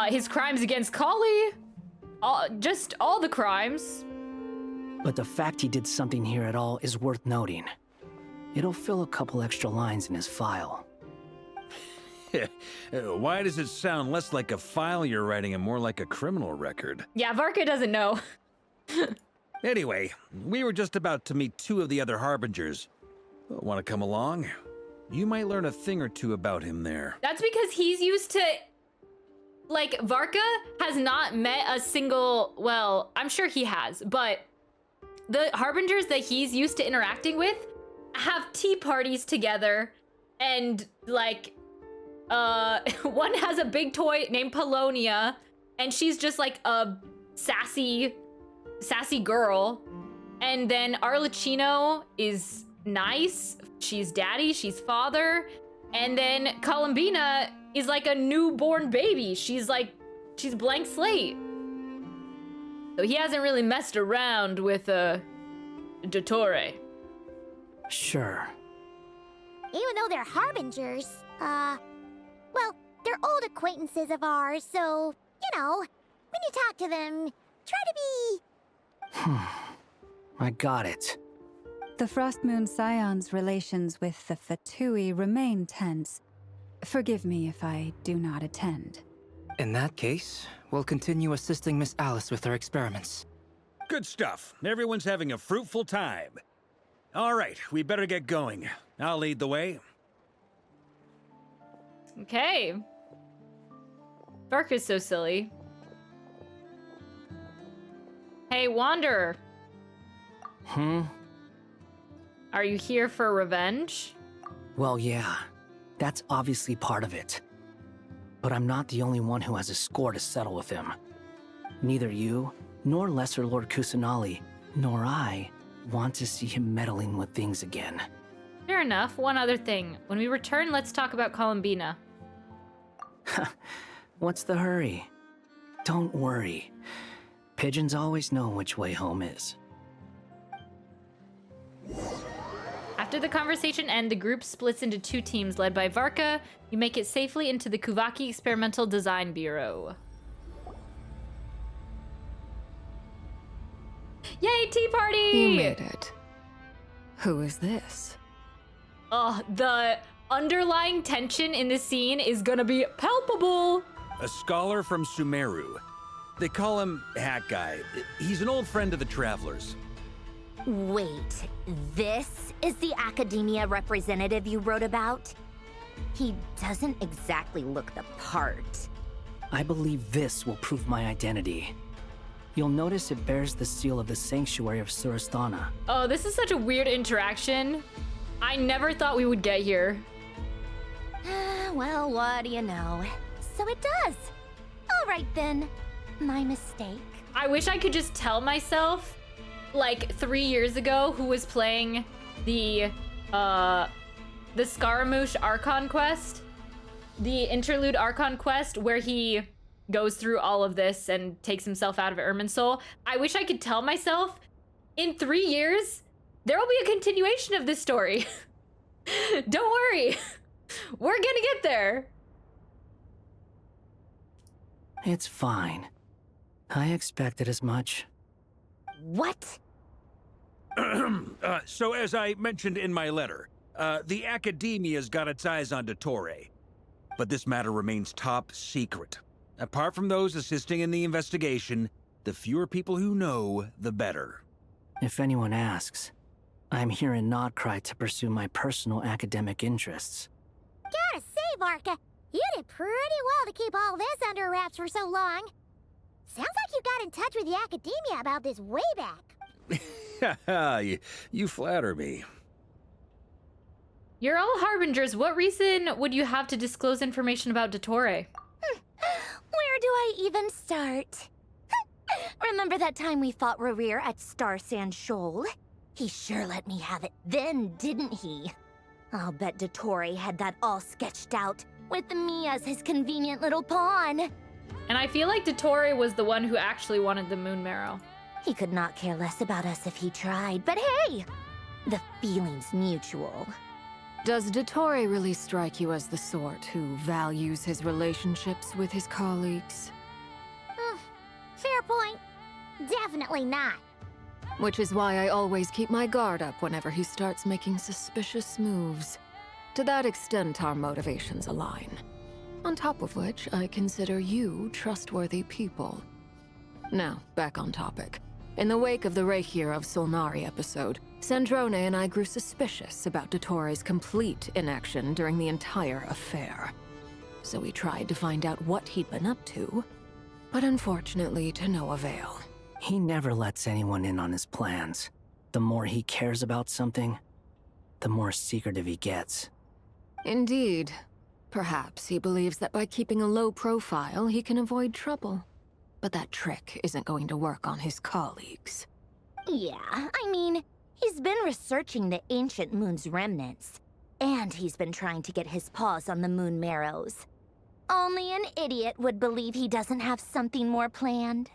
His crimes against Kali. Just all the crimes. But the fact he did something here at all is worth noting. It'll fill a couple extra lines in his file. Why does it sound less like a file you're writing and more like a criminal record? Yeah, Varka doesn't know. Anyway, we were just about to meet 2 of the other Harbingers. Want to come along? You might learn a thing or two about him there. That's because he's used to... Like, Varka has not met a single... Well, I'm sure he has, but... The Harbingers that he's used to interacting with have tea parties together, and, like... one has a big toy named Polonia, and she's just like a sassy girl. And then Arlecchino is nice. She's daddy, she's father. And then Columbina is like a newborn baby. She's blank slate. So he hasn't really messed around with Dottore. Sure. Even though they're Harbingers, well, they're old acquaintances of ours, so, you know, when you talk to them, try to be... I got it. The Frost Moon Scion's relations with the Fatui remain tense. Forgive me if I do not attend. In that case, we'll continue assisting Miss Alice with her experiments. Good stuff. Everyone's having a fruitful time. All right, we better get going. I'll lead the way. Okay. Varka's so silly. Hey, Wanderer. Are you here for revenge? Well, yeah. That's obviously part of it. But I'm not the only one who has a score to settle with him. Neither you, nor Lesser Lord Kusanali, nor I want to see him meddling with things again. Fair enough. One other thing. When we return, let's talk about Columbina. What's the hurry? Don't worry. Pigeons always know which way home is. After the conversation ends, the group splits into 2 teams led by Varka. You make it safely into the Kuvaki Experimental Design Bureau. Yay, tea party! You made it. Who is this? Oh, the underlying tension in this scene is gonna be palpable. A scholar from Sumeru. They call him Hat Guy. He's an old friend of the Travelers. Wait, this is the academia representative you wrote about? He doesn't exactly look the part. I believe this will prove my identity. You'll notice it bears the seal of the Sanctuary of Surasthana. Oh, this is such a weird interaction. I never thought we would get here. Well, what do you know? So it does. All right then. My mistake. I wish I could just tell myself, like 3 years ago, who was playing the Scaramouche Archon Quest, the interlude Archon Quest, where he goes through all of this and takes himself out of Irminsul. I wish I could tell myself in 3 years, there will be a continuation of this story. Don't worry. We're gonna get there. It's fine. I expected as much. What? So as I mentioned in my letter, the Academia's got its eyes on Dottore. But this matter remains top secret. Apart from those assisting in the investigation, the fewer people who know, the better. If anyone asks, I'm here in Nod-Krai to pursue my personal academic interests. Gotta say, Varka, you did pretty well to keep all this under wraps for so long. Sounds like you got in touch with the Academia about this way back. You flatter me. You're all harbingers. What reason would you have to disclose information about Dottore? Where do I even start? Remember that time we fought Rerir at Star Sand Shoal? He sure let me have it then, didn't he? I'll bet Dottore had that all sketched out, with me as his convenient little pawn. And I feel like Dottore was the one who actually wanted the moon marrow. He could not care less about us if he tried, but hey! The feeling's mutual. Does Dottore really strike you as the sort who values his relationships with his colleagues? Fair point. Definitely not. Which is why I always keep my guard up whenever he starts making suspicious moves. To that extent, our motivations align. On top of which, I consider you trustworthy people. Now, back on topic. In the wake of the Reihir of Solnari episode, Sandrone and I grew suspicious about Dottore's complete inaction during the entire affair. So we tried to find out what he'd been up to, but unfortunately to no avail. He never lets anyone in on his plans. The more he cares about something, the more secretive he gets. Indeed. Perhaps he believes that by keeping a low profile, he can avoid trouble. But that trick isn't going to work on his colleagues. Yeah, I mean, he's been researching the ancient moon's remnants. And he's been trying to get his paws on the moon marrows. Only an idiot would believe he doesn't have something more planned.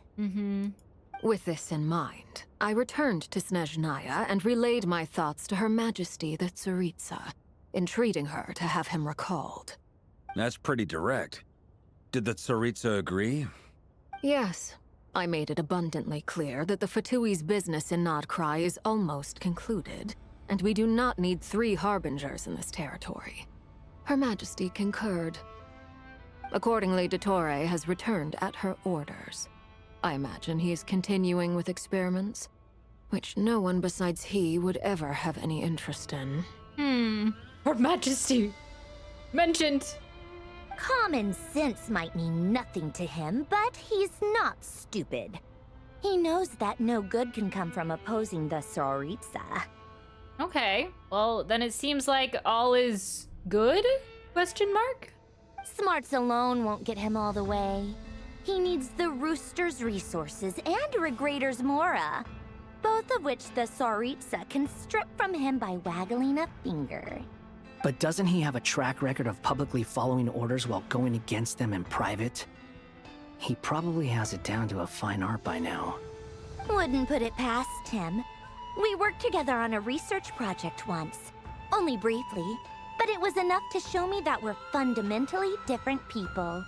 With this in mind, I returned to Snezhnaya and relayed my thoughts to Her Majesty the Tsaritsa, entreating her to have him recalled. That's pretty direct. Did the Tsaritsa agree? Yes. I made it abundantly clear that the Fatui's business in Nod-Krai is almost concluded, and we do not need 3 harbingers in this territory. Her Majesty concurred. Accordingly, Dottore has returned at her orders. I imagine he is continuing with experiments, which no one besides he would ever have any interest in. Her Majesty mentioned. Common sense might mean nothing to him, but he's not stupid. He knows that no good can come from opposing the Tsaritsa. Okay, well, then it seems like all is good? Question mark? Smarts alone won't get him all the way. He needs the Rooster's resources and Regrator's Mora, both of which the Tsaritsa can strip from him by waggling a finger. But doesn't he have a track record of publicly following orders while going against them in private? He probably has it down to a fine art by now. Wouldn't put it past him. We worked together on a research project once. Only briefly, but it was enough to show me that we're fundamentally different people.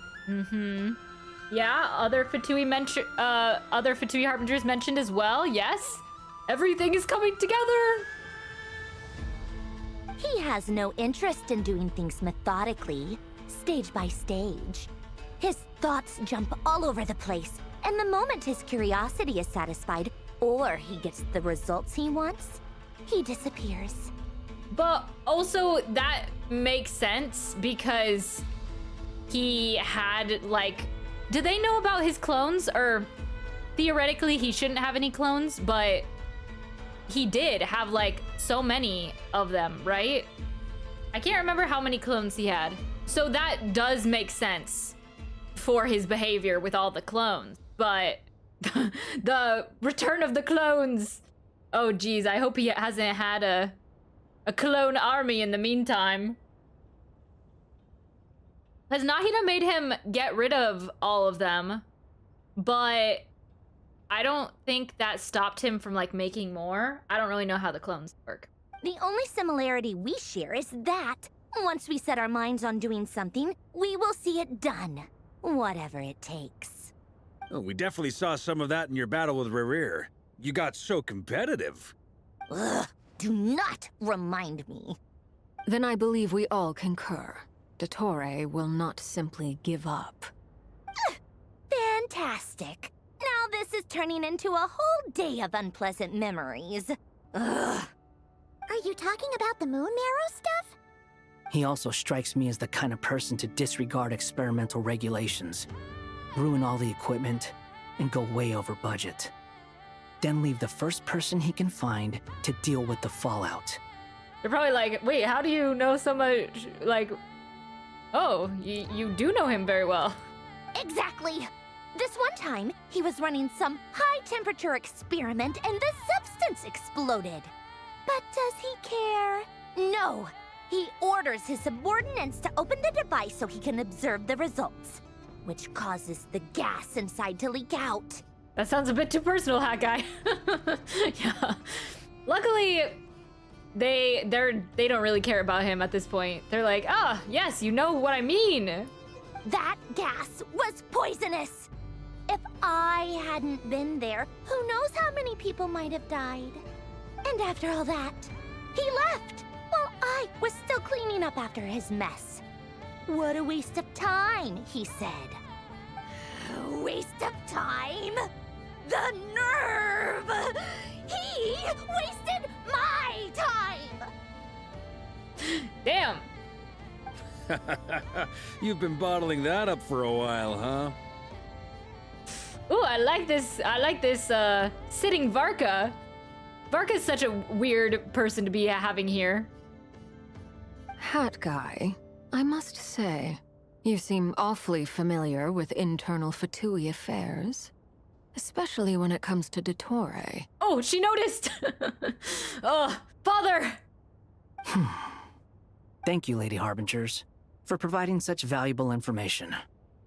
Yeah, other Fatui Harbingers mentioned as well, yes. Everything is coming together. He has no interest in doing things methodically, stage by stage. His thoughts jump all over the place, and the moment his curiosity is satisfied, or he gets the results he wants, he disappears. But also, that makes sense because he had, like... Do they know about his clones? Or theoretically, he shouldn't have any clones, but he did have, like, so many of them, right? I can't remember how many clones he had. So that does make sense for his behavior with all the clones. But the return of the clones. Oh, geez, I hope he hasn't had a clone army in the meantime. Because Nahida made him get rid of all of them, but I don't think that stopped him from, like, making more. I don't really know how the clones work. The only similarity we share is that once we set our minds on doing something, we will see it done. Whatever it takes. Oh, we definitely saw some of that in your battle with Rerir. You got so competitive. Ugh, do not remind me. Then I believe we all concur. Dottore will not simply give up. Fantastic. Now this is turning into a whole day of unpleasant memories. Ugh. Are you talking about the moon marrow stuff? He also strikes me as the kind of person to disregard experimental regulations, ruin all the equipment, and go way over budget. Then leave the first person he can find to deal with the fallout. They're probably like, wait, how do you know so much? Like, oh, you do know him very well. Exactly. This one time, he was running some high-temperature experiment and the substance exploded. But does he care? No. He orders his subordinates to open the device so he can observe the results, which causes the gas inside to leak out. That sounds a bit too personal, Hat Guy. Yeah. Luckily, they don't really care about him at this point. They're like, ah, yes, you know what I mean. That gas was poisonous. If I hadn't been there, who knows how many people might have died. And after all that, he left while I was still cleaning up after his mess. What a waste of time, he said. A waste of time? The nerve! He wasted my time! Damn. You've been bottling that up for a while, huh? Ooh, I like this sitting Varka. Varka's such a weird person to be having here. Hat Guy, I must say, you seem awfully familiar with internal Fatui affairs. Especially when it comes to Dottore. Oh, she noticed! Oh, father! Thank you, Lady Harbingers, for providing such valuable information.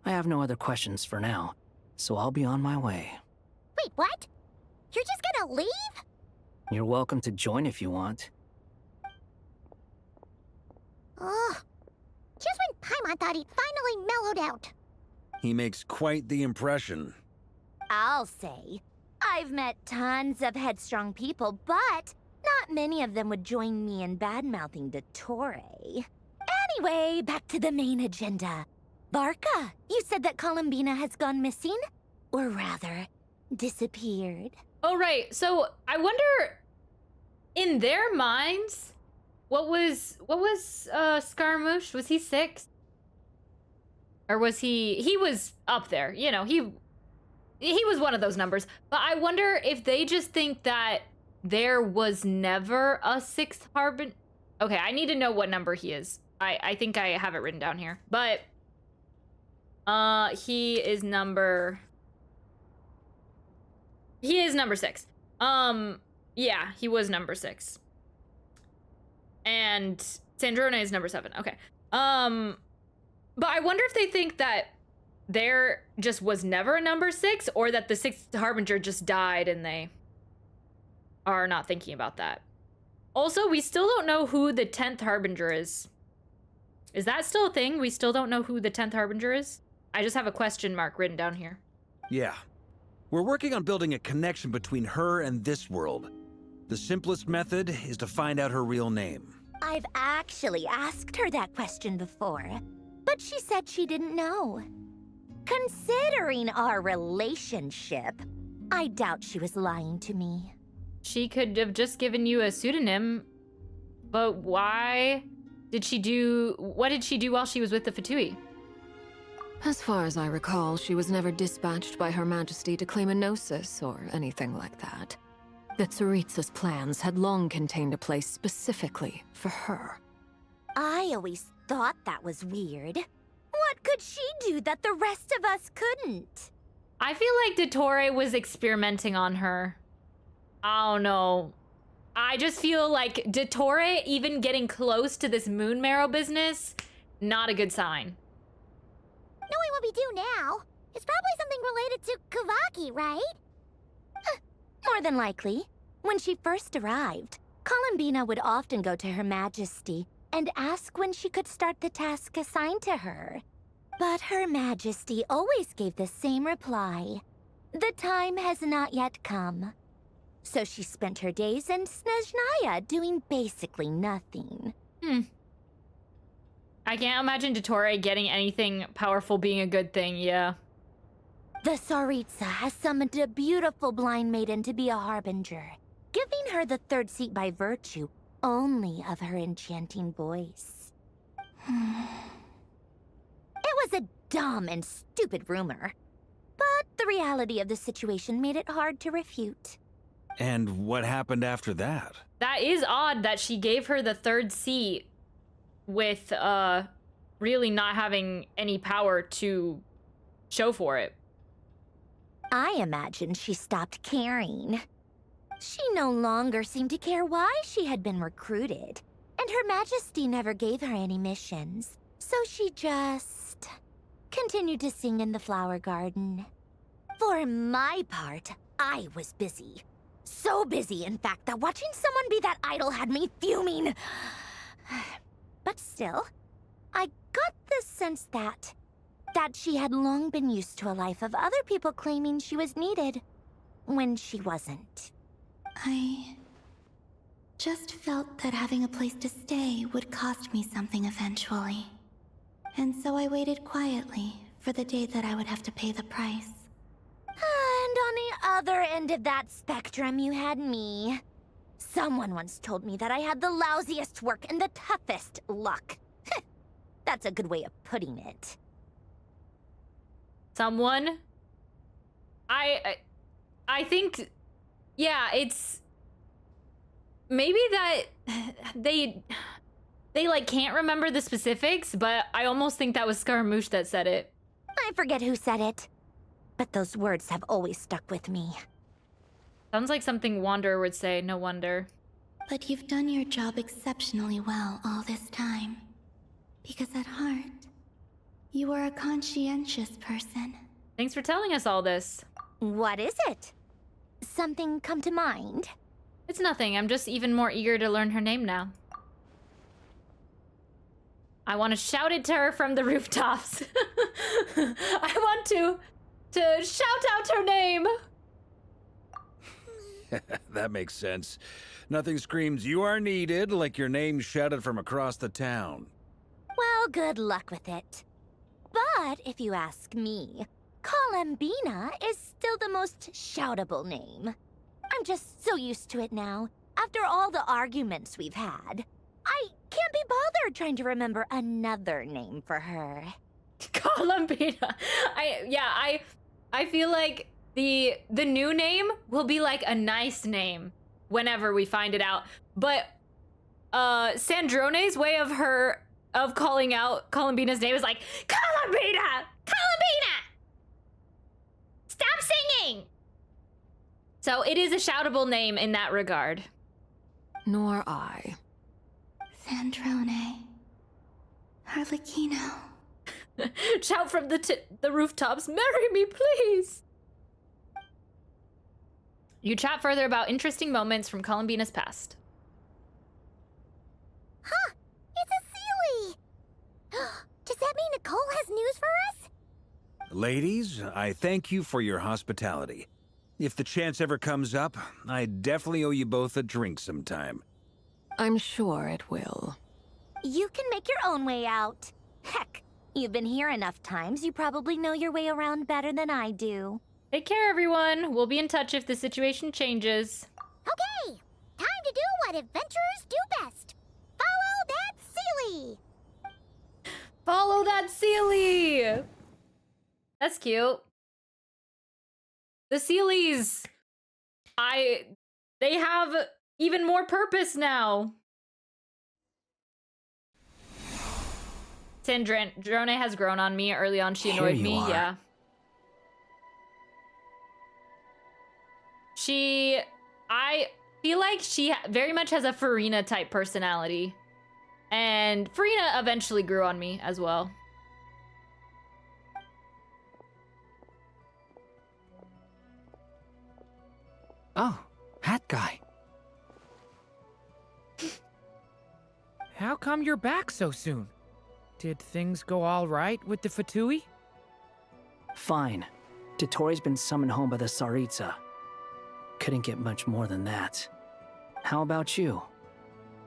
I have no other questions for now, so I'll be on my way. Wait, what? You're just gonna leave? You're welcome to join if you want. Ugh. Just when Paimon thought he'd finally mellowed out. He makes quite the impression. I'll say. I've met tons of headstrong people, but not many of them would join me in bad-mouthing Dottore. Anyway, back to the main agenda. Varka, you said that Columbina has gone missing? Or rather, disappeared. Oh, right. So, I wonder, in their minds, what was Scaramouche? Was he 6? Or was he was up there, you know, he was one of those numbers. But I wonder if they just think that there was never a 6th Harbin. Okay, I need to know what number he is. I think I have it written down here. But he is number 6. Yeah, he was number 6. And Sandrone is number 7. Okay. But I wonder if they think that there just was never a number 6, or that the 6th Harbinger just died and they are not thinking about that. Also, we still don't know who the 10th Harbinger is. Is that still a thing? We still don't know who the 10th Harbinger is? I just have a question mark written down here. Yeah. We're working on building a connection between her and this world. The simplest method is to find out her real name. I've actually asked her that question before, but she said she didn't know. Considering our relationship, I doubt she was lying to me. She could have just given you a pseudonym, but why did she do... What did she do while she was with the Fatui? As far as I recall, she was never dispatched by Her Majesty to claim a gnosis or anything like that. The Tsaritsa's plans had long contained a place specifically for her. I always thought that was weird. What could she do that the rest of us couldn't? I feel like Dottore was experimenting on her. I don't know. I just feel like Dottore even getting close to this moon marrow business, not a good sign. Knowing what we do now, it's probably something related to Kavaki, right? More than likely, when she first arrived, Columbina would often go to Her Majesty and ask when she could start the task assigned to her. But Her Majesty always gave the same reply. The time has not yet come. So she spent her days in Snezhnaya doing basically nothing. I can't imagine Dottore getting anything powerful being a good thing, yeah. The Tsaritsa has summoned a beautiful blind maiden to be a harbinger, giving her the third seat by virtue only of her enchanting voice. It was a dumb and stupid rumor, but the reality of the situation made it hard to refute. And what happened after that? That is odd that she gave her the third seat with really not having any power to show for it. I imagine she stopped caring. She no longer seemed to care why she had been recruited, and Her Majesty never gave her any missions, so she just continued to sing in the flower garden. For my part, I was busy. So busy, in fact, that watching someone be that idol had me fuming. But still, I got the sense that she had long been used to a life of other people claiming she was needed when she wasn't. I just felt that having a place to stay would cost me something eventually. And so I waited quietly for the day that I would have to pay the price. And on the other end of that spectrum, you had me. Someone once told me that I had the lousiest work and the toughest luck. That's a good way of putting it. Someone? I think, yeah, it's maybe that they like can't remember the specifics, but I almost think that was Scaramouche that said it. I forget who said it, but those words have always stuck with me. Sounds like something Wanderer would say, no wonder. But you've done your job exceptionally well all this time. Because at heart, you are a conscientious person. Thanks for telling us all this. What is it? Something come to mind? It's nothing. I'm just even more eager to learn her name now. I want to shout it to her from the rooftops. I want to shout out her name. That makes sense. Nothing screams you are needed like your name shouted from across the town. Well, good luck with it. But if you ask me, Columbina is still the most shoutable name. I'm just so used to it now. After all the arguments we've had, I can't be bothered trying to remember another name for her. Columbina. I feel like the new name will be like a nice name whenever we find it out. But Sandrone's way of calling out Columbina's name is like, Columbina! Columbina! Stop singing! So it is a shoutable name in that regard. Nor I. Sandrone. Harlequino. Shout from the rooftops, marry me, please! You chat further about interesting moments from Columbina's past. Huh! It's a Sealy! Does that mean Nicole has news for us? Ladies, I thank you for your hospitality. If the chance ever comes up, I definitely owe you both a drink sometime. I'm sure it will. You can make your own way out. Heck, you've been here enough times, you probably know your way around better than I do. Take care, everyone. We'll be in touch if the situation changes. Okay, time to do what adventurers do best. Follow that Sealy! Follow that Sealy! That's cute. The Sealies, they have even more purpose now. Drone has grown on me. Early on, she annoyed me. Yeah. I feel like she very much has a Farina type personality. And Farina eventually grew on me as well. Oh, hat guy. How come you're back so soon? Did things go all right with the Fatui? Fine. Dotori's been summoned home by the Tsaritsa. Couldn't get much more than that. How about you?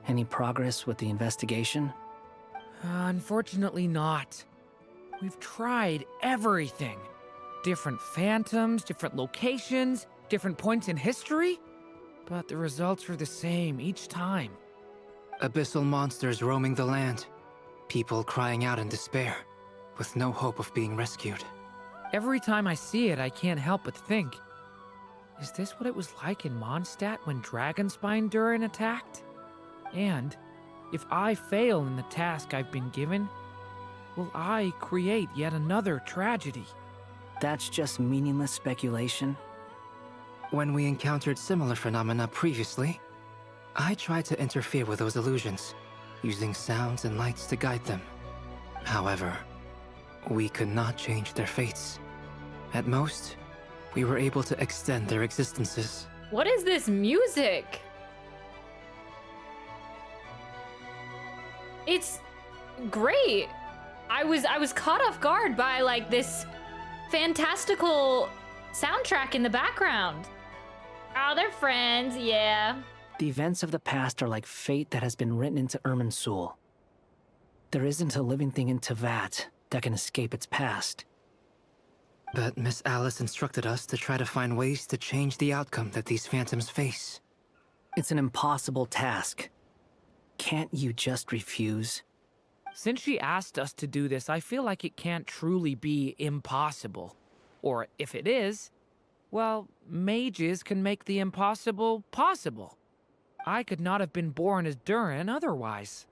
Any progress with the investigation? Unfortunately not. We've tried everything. Different phantoms, different locations, different points in history. But the results are the same each time. Abyssal monsters roaming the land. People crying out in despair, with no hope of being rescued. Every time I see it, I can't help but think, is this what it was like in Mondstadt when Dragonspine Durin attacked? And if I fail in the task I've been given, will I create yet another tragedy? That's just meaningless speculation. When we encountered similar phenomena previously, I tried to interfere with those illusions, using sounds and lights to guide them. However, we could not change their fates. At most, we were able to extend their existences. What is this music? It's great. I was caught off guard by like this fantastical soundtrack in the background. Oh, they're friends, yeah. The events of the past are like fate that has been written into Irminsul. There isn't a living thing in Teyvat that can escape its past. But Miss Alice instructed us to try to find ways to change the outcome that these phantoms face. It's an impossible task. Can't you just refuse? Since she asked us to do this, I feel like it can't truly be impossible. Or if it is, well, mages can make the impossible possible. I could not have been born as Durin otherwise.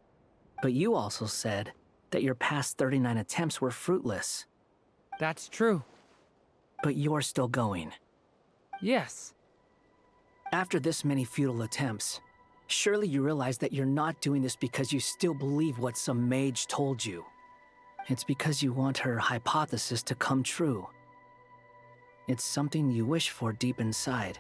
But you also said that your past 39 attempts were fruitless. That's true. But you're still going. Yes. After this many futile attempts, surely you realize that you're not doing this because you still believe what some mage told you. It's because you want her hypothesis to come true. It's something you wish for deep inside.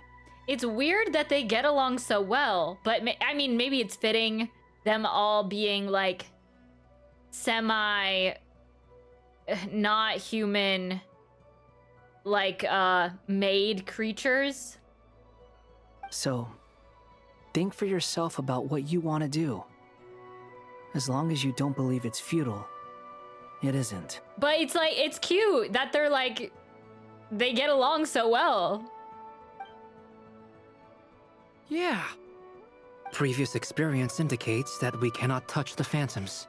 It's weird that they get along so well, but I mean, maybe it's fitting them all being like semi not human, like made creatures. So, think for yourself about what you want to do. As long as you don't believe it's futile, it isn't. But it's like, it's cute that they're like, they get along so well. Yeah. Previous experience indicates that we cannot touch the phantoms,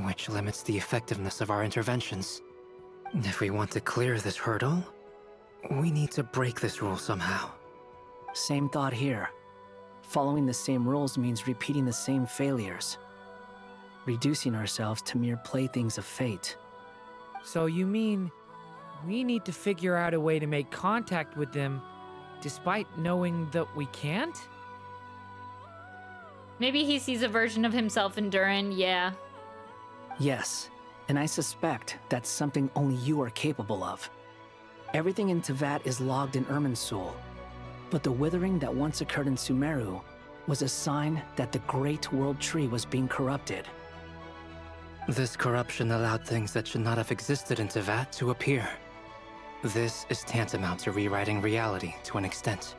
which limits the effectiveness of our interventions. If we want to clear this hurdle, we need to break this rule somehow. Same thought here. Following the same rules means repeating the same failures. Reducing ourselves to mere playthings of fate. So you mean we need to figure out a way to make contact with them despite knowing that we can't? Maybe he sees a version of himself in Durin, yeah. Yes, and I suspect that's something only you are capable of. Everything in Teyvat is logged in Irminsul, but the withering that once occurred in Sumeru was a sign that the Great World Tree was being corrupted. This corruption allowed things that should not have existed in Teyvat to appear. This is tantamount to rewriting reality to an extent.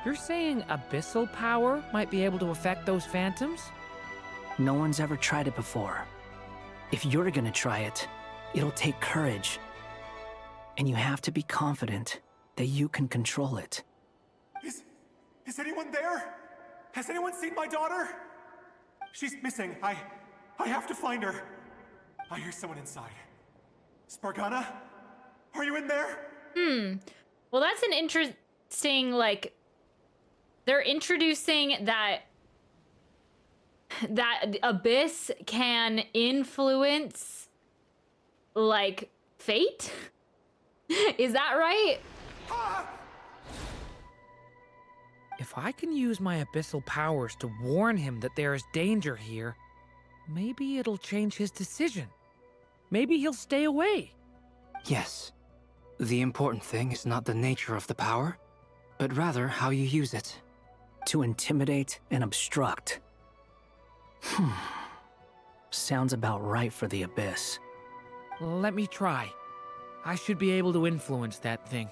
You're saying abyssal power might be able to affect those phantoms? No one's ever tried it before. If you're gonna try it, it'll take courage. And you have to be confident that you can control it. Is anyone there? Has anyone seen my daughter? She's missing. I have to find her. I hear someone inside. Spargana? Are you in there? Well, that's an interesting, like, they're introducing that Abyss can influence, like, fate? Is that right? If I can use my abyssal powers to warn him that there is danger here, maybe it'll change his decision. Maybe he'll stay away. Yes. The important thing is not the nature of the power, but rather how you use it. To intimidate and obstruct. Sounds about right for the Abyss. Let me try. I should be able to influence that thing.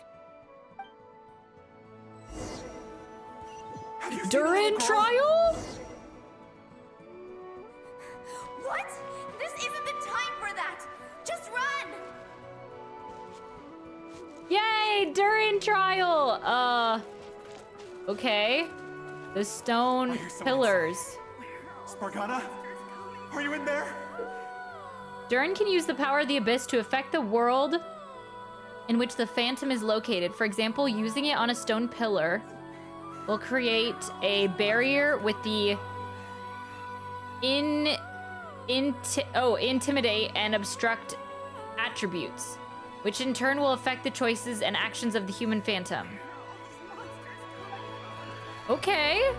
During trial? What? This isn't the time for that! Just run! Yay! During trial! Okay. The stone pillars. Spargana? Are you in there? Durin can use the power of the Abyss to affect the world in which the Phantom is located. For example, using it on a stone pillar will create a barrier with the intimidate and obstruct attributes, which in turn will affect the choices and actions of the human Phantom. Okay.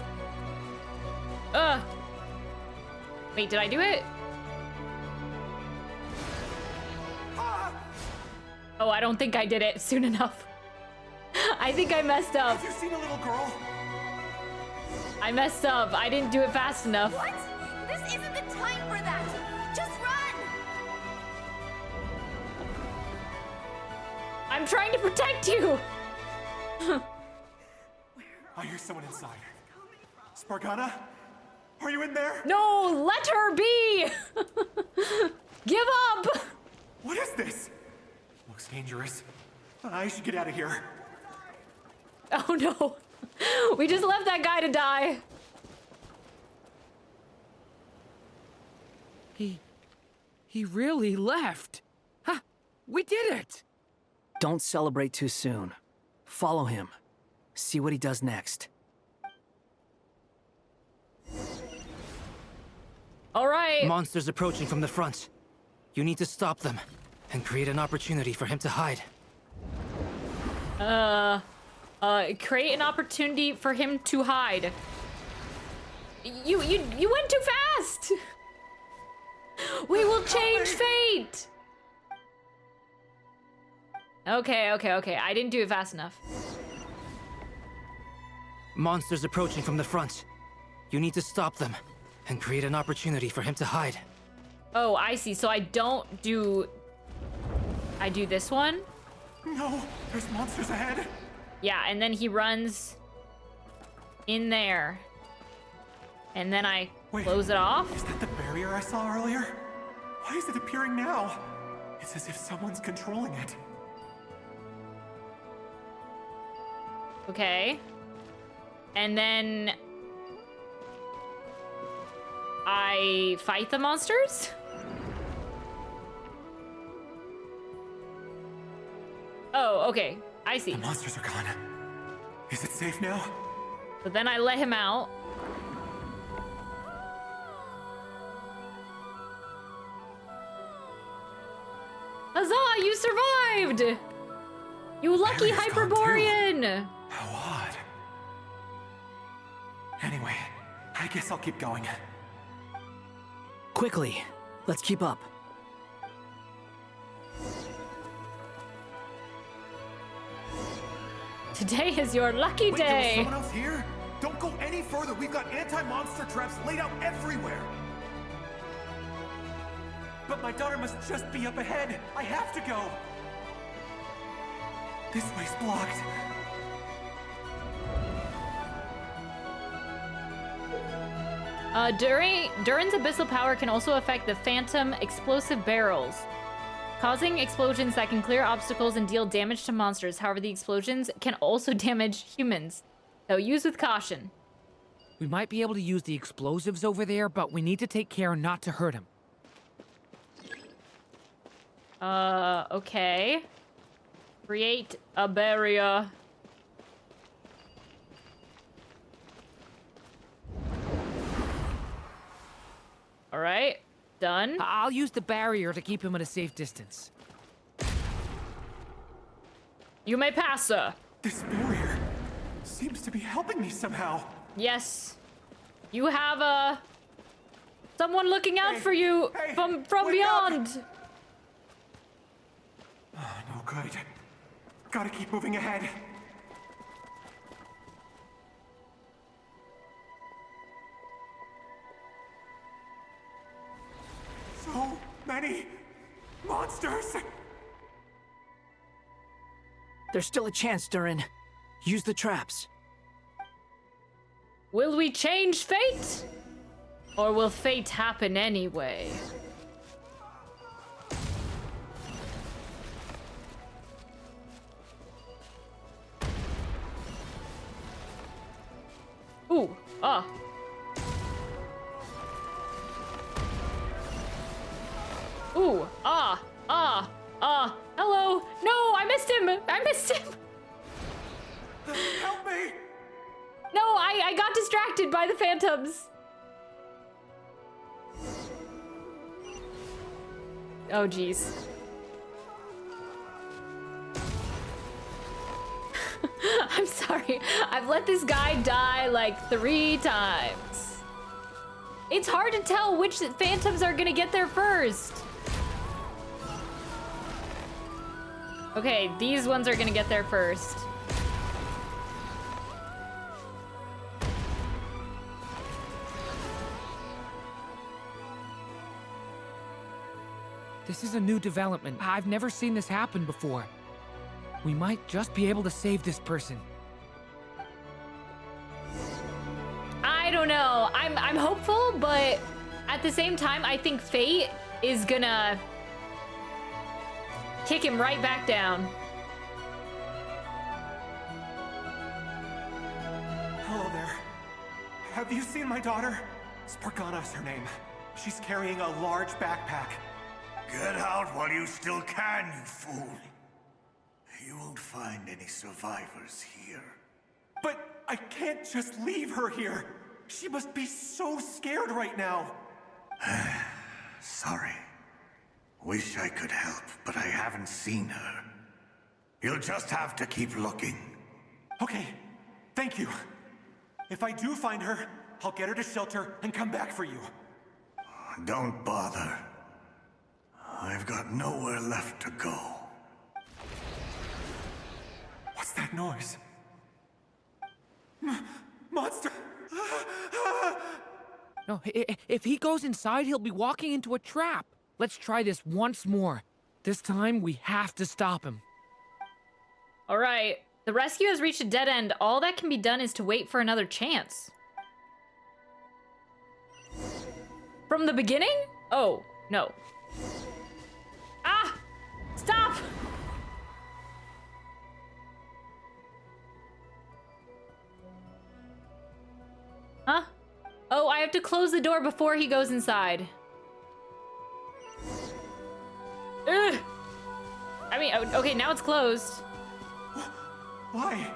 Wait, did I do it? Oh, I don't think I did it soon enough. I think I messed up. Have you seen a little girl? I messed up. I didn't do it fast enough. What? This isn't the time for that! Just run! I'm trying to protect you! I hear someone inside. Spargana? Are you in there? No, let her be! Give up! What is this? Looks dangerous. I should get out of here. Oh no. We just left that guy to die. He really left. Ha! We did it! Don't celebrate too soon. Follow him. See what he does next. All right. Monsters approaching from the front. You need to stop them and create an opportunity for him to hide. Create an opportunity for him to hide. You went too fast! We will change fate! Okay. I didn't do it fast enough. Monsters approaching from the front. You need to stop them and create an opportunity for him to hide. Oh, I see. So I do this one? No, there's monsters ahead. Yeah, and then he runs in there. And then I close it off. Is that the barrier I saw earlier? Why is it appearing now? It's as if someone's controlling it. Okay. And then I fight the monsters? Oh, okay. I see. The monsters are gone. Is it safe now? But then I let him out. Huzzah! You survived! You lucky Hyperborean! How odd. Anyway, I guess I'll keep going. Quickly, let's keep up. Today is your lucky Wait, day! there was someone else here? Don't go any further. We've got anti-monster traps laid out everywhere. But my daughter must just be up ahead. I have to go. This way's blocked. Durin's abyssal power can also affect the Phantom explosive barrels, causing explosions that can clear obstacles and deal damage to monsters. However, the explosions can also damage humans, so use with caution. We might be able to use the explosives over there, but we need to take care not to hurt him. Okay. Create a barrier. All right, done. I'll use the barrier to keep him at a safe distance. You may pass, sir. This barrier seems to be helping me somehow. Yes. You have, someone looking out for you from beyond. Oh, no good. Gotta keep moving ahead. many monsters! There's still a chance, Durin. Use the traps. Will we change fate? Or will fate happen anyway? Ooh, ah. Ooh, hello. No, I missed him. I missed him. Help me! No, I got distracted by the phantoms. Oh, jeez. I'm sorry. I've let this guy die like 3 times. It's hard to tell which phantoms are gonna get there first. Okay, these ones are gonna get there first. This is a new development. I've never seen this happen before. We might just be able to save this person. I don't know. I'm hopeful, but at the same time, I think fate is gonna kick him right back down. Hello there. Have you seen my daughter? Spargana's her name. She's carrying a large backpack. Get out while you still can, you fool. You won't find any survivors here. But I can't just leave her here. She must be so scared right now. Sorry. Wish I could help, but I haven't seen her. You'll just have to keep looking. Okay, thank you. If I do find her, I'll get her to shelter and come back for you. Don't bother. I've got nowhere left to go. What's that noise? Monster! No, if he goes inside, he'll be walking into a trap. Let's try this once more. This time, we have to stop him. All right. The rescue has reached a dead end. All that can be done is to wait for another chance. From the beginning? Oh, no. Ah! Stop! Huh? Oh, I have to close the door before he goes inside. Ugh! I mean, okay, now it's closed. Why?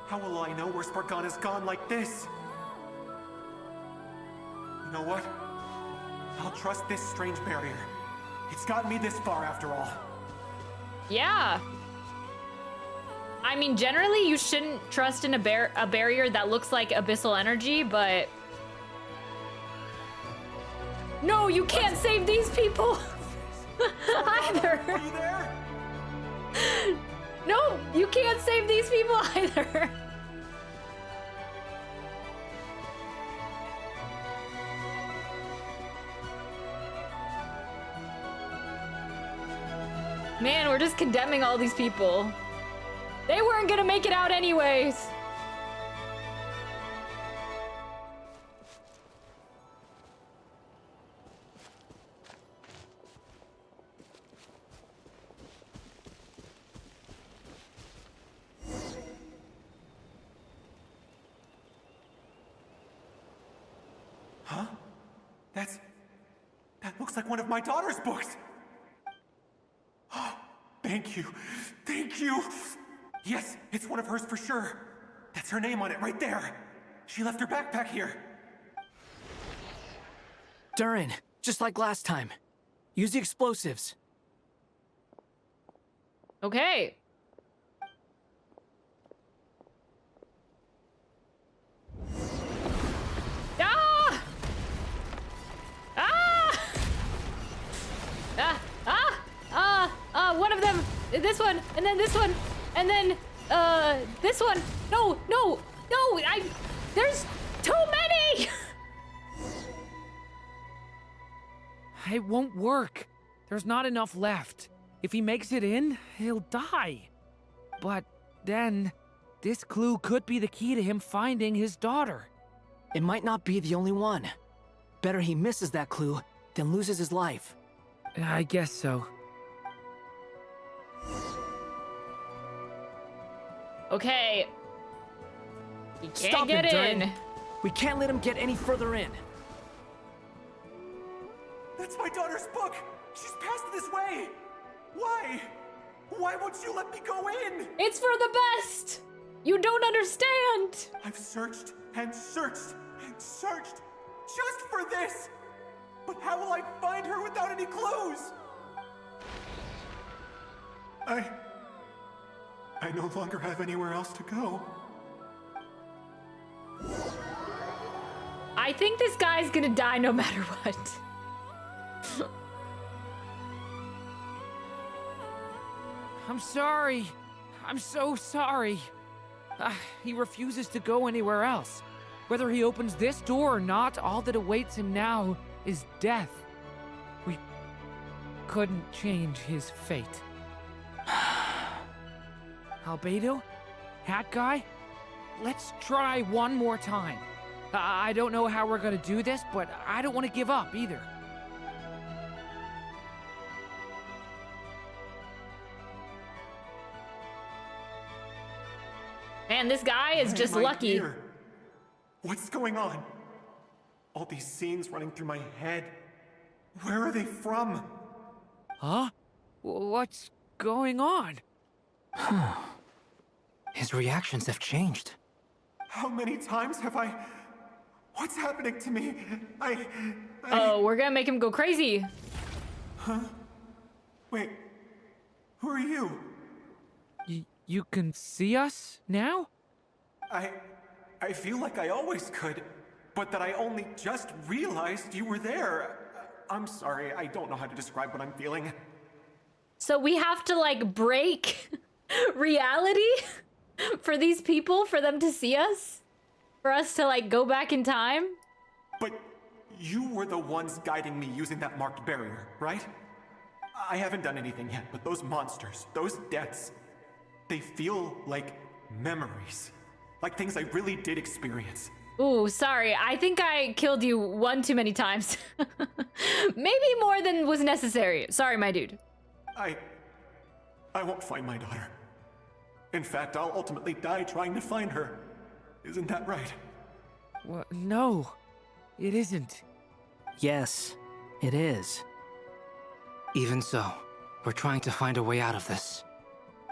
How will I know where Spargana's gone like this? You know what? I'll trust this strange barrier. It's gotten me this far after all. Yeah. I mean, generally, you shouldn't trust in a barrier that looks like abyssal energy, but... No, you can't save these people! Either! Are you there? No, you can't save these people either! Man, we're just condemning all these people. They weren't gonna make it out anyways. Huh? That looks like one of my daughter's books. Thank you. Thank you. Yes, it's one of hers for sure. That's her name on it right there. She left her backpack here. Durin, just like last time. Use the explosives. Okay. Ah! Ah! One of them. This one, and then this one, and then this one. No. There's too many. It won't work. There's not enough left. If he makes it in, he'll die. But then, this clue could be the key to him finding his daughter. It might not be the only one. Better he misses that clue than loses his life. I guess so. Okay. He can't Stop get him, in. Durin. We can't let him get any further in. That's my daughter's book! She's passed this way! Why? Why won't you let me go in? It's for the best! You don't understand! I've searched and searched and searched just for this! But how will I find her without any clues? I no longer have anywhere else to go. I think this guy's gonna die no matter what. I'm sorry. I'm so sorry. He refuses to go anywhere else. Whether he opens this door or not, all that awaits him now is death. We couldn't change his fate. Albedo? Hat guy? Let's try one more time. I don't know how we're gonna do this, but I don't want to give up either. Man, this guy is Why just am I lucky. here? What's going on? All these scenes running through my head. Where are they from? Huh? What's going on? His reactions have changed. How many times have I... What's happening to me? Oh, we're gonna make him go crazy. Huh? Wait. Who are you? You can see us now? I feel like I always could, but that I only just realized you were there. I'm sorry, I don't know how to describe what I'm feeling. So we have to like break reality for these people, for them to see us? For us to like go back in time? But you were the ones guiding me using that marked barrier, right? I haven't done anything yet, but those monsters, those deaths, they feel like memories. Like things I really did experience. Ooh, sorry. I think I killed you one too many times. Maybe more than was necessary. Sorry, my dude. I won't find my daughter. In fact, I'll ultimately die trying to find her. Isn't that right? What? No, it isn't. Yes, it is. Even so, we're trying to find a way out of this.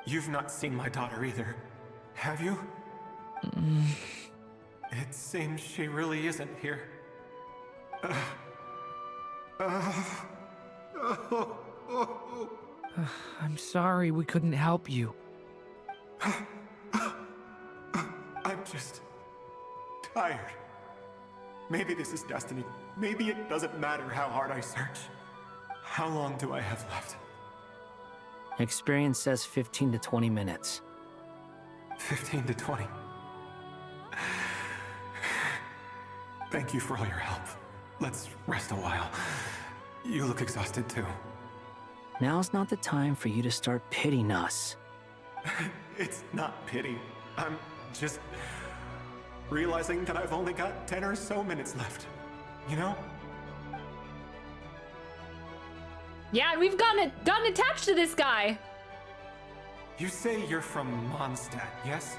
You've not seen my daughter either, have you? It seems she really isn't here. I'm sorry we couldn't help you. I'm just tired. Maybe this is destiny. Maybe it doesn't matter how hard I search. How long do I have left? Experience says 15 to 20 minutes. 15 to 20. Thank you for all your help. Let's rest a while. You look exhausted too. Now's not the time for you to start pitying us. It's not pity. I'm just realizing that I've only got 10 or so minutes left. You know? Yeah, and we've gotten attached to this guy. You say you're from Mondstadt, yes?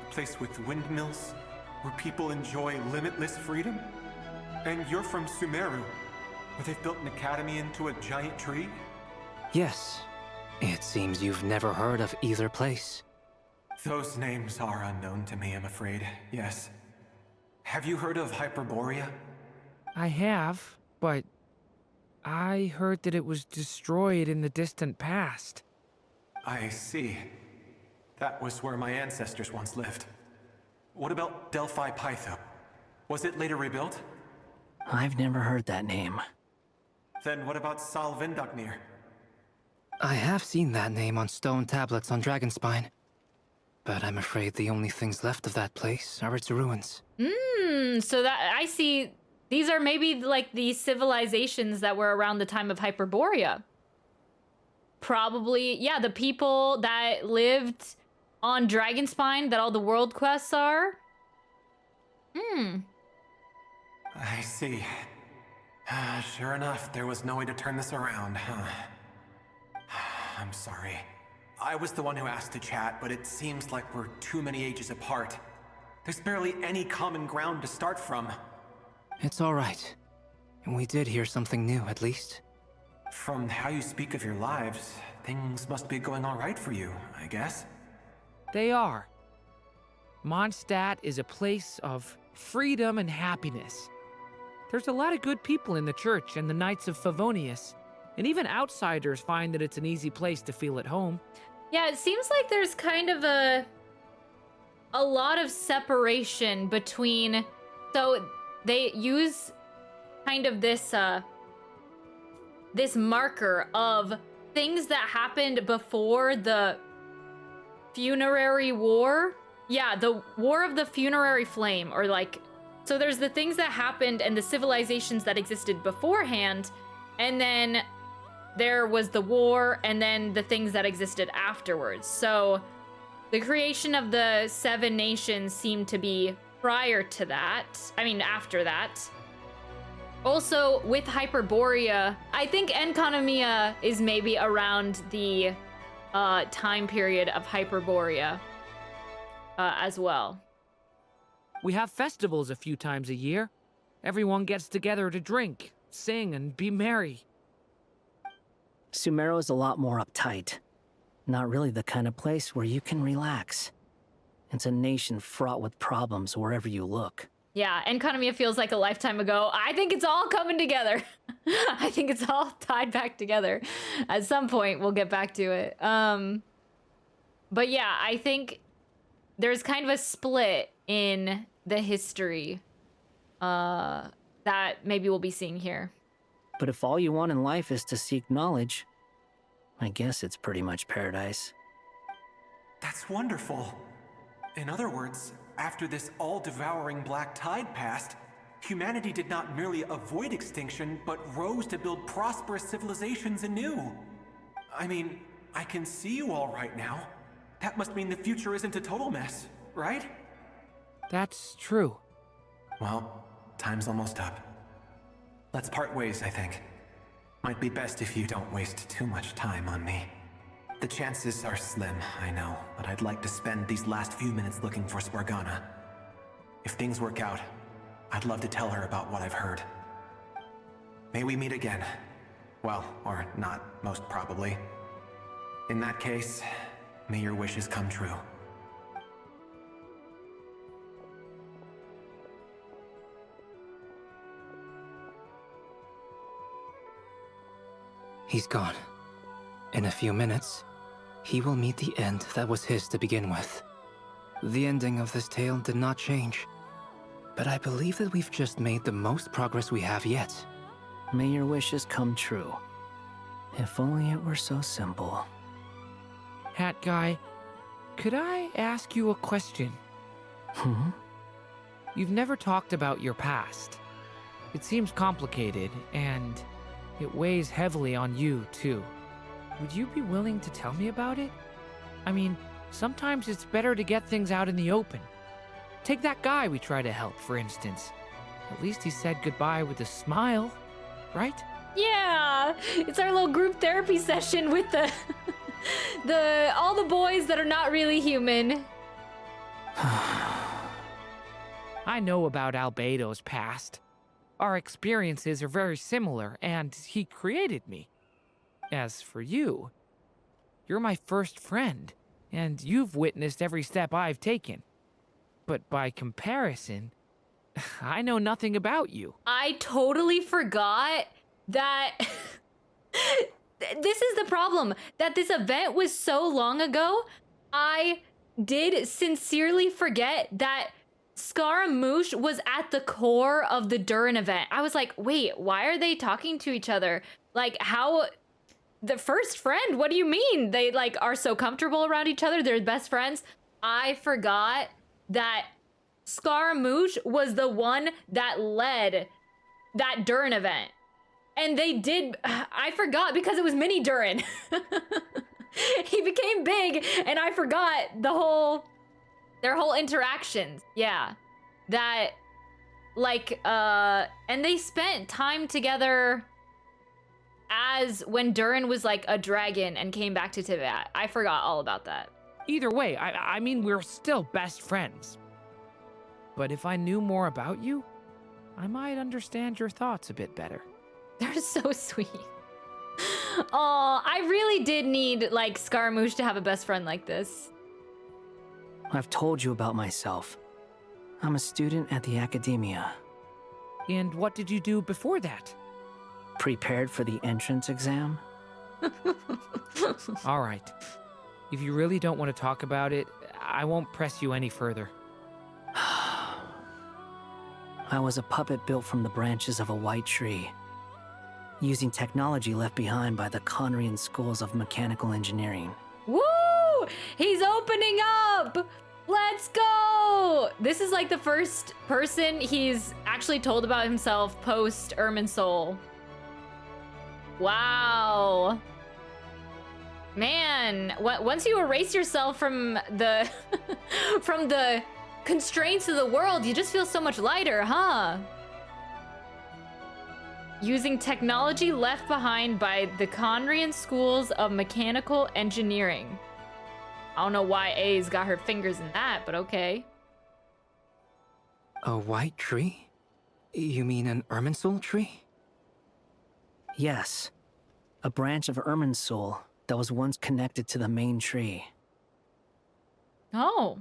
A place with windmills, where people enjoy limitless freedom? And you're from Sumeru, where they've built an academy into a giant tree? Yes. It seems you've never heard of either place. Those names are unknown to me, I'm afraid, yes. Have you heard of Hyperborea? I have, but I heard that it was destroyed in the distant past. I see. That was where my ancestors once lived. What about Delphi Pytho? Was it later rebuilt? I've never heard that name. Then what about Sal Vindaknir? I have seen that name on stone tablets on Dragonspine. But I'm afraid the only things left of that place are its ruins. So that I see these are maybe like the civilizations that were around the time of Hyperborea. Probably, yeah, the people that lived on Dragonspine that all the world quests are. I see. Sure enough, there was no way to turn this around, huh? I'm sorry. I was the one who asked to chat, but it seems like we're too many ages apart. There's barely any common ground to start from. It's all right. We did hear something new, at least. From how you speak of your lives, things must be going all right for you, I guess. They are. Mondstadt is a place of freedom and happiness. There's a lot of good people in the church and the Knights of Favonius, and even outsiders find that it's an easy place to feel at home. Yeah, it seems like there's kind of a lot of separation between, so they use kind of this this marker of things that happened before the funerary war. Yeah, the War of the Funerary Flame, or like, so there's the things that happened and the civilizations that existed beforehand, and then there was the war, and then the things that existed afterwards. So the creation of the 7 nations seemed to be prior to that. I mean, after that. Also, with Hyperborea, I think Enconomia is maybe around the time period of Hyperborea as well. We have festivals a few times a year. Everyone gets together to drink, sing, and be merry. Sumeru is a lot more uptight. Not really the kind of place where you can relax. It's a nation fraught with problems wherever you look. Yeah, Enconomia feels like a lifetime ago. I think it's all coming together. I think it's all tied back together. At some point, we'll get back to it. But yeah, I think there's kind of a split in the history that maybe we'll be seeing here. But if all you want in life is to seek knowledge, I guess it's pretty much paradise. That's wonderful. In other words, after this all-devouring black tide passed, humanity did not merely avoid extinction, but rose to build prosperous civilizations anew. I mean, I can see you all right now. That must mean the future isn't a total mess, right? That's true. Well, time's almost up. Let's part ways, I think. Might be best if you don't waste too much time on me. The chances are slim, I know, but I'd like to spend these last few minutes looking for Spargana. If things work out, I'd love to tell her about what I've heard. May we meet again. Well, or not, most probably. In that case, may your wishes come true. He's gone. In a few minutes, he will meet the end that was his to begin with. The ending of this tale did not change, but I believe that we've just made the most progress we have yet. May your wishes come true. If only it were so simple. Hat Guy, could I ask you a question? You've never talked about your past. It seems complicated, and it weighs heavily on you, too. Would you be willing to tell me about it? I mean, sometimes it's better to get things out in the open. Take that guy we try to help, for instance. At least he said goodbye with a smile, right? Yeah, it's our little group therapy session with the all the boys that are not really human. I know about Albedo's past. Our experiences are very similar, and he created me. As for you, you're my first friend, and you've witnessed every step I've taken. But by comparison, I know nothing about you. I totally forgot that this is the problem, that this event was so long ago. I did sincerely forget that Scaramouche was at the core of the Durin event. I was like, wait, why are they talking to each other? Like, how... The first friend? What do you mean? They, like, are so comfortable around each other? They're best friends? I forgot that Scaramouche was the one that led that Durin event. And they did, I forgot because it was mini Durin. He became big and I forgot their whole interactions. Yeah. That, like, and they spent time together as when Durin was like a dragon and came back to Tibet. I forgot all about that. Either way, I mean, we're still best friends. But if I knew more about you, I might understand your thoughts a bit better. They're so sweet. Oh, I really did need, like, Scaramouche to have a best friend like this. I've told you about myself. I'm a student at the academia. And what did you do before that? Prepared for the entrance exam? All right. If you really don't want to talk about it, I won't press you any further. I was a puppet built from the branches of a white tree, using technology left behind by the Conrian schools of mechanical engineering. Woo! He's opening up! Let's go! This is like the first person he's actually told about himself post Irminsul. Wow. Man, once you erase yourself from the from the constraints of the world, you just feel so much lighter, huh? Using technology left behind by the Conrian schools of mechanical engineering. I don't know why A's got her fingers in that, but okay. A white tree? You mean an Irminsul tree? Yes. A branch of Irminsul that was once connected to the main tree. Oh.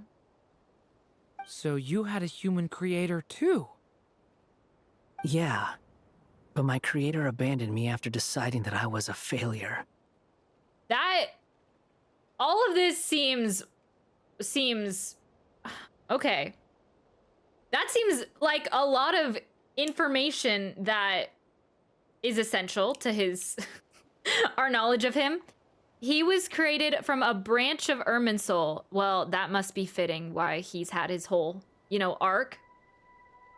So you had a human creator too? Yeah. But my creator abandoned me after deciding that I was a failure. All of this seems okay. That seems like a lot of information that is essential to his our knowledge of him. He was created from a branch of Irminsul. Well, that must be fitting why he's had his whole, arc.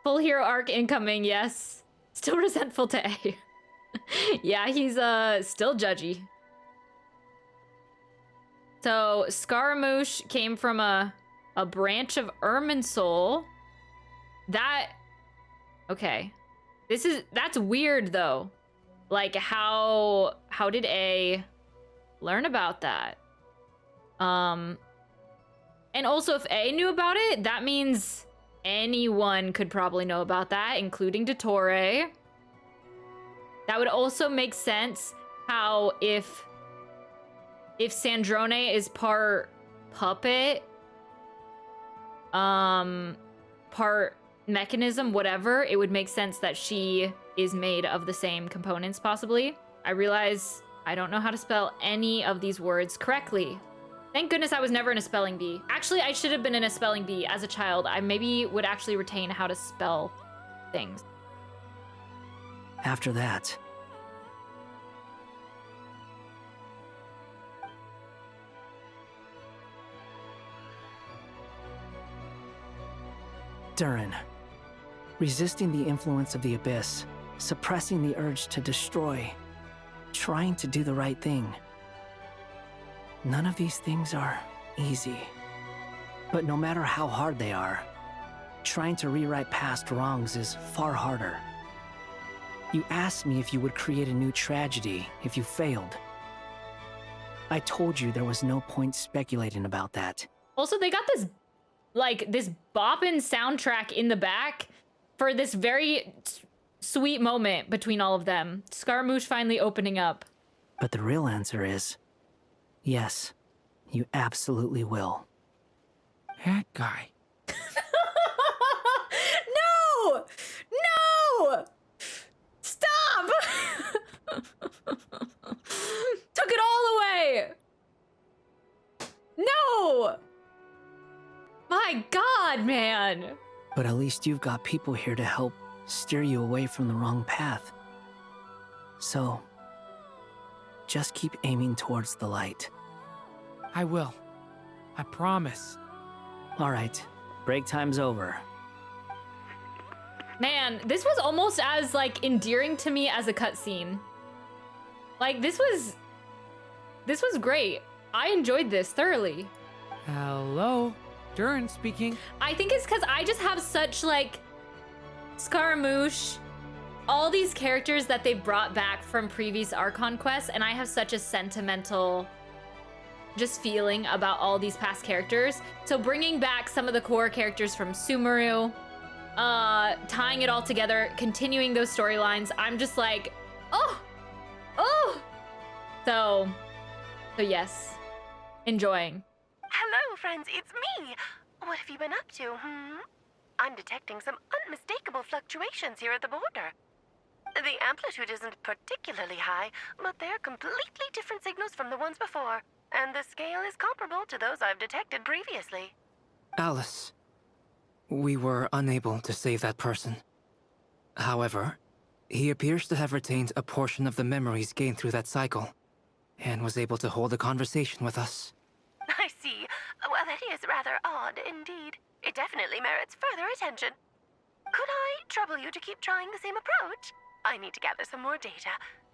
Full hero arc incoming, yes. Still resentful to A. Yeah, he's still judgy. So Scaramouche came from a branch of Irminsul. Okay. That's weird though. Like how did A learn about that? And also if A knew about it, that means anyone could probably know about that, including Dottore. That would also make sense how if Sandrone is part puppet, part mechanism, whatever, it would make sense that she is made of the same components, possibly. I realize I don't know how to spell any of these words correctly. Thank goodness I was never in a spelling bee. Actually, I should have been in a spelling bee as a child. I maybe would actually retain how to spell things. After that, Durin. Resisting the influence of the Abyss, suppressing the urge to destroy, trying to do the right thing. None of these things are easy. But no matter how hard they are, trying to rewrite past wrongs is far harder. You asked me if you would create a new tragedy if you failed. I told you there was no point speculating about that. Also, they got this boppin' soundtrack in the back for this very sweet moment between all of them. Scaramouche finally opening up. But the real answer is, yes, you absolutely will. That guy. No! No! Stop! Took it all away! No! My God, man! But at least you've got people here to help steer you away from the wrong path. So, just keep aiming towards the light. I will. I promise. All right, break time's over. Man, this was almost as, like, endearing to me as a cutscene. Like, this was great. I enjoyed this thoroughly. Hello, Durin speaking. I think it's because I just have such, like, Scaramouche, all these characters that they brought back from previous Archon quests, and I have such a sentimental just feeling about all these past characters. So bringing back some of the core characters from Sumeru, tying it all together, continuing those storylines, I'm just like, oh! So yes, enjoying. Hello, friends, it's me. What have you been up to, I'm detecting some unmistakable fluctuations here at the border. The amplitude isn't particularly high, but they're completely different signals from the ones before, and the scale is comparable to those I've detected previously. Alice, we were unable to save that person. However, he appears to have retained a portion of the memories gained through that cycle, and was able to hold a conversation with us. I see. Well, that is rather odd indeed. It definitely merits further attention. Could I trouble you to keep trying the same approach? I need to gather some more data.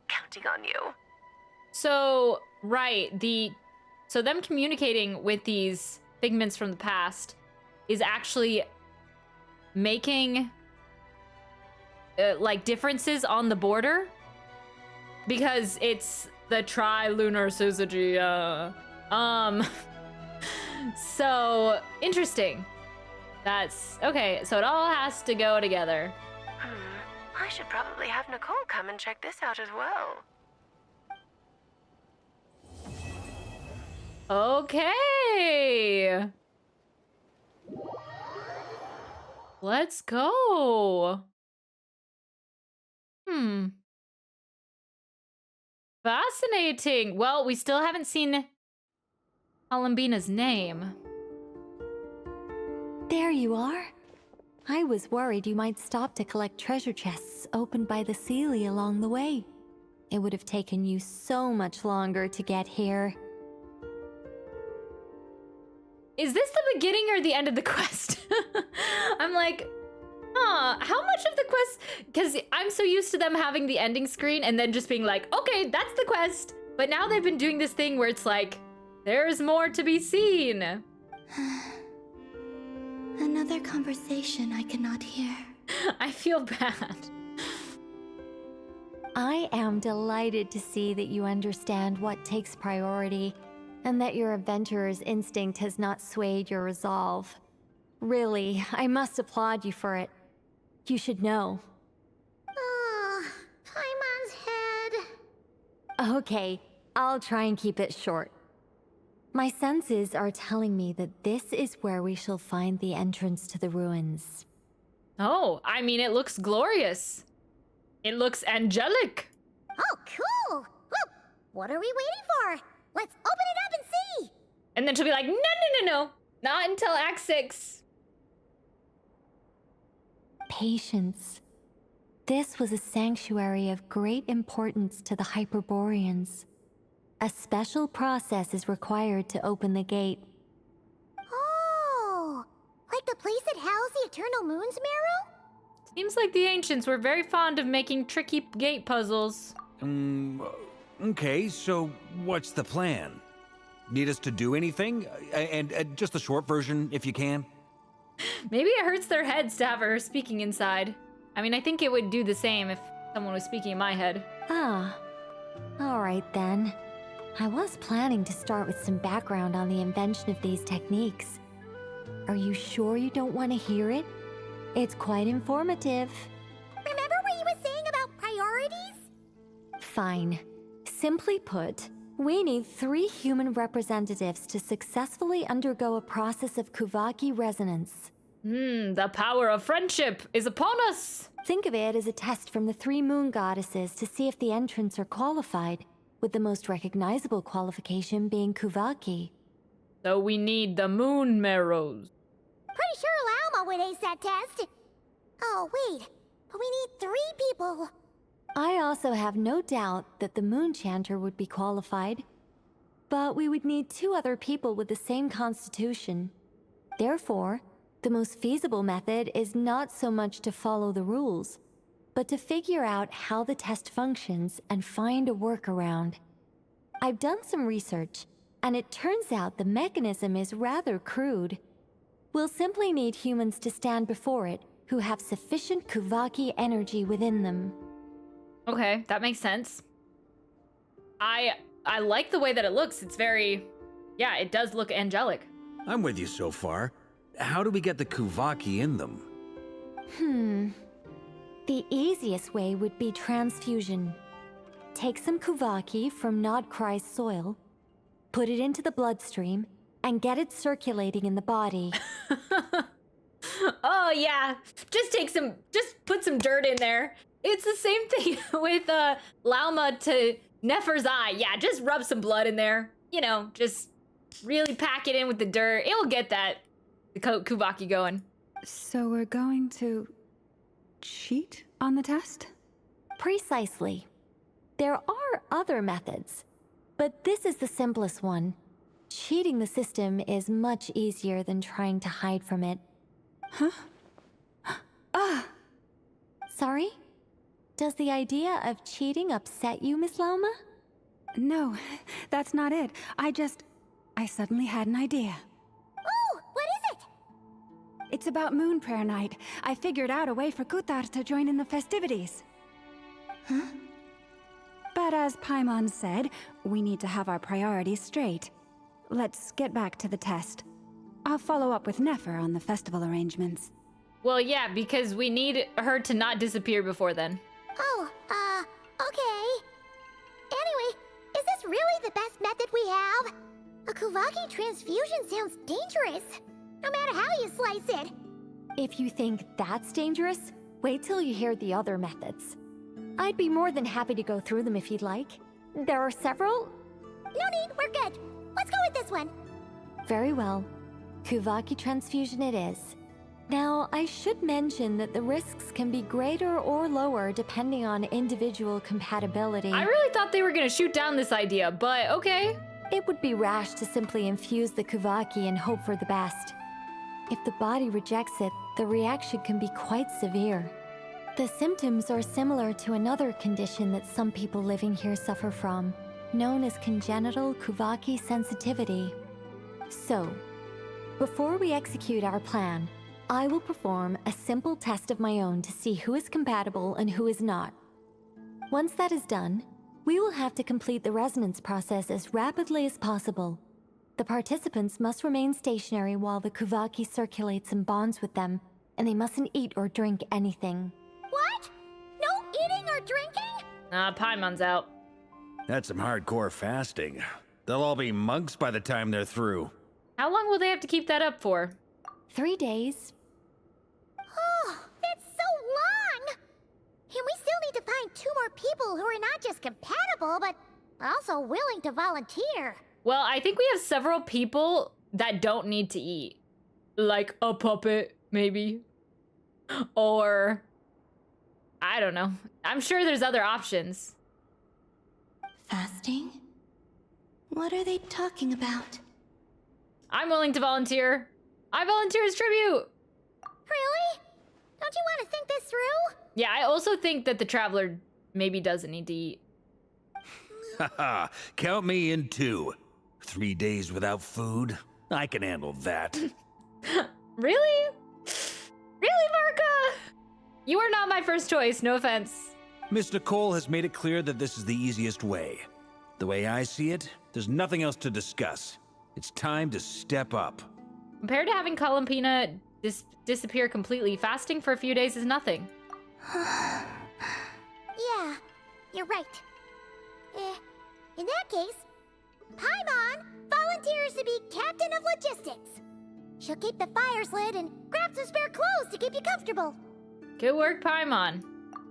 Counting on you. So, right, so them communicating with these figments from the past is actually making like differences on the border, because it's the tri-lunar syzygy. So interesting. That's okay. So it all has to go together. I should probably have Nicole come and check this out as well. Okay. Let's go. Fascinating. Well, we still haven't seen Columbina's name. There you are. I was worried you might stop to collect treasure chests opened by the Seelie along the way. It would have taken you so much longer to get here. Is this the beginning or the end of the quest? I'm like, how much of the quest? Because I'm so used to them having the ending screen and then just being like, okay, that's the quest. But now they've been doing this thing where it's like, there's more to be seen. Another conversation I cannot hear. I feel bad. I am delighted to see that you understand what takes priority, and that your adventurer's instinct has not swayed your resolve. Really, I must applaud you for it. You should know. Paimon's head. Okay, I'll try and keep it short. My senses are telling me that this is where we shall find the entrance to the ruins. Oh, I mean, it looks glorious. It looks angelic. Oh, cool. Well, what are we waiting for? Let's open it up and see. And then she'll be like, no. Not until Act 6. Patience. This was a sanctuary of great importance to the Hyperboreans. A special process is required to open the gate. Oh, like the place that housed the Eternal Moon's Marrow? Seems like the ancients were very fond of making tricky gate puzzles. Okay, so what's the plan? Need us to do anything? And just the short version, if you can. Maybe it hurts their heads to have her speaking inside. I mean, I think it would do the same if someone was speaking in my head. Ah, all right then. I was planning to start with some background on the invention of these techniques. Are you sure you don't want to hear it? It's quite informative. Remember what you were saying about priorities? Fine. Simply put, we need 3 human representatives to successfully undergo a process of Kuvaki resonance. The power of friendship is upon us! Think of it as a test from the 3 moon goddesses to see if the entrants are qualified, with the most recognizable qualification being Kuvaki. So we need the moon marrows. Pretty sure Lauma would ace that test. Oh, wait. But we need 3 people. I also have no doubt that the Moon Chanter would be qualified. But we would need 2 other people with the same constitution. Therefore, The most feasible method is not so much to follow the rules, but to figure out how the test functions and find a workaround. I've done some research, and it turns out the mechanism is rather crude. We'll simply need humans to stand before it who have sufficient Kuvaki energy within them. Okay, that makes sense. I like the way that it looks. It's very... Yeah, it does look angelic. I'm with you so far. How do we get the Kuvaki in them? The easiest way would be transfusion. Take some Kuvaki from Nod-Krai's soil, put it into the bloodstream, and get it circulating in the body. Oh yeah, just put some dirt in there. It's the same thing with Lauma to Nefer's eye. Yeah, just rub some blood in there. You know, just really pack it in with the dirt. It will get the Kuvaki going. So we're going to cheat on the test? Precisely. There are other methods, but this is the simplest one. Cheating the system is much easier than trying to hide from it. Sorry? Does the idea of cheating upset you, Miss Lauma? No, that's not it. I suddenly had an idea. Oh, what is it? It's about Moon Prayer Night. I figured out a way for Kutar to join in the festivities. But as Paimon said, we need to have our priorities straight. Let's get back to the test. I'll follow up with Nefer on the festival arrangements. Well, yeah, because we need her to not disappear before then. Oh, okay. Anyway, is this really the best method we have? A Kuvaki transfusion sounds dangerous, no matter how you slice it. If you think that's dangerous, wait till you hear the other methods. I'd be more than happy to go through them if you'd like. There are several. No need, we're good. Let's go with this one. Very well. Kuvaki transfusion it is. Now, I should mention that the risks can be greater or lower depending on individual compatibility. I really thought they were gonna shoot down this idea, but okay. It would be rash to simply infuse the Kuvaki and hope for the best. If the body rejects it, the reaction can be quite severe. The symptoms are similar to another condition that some people living here suffer from, known as congenital Kuvaki sensitivity. So, before we execute our plan, I will perform a simple test of my own to see who is compatible and who is not. Once that is done, we will have to complete the resonance process as rapidly as possible. The participants must remain stationary while the Kuvaki circulates and bonds with them, and they mustn't eat or drink anything. What? No eating or drinking? Paimon's out. That's some hardcore fasting. They'll all be monks by the time they're through. How long will they have to keep that up for? 3 days. Oh, that's so long! And we still need to find 2 more people who are not just compatible, but also willing to volunteer. Well, I think we have several people that don't need to eat. Like a puppet, maybe. Or... I don't know. I'm sure there's other options. Fasting? What are they talking about? I'm willing to volunteer. I volunteer as tribute. Really? Don't you want to think this through? Yeah, I also think that the traveler maybe doesn't need to eat. Haha, count me in too. 3 days without food? I can handle that. Really? Really, Marka? You are not my first choice, no offense. Miss Nicole has made it clear that this is the easiest way. The way I see it, there's nothing else to discuss. It's time to step up. Compared to having Columbina disappear completely, fasting for a few days is nothing. Yeah, you're right. In that case, Paimon volunteers to be captain of logistics. She'll keep the fires lit and grab some spare clothes to keep you comfortable. Good work, Paimon.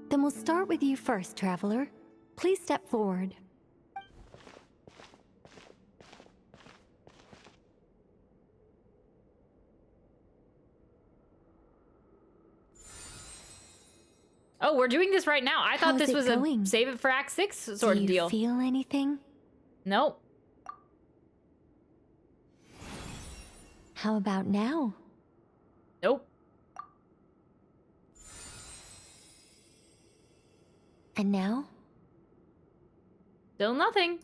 Then we'll start with you first, traveler. Please step forward. Oh, we're doing this right now. I thought How's this it was going? a save it for Act 6 sort of deal. Do you feel anything? Nope. How about now? Nope. And now? Still nothing.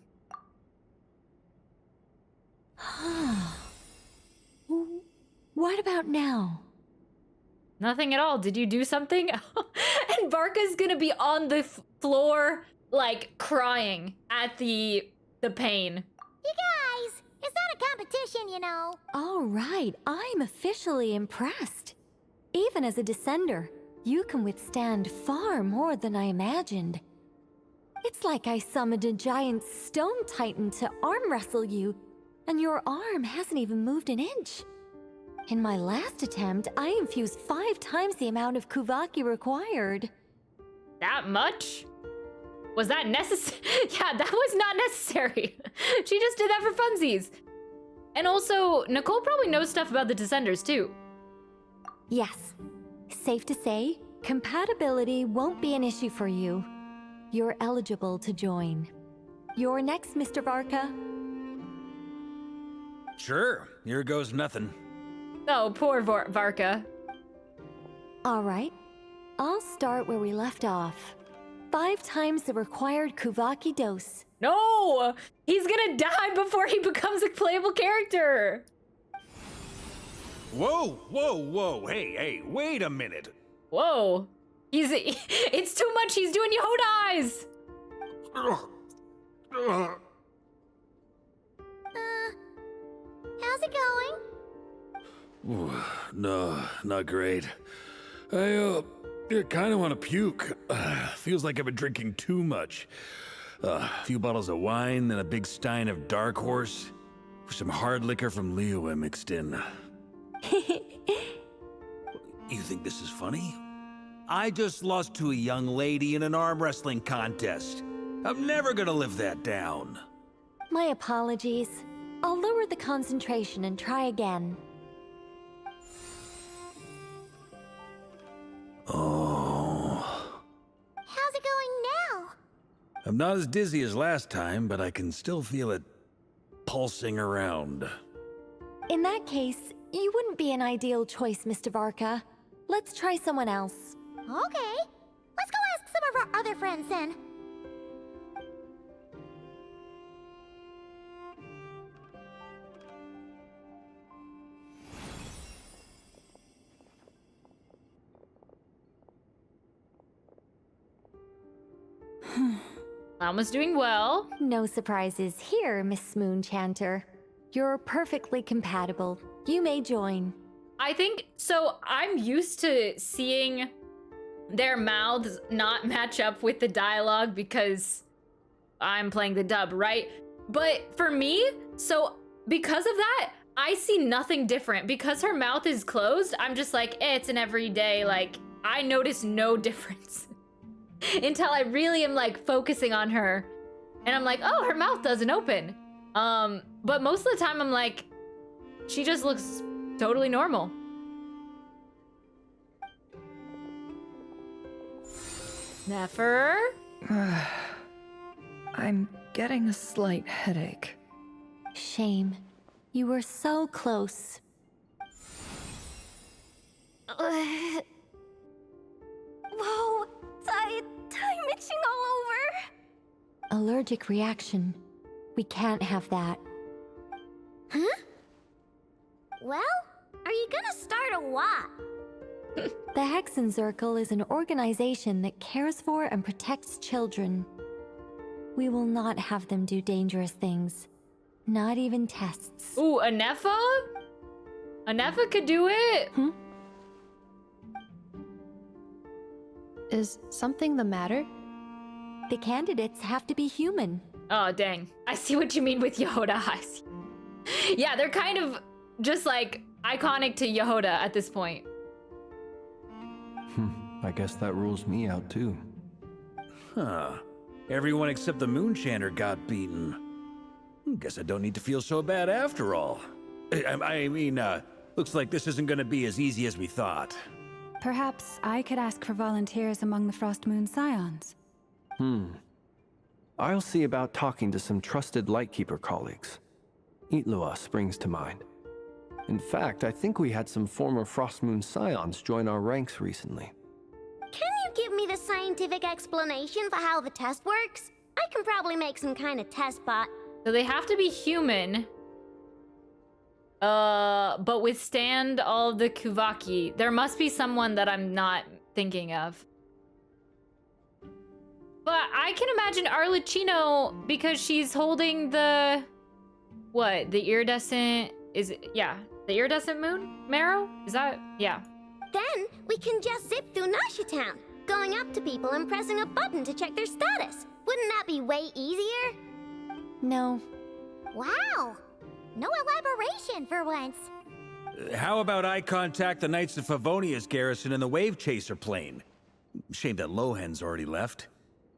What about now? Nothing at all. Did you do something? And Barca's gonna be on the floor, like, crying at the pain. You guys, it's not a competition, you know. All right, I'm officially impressed. Even as a descender, you can withstand far more than I imagined. It's like I summoned a giant stone titan to arm wrestle you, and your arm hasn't even moved an inch. In my last attempt, I infused 5 times the amount of Kuvaki required. That much? Was that necessary? Yeah, that was not necessary. She just did that for funsies. And also, Nicole probably knows stuff about the Descenders too. Yes. Safe to say, compatibility won't be an issue for you. You're eligible to join. You're next, Mr. Barca. Sure, here goes nothing. Oh, poor Varka. All right. I'll start where we left off. 5 times the required Kuvaki dose. No! He's gonna die before he becomes a playable character! Whoa, whoa, whoa, hey, wait a minute. Whoa. It's too much, he's doing Yehoda eyes! How's it going? Ooh, no, not great. I kind of want to puke. Feels like I've been drinking too much. A few bottles of wine, then a big stein of Dark Horse. Some hard liquor from Liyue mixed in. You think this is funny? I just lost to a young lady in an arm wrestling contest. I'm never gonna live that down. My apologies. I'll lower the concentration and try again. Oh. How's it going now? I'm not as dizzy as last time, but I can still feel it pulsing around. In that case, you wouldn't be an ideal choice, Mr. Varka. Let's try someone else. Okay. Let's go ask some of our other friends then. Alma's doing well. No surprises here, Miss Moonchanter. You're perfectly compatible. You may join. I think, so I'm used to seeing their mouths not match up with the dialogue because I'm playing the dub, right? But for me, so because of that, I see nothing different. Because her mouth is closed, I'm just like, it's an everyday, like, I notice no difference. Until I really am like focusing on her. And I'm like, oh, her mouth doesn't open. But most of the time I'm like, she just looks totally normal. Nefer? I'm getting a slight headache. Shame. You were so close. Whoa, time itching all over. Allergic reaction. We can't have that. Huh? Well, are you gonna start a what? The Hexenzirkel is an organization that cares for and protects children. We will not have them do dangerous things. Not even tests. Ooh, Anefa? Anefa could do it? Is something the matter? The candidates have to be human. Oh, dang. I see what you mean with Yehoda eyes. Yeah, they're kind of just like iconic to Yehoda at this point. I guess that rules me out too. Huh. Everyone except the Moonchanter got beaten. Guess I don't need to feel so bad after all. I mean, looks like this isn't gonna be as easy as we thought. Perhaps I could ask for volunteers among the Frost Moon Scions. I'll see about talking to some trusted Lightkeeper colleagues. Itlua springs to mind. In fact, I think we had some former Frostmoon Scions join our ranks recently. Can you give me the scientific explanation for how the test works? I can probably make some kind of test bot. So they have to be human. But withstand all the Kuvaki. There must be someone that I'm not thinking of. But I can imagine Arlecchino because she's holding the... What? The iridescent... Is it... Yeah. The iridescent moon marrow? Is that... Yeah. Then we can just zip through Nashatown, going up to people and pressing a button to check their status. Wouldn't that be way easier? No. Wow. No elaboration for once. How about I contact the Knights of Favonia's garrison in the Wave Chaser plane? Shame that Lohan's already left.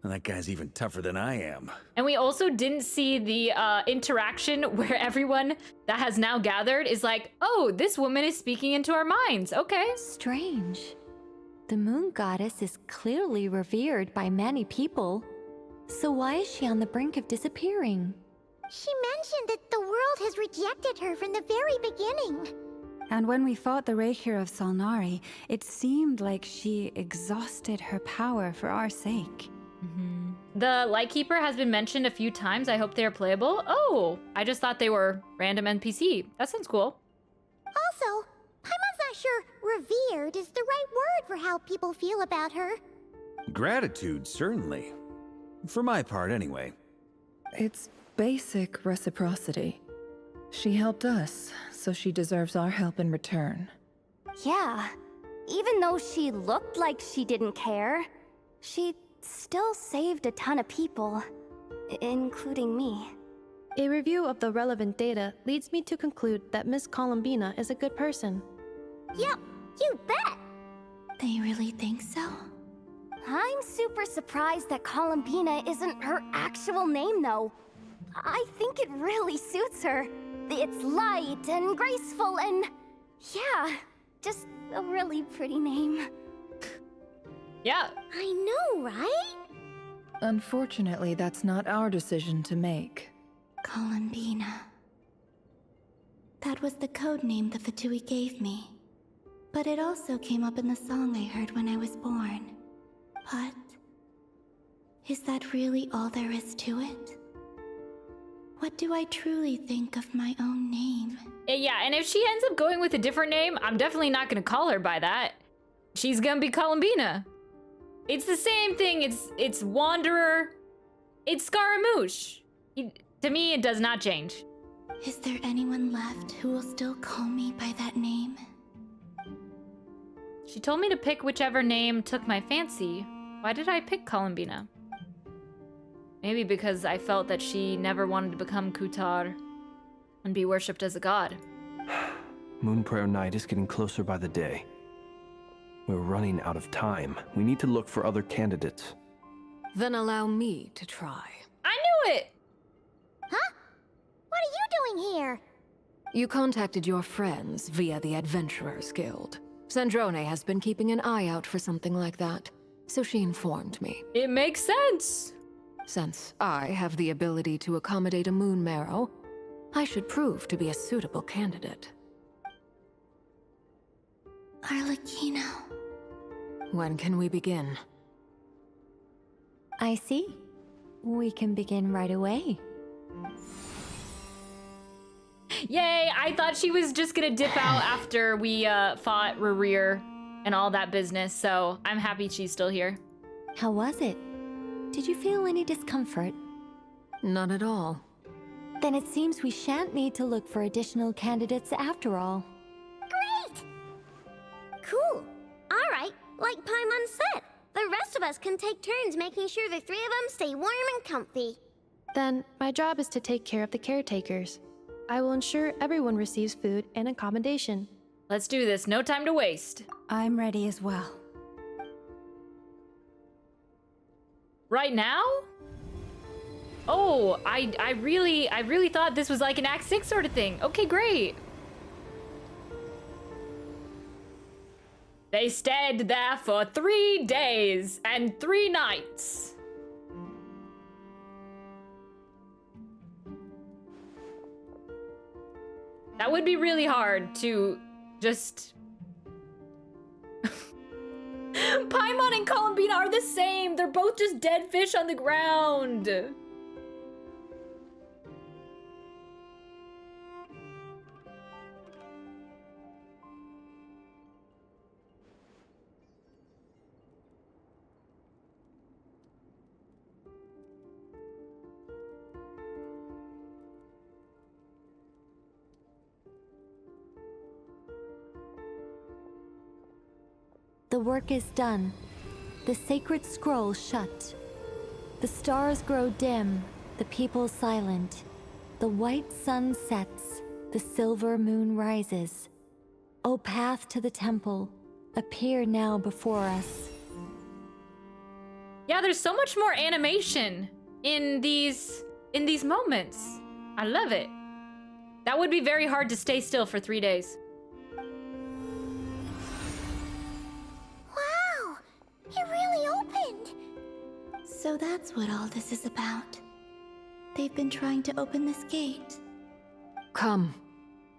And that guy's even tougher than I am. And we also didn't see the interaction where everyone that has now gathered is like, oh, this woman is speaking into our minds. Okay. Strange. The moon goddess is clearly revered by many people. So why is she on the brink of disappearing? She mentioned that the world has rejected her from the very beginning. And when we fought the Rehir of Solnari, it seemed like she exhausted her power for our sake. The Lightkeeper has been mentioned a few times. I hope they are playable. Oh, I just thought they were random NPC. That sounds cool. Also, Paimon's not sure revered is the right word for how people feel about her. Gratitude, certainly. For my part, anyway. It's basic reciprocity. She helped us, so she deserves our help in return. Yeah. Even though she looked like she didn't care, she still saved a ton of people, including me. A review of the relevant data leads me to conclude that Miss Columbina is a good person. Yep, you bet! They really think so? I'm super surprised that Columbina isn't her actual name, though. I think it really suits her. It's light and graceful and... yeah, just a really pretty name. Yeah. I know, right? Unfortunately, that's not our decision to make. Columbina. That was the code name the Fatui gave me. But it also came up in the song I heard when I was born. But... is that really all there is to it? What do I truly think of my own name? Yeah, and if she ends up going with a different name, I'm definitely not gonna call her by that. She's gonna be Columbina. It's the same thing. It's Wanderer. It's Scaramouche. To me, it does not change. Is there anyone left who will still call me by that name? She told me to pick whichever name took my fancy. Why did I pick Columbina? Maybe because I felt that she never wanted to become Kutar and be worshipped as a god. Moon Prayer Night is getting closer by the day. We're running out of time. We need to look for other candidates. Then allow me to try. I knew it! Huh? What are you doing here? You contacted your friends via the Adventurers Guild. Sandrone has been keeping an eye out for something like that, so she informed me. It makes sense! Since I have the ability to accommodate a moon marrow, I should prove to be a suitable candidate. Arlecchino. When can we begin? I see. We can begin right away. Yay! I thought she was just gonna dip out after we fought Rerir and all that business, so I'm happy she's still here. How was it? Did you feel any discomfort? Not at all. Then it seems we shan't need to look for additional candidates after all. Great! Cool. All right, like Paimon said, the rest of us can take turns making sure the three of them stay warm and comfy. Then, my job is to take care of the caretakers. I will ensure everyone receives food and accommodation. Let's do this, no time to waste. I'm ready as well. Right now? Oh, I really thought this was like an Act 6 sort of thing. Okay, great. They stayed there for 3 days and 3 nights. That That would be really hard to just... Paimon and Columbina are the same. They're both just dead fish on the ground. The work is done. The sacred scroll shut. The stars grow dim, the people silent. The white sun sets, the silver moon rises. O path to the temple, appear now before us. Yeah, there's so much more animation in these moments. I love it. That would be very hard to stay still for 3 days. Wow! It really opened! So that's what all this is about. They've been trying to open this gate. Come,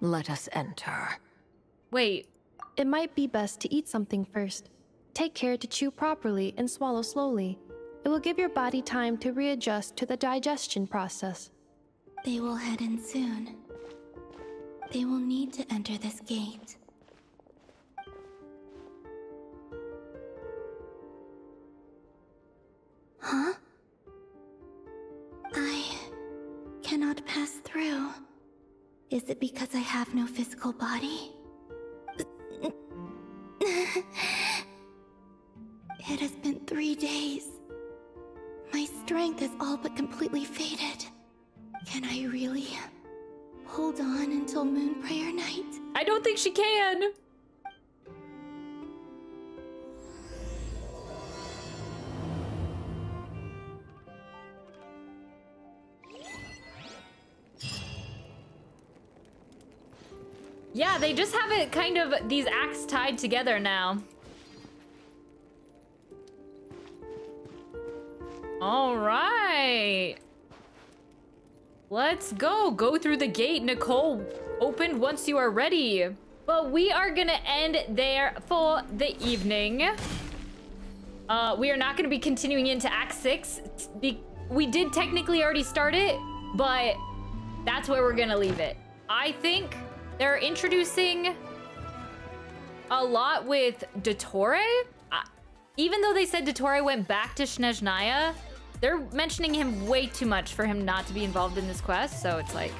let us enter. Wait. It might be best to eat something first. Take care to chew properly and swallow slowly. It will give your body time to readjust to the digestion process. They will head in soon. They will need to enter this gate. Huh? I cannot pass through. Is it because I have no physical body? It has been 3 days. My strength has all but completely faded. Can I really hold on until Moon Prayer Night? I don't think she can. Yeah, they just have it kind of these acts tied together now. All right. Let's go. Go through the gate. Nicole, open once you are ready. But we are gonna end there for the evening. We are not gonna be continuing into Act 6. We did technically already start it, but that's where we're gonna leave it. I think they're introducing a lot with Dottore. Even though they said Dottore went back to Snezhnaya, they're mentioning him way too much for him not to be involved in this quest, so it's like,